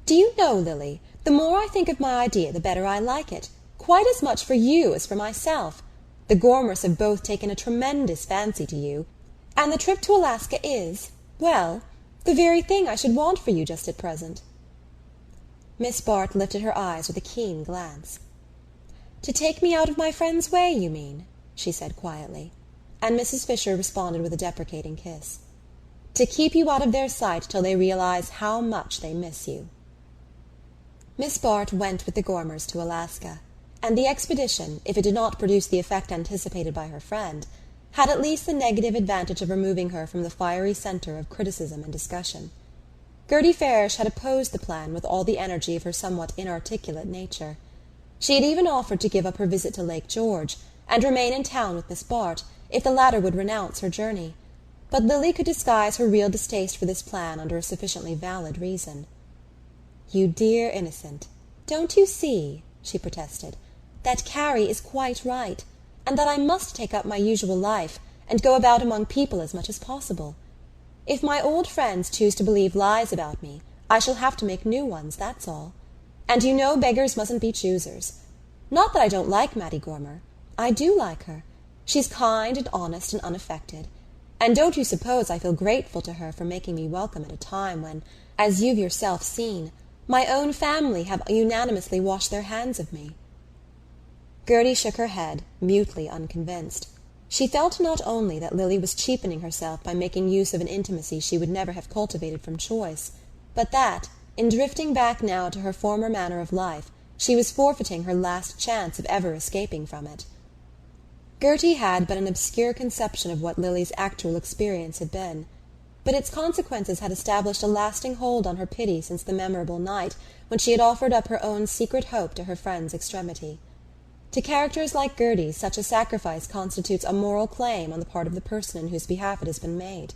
"Do you know, Lily, the more I think of my idea, the better I like it, quite as much for you as for myself. The Gormers have both taken a tremendous fancy to you, and the trip to Alaska is, well, the very thing I should want for you just at present." Miss Bart lifted her eyes with a keen glance. "To take me out of my friend's way, you mean?" she said quietly, and Mrs. Fisher responded with a deprecating kiss. to keep you out of their sight till they realize how much they miss you. Miss Bart went with the Gormers to Alaska, and the expedition, if it did not produce the effect anticipated by her friend, had at least the negative advantage of removing her from the fiery centre of criticism and discussion. Gertie Farish had opposed the plan with all the energy of her somewhat inarticulate nature. She had even offered to give up her visit to Lake George, and remain in town with Miss Bart, if the latter would renounce her journey. But Lily could disguise her real distaste for this plan under a sufficiently valid reason. "You dear innocent, don't you see," she protested, "that Carrie is quite right, and that I must take up my usual life, and go about among people as much as possible? If my old friends choose to believe lies about me, I shall have to make new ones, that's all. And you know beggars mustn't be choosers. Not that I don't like Mattie Gormer. I do like her. She's kind and honest and unaffected. And don't you suppose I feel grateful to her for making me welcome at a time when, as you've yourself seen, my own family have unanimously washed their hands of me?" Gertie shook her head, mutely unconvinced. She felt not only that Lily was cheapening herself by making use of an intimacy she would never have cultivated from choice, but that, in drifting back now to her former manner of life, she was forfeiting her last chance of ever escaping from it. Gertie had but an obscure conception of what Lily's actual experience had been, but its consequences had established a lasting hold on her pity since the memorable night when she had offered up her own secret hope to her friend's extremity. To characters like Gertie's such a sacrifice constitutes a moral claim on the part of the person in whose behalf it has been made.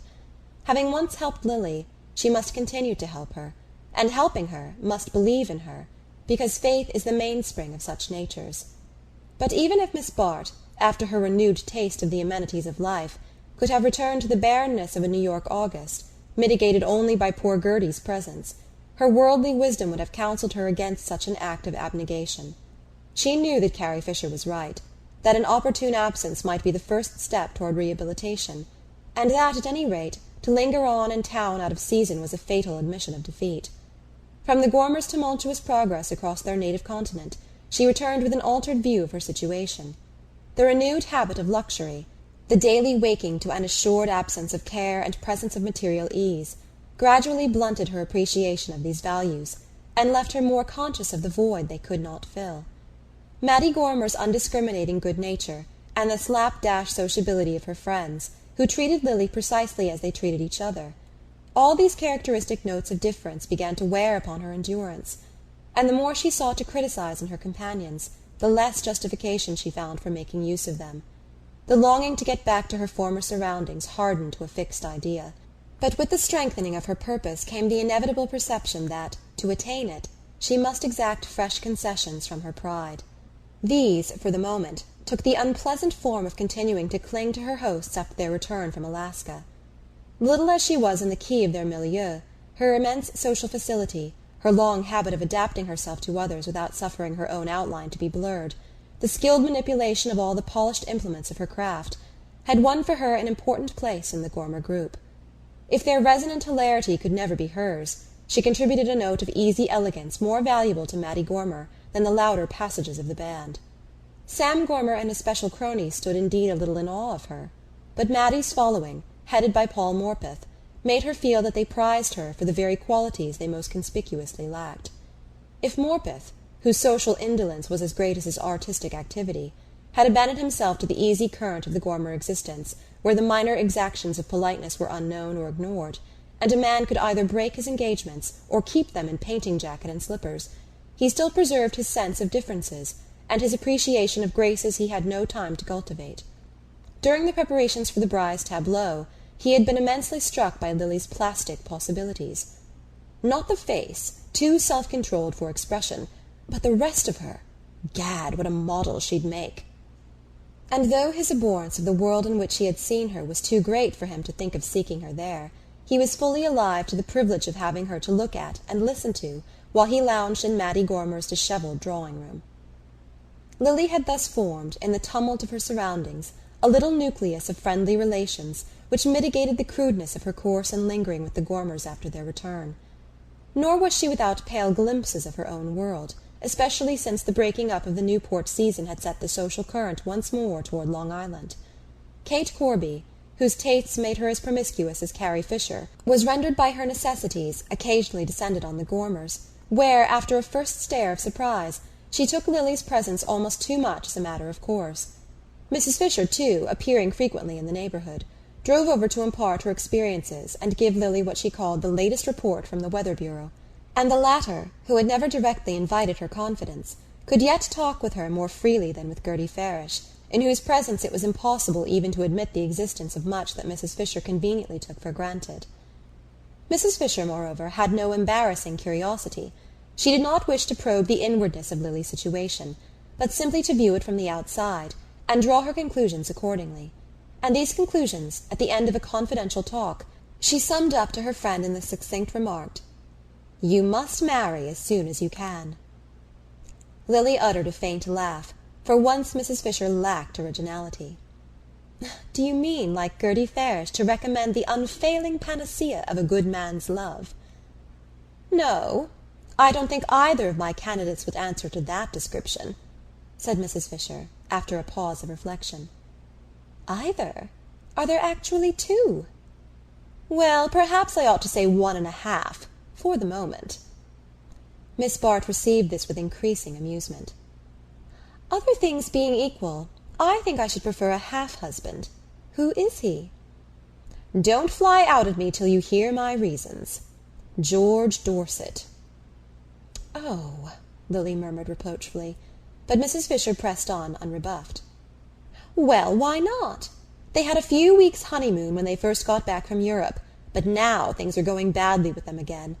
Having once helped Lily, she must continue to help her, and helping her, must believe in her, because faith is the mainspring of such natures. But even if Miss Bart, after her renewed taste of the amenities of life, could have returned to the barrenness of a New York August, mitigated only by poor Gertie's presence, her worldly wisdom would have counselled her against such an act of abnegation. She knew that Carrie Fisher was right, that an opportune absence might be the first step toward rehabilitation, and that, at any rate, to linger on in town out of season was a fatal admission of defeat. From the Gormers' tumultuous progress across their native continent, she returned with an altered view of her situation. The renewed habit of luxury, the daily waking to an assured absence of care and presence of material ease, gradually blunted her appreciation of these values, and left her more conscious of the void they could not fill. Mattie Gormer's undiscriminating good nature, and the slap-dash sociability of her friends, who treated Lily precisely as they treated each other, all these characteristic notes of difference began to wear upon her endurance, and the more she sought to criticize in her companions, the less justification she found for making use of them. The longing to get back to her former surroundings hardened to a fixed idea, but with the strengthening of her purpose came the inevitable perception that, to attain it, she must exact fresh concessions from her pride. These, for the moment, took the unpleasant form of continuing to cling to her hosts after their return from Alaska. Little as she was in the key of their milieu, her immense social facility, her long habit of adapting herself to others without suffering her own outline to be blurred, the skilled manipulation of all the polished implements of her craft, had won for her an important place in the Gormer group. If their resonant hilarity could never be hers, she contributed a note of easy elegance more valuable to Mattie Gormer than the louder passages of the band. Sam Gormer and his special cronies stood indeed a little in awe of her, but Mattie's following, headed by Paul Morpeth, made her feel that they prized her for the very qualities they most conspicuously lacked. If Morpeth, whose social indolence was as great as his artistic activity, had abandoned himself to the easy current of the Gormer existence, where the minor exactions of politeness were unknown or ignored, and a man could either break his engagements or keep them in painting jacket and slippers, he still preserved his sense of differences, and his appreciation of graces he had no time to cultivate. During the preparations for the bride's tableau, he had been immensely struck by Lily's plastic possibilities. Not the face, too self-controlled for expression, but the rest of her. Gad, what a model she'd make! And though his abhorrence of the world in which he had seen her was too great for him to think of seeking her there, he was fully alive to the privilege of having her to look at and listen to while he lounged in Mattie Gormer's dishevelled drawing-room. Lily had thus formed, in the tumult of her surroundings, a little nucleus of friendly relations which mitigated the crudeness of her course in lingering with the Gormers after their return. Nor was she without pale glimpses of her own world, especially since the breaking up of the Newport season had set the social current once more toward Long Island. Kate Corby, whose tastes made her as promiscuous as Carrie Fisher, was rendered by her necessities, occasionally descended on the Gormers, where, after a first stare of surprise, she took Lily's presence almost too much as a matter of course. Mrs. Fisher, too, appearing frequently in the neighbourhood, drove over to impart her experiences and give Lily what she called the latest report from the Weather Bureau, and the latter, who had never directly invited her confidence, could yet talk with her more freely than with Gerty Farish, in whose presence it was impossible even to admit the existence of much that Mrs. Fisher conveniently took for granted. Mrs. Fisher, moreover, had no embarrassing curiosity. She did not wish to probe the inwardness of Lily's situation, but simply to view it from the outside, and draw her conclusions accordingly. And these conclusions, at the end of a confidential talk, she summed up to her friend in the succinct remark, "You must marry as soon as you can." Lily uttered a faint laugh. For once Mrs. Fisher lacked originality. "Do you mean, like Gerty Farish, to recommend the unfailing panacea of a good man's love?" "No, I don't think either of my candidates would answer to that description," said Mrs. Fisher, after a pause of reflection. "Either? Are there actually two?" "Well, perhaps I ought to say 1.5, for the moment." Miss Bart received this with increasing amusement. "Other things being equal, I think I should prefer a half-husband. Who is he?" "Don't fly out at me till you hear my reasons. George Dorset." "Oh," Lily murmured reproachfully, but Mrs. Fisher pressed on unrebuffed. "Well, why not? They had a few weeks' honeymoon when they first got back from Europe, but now things are going badly with them again.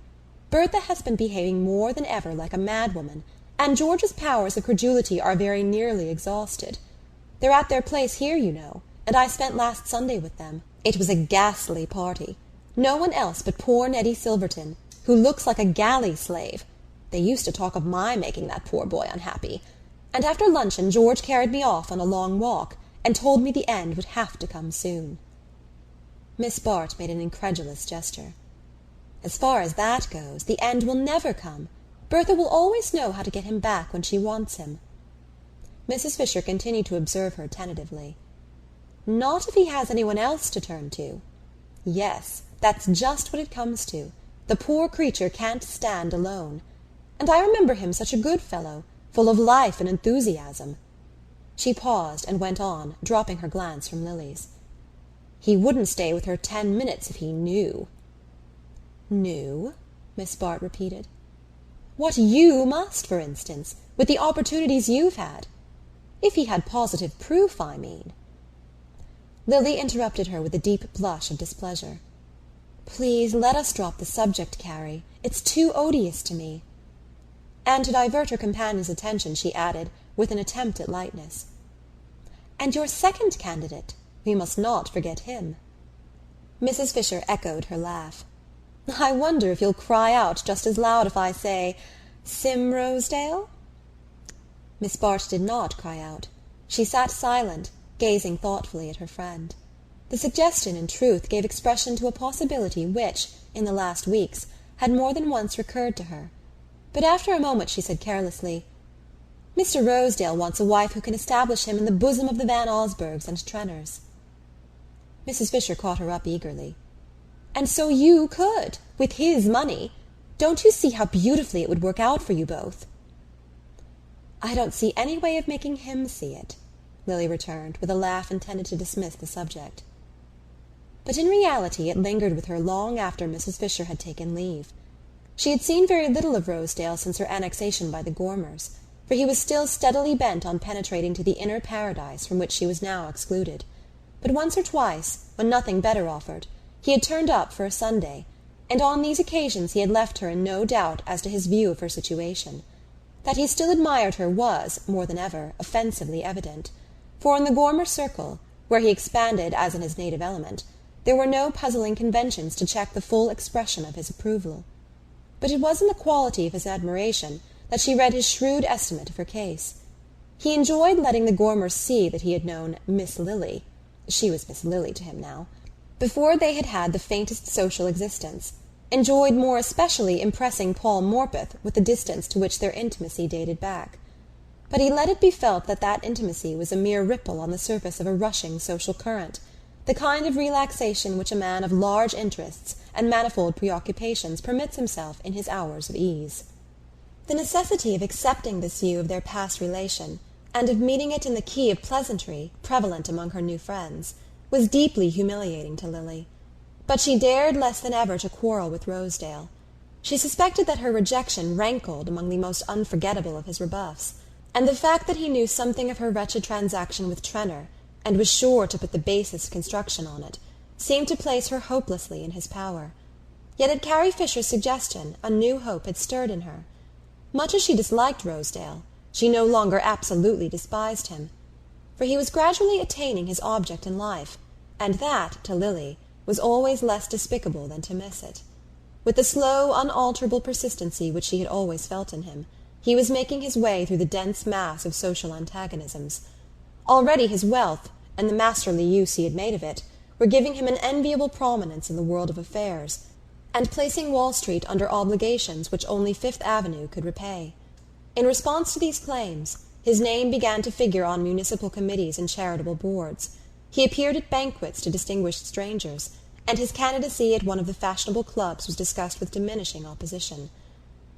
Bertha has been behaving more than ever like a madwoman, and George's powers of credulity are very nearly exhausted. They're at their place here, you know, and I spent last Sunday with them. It was a ghastly party. No one else but poor Neddy Silverton, who looks like a galley slave. They used to talk of my making that poor boy unhappy. And after luncheon George carried me off on a long walk, and told me the end would have to come soon." Miss Bart made an incredulous gesture. "As far as that goes, the end will never come. Bertha will always know how to get him back when she wants him." Mrs. Fisher continued to observe her tentatively. "Not if he has anyone else to turn to." "Yes, that's just what it comes to. The poor creature can't stand alone. And I remember him such a good fellow, full of life and enthusiasm." She paused and went on, dropping her glance from Lily's. "He wouldn't stay with her 10 minutes if he knew." "Knew?" Miss Bart repeated. "What you must, for instance, with the opportunities you've had. If he had positive proof, I mean." Lily interrupted her with a deep blush of displeasure. "Please let us drop the subject, Carrie. It's too odious to me." And to divert her companion's attention, she added, with an attempt at lightness, "And your second candidate? We must not forget him." Mrs. Fisher echoed her laugh. "I wonder if you'll cry out just as loud if I say, 'Sim Rosedale'?" Miss Bart did not cry out. She sat silent, gazing thoughtfully at her friend. The suggestion, in truth, gave expression to a possibility which, in the last weeks, had more than once recurred to her. But after a moment she said carelessly, "Mr. Rosedale wants a wife who can establish him in the bosom of the Van Osburghs and Trenners." Mrs. Fisher caught her up eagerly. "And so you could, with his money. Don't you see how beautifully it would work out for you both?" "I don't see any way of making him see it," Lily returned, with a laugh intended to dismiss the subject. But in reality it lingered with her long after Mrs. Fisher had taken leave. She had seen very little of Rosedale since her annexation by the Gormers, for he was still steadily bent on penetrating to the inner paradise from which she was now excluded. But once or twice, when nothing better offered, he had turned up for a Sunday, and on these occasions he had left her in no doubt as to his view of her situation. That he still admired her was, more than ever, offensively evident, for in the Gormer circle, where he expanded as in his native element, there were no puzzling conventions to check the full expression of his approval. But it was in the quality of his admiration that she read his shrewd estimate of her case. He enjoyed letting the Gormers see that he had known Miss Lily, she was Miss Lily to him now, before they had had the faintest social existence, enjoyed more especially impressing Paul Morpeth with the distance to which their intimacy dated back. But he let it be felt that that intimacy was a mere ripple on the surface of a rushing social current, the kind of relaxation which a man of large interests and manifold preoccupations permits himself in his hours of ease. The necessity of accepting this view of their past relation, and of meeting it in the key of pleasantry prevalent among her new friends, was deeply humiliating to Lily. But she dared less than ever to quarrel with Rosedale. She suspected that her rejection rankled among the most unforgettable of his rebuffs, and the fact that he knew something of her wretched transaction with Trenor, and was sure to put the basest construction on it, seemed to place her hopelessly in his power. Yet at Carrie Fisher's suggestion a new hope had stirred in her. Much as she disliked Rosedale, she no longer absolutely despised him, for he was gradually attaining his object in life, and that, to Lily, was always less despicable than to miss it. With the slow, unalterable persistency which she had always felt in him, he was making his way through the dense mass of social antagonisms. Already his wealth, and the masterly use he had made of it, were giving him an enviable prominence in the world of affairs, and placing Wall Street under obligations which only Fifth Avenue could repay. In response to these claims, his name began to figure on municipal committees and charitable boards. He appeared at banquets to distinguished strangers, and his candidacy at one of the fashionable clubs was discussed with diminishing opposition.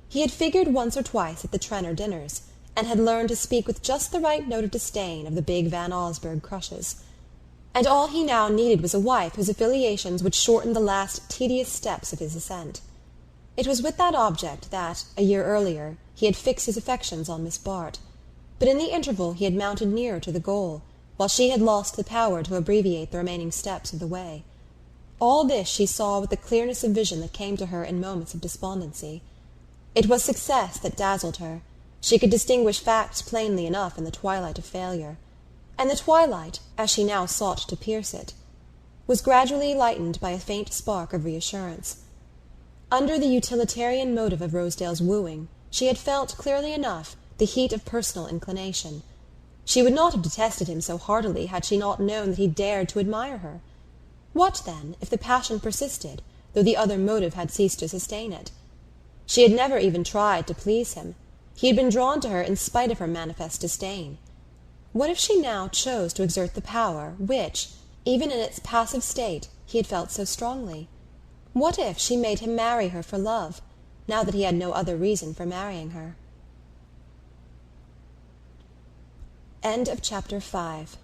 He had figured once or twice at the Trenor dinners, and had learned to speak with just the right note of disdain of the big Van Osburgh crushes. And all he now needed was a wife whose affiliations would shorten the last tedious steps of his ascent. It was with that object that, a year earlier, he had fixed his affections on Miss Bart, but in the interval he had mounted nearer to the goal, while she had lost the power to abbreviate the remaining steps of the way. All this she saw with the clearness of vision that came to her in moments of despondency. It was success that dazzled her. She could distinguish facts plainly enough in the twilight of failure, and the twilight, as she now sought to pierce it, was gradually lightened by a faint spark of reassurance. Under the utilitarian motive of Rosedale's wooing, she had felt, clearly enough, the heat of personal inclination. She would not have detested him so heartily had she not known that he dared to admire her. What, then, if the passion persisted, though the other motive had ceased to sustain it? She had never even tried to please him. He had been drawn to her in spite of her manifest disdain. What if she now chose to exert the power which, even in its passive state, he had felt so strongly? What if she made him marry her for love, now that he had no other reason for marrying her? End of chapter 5.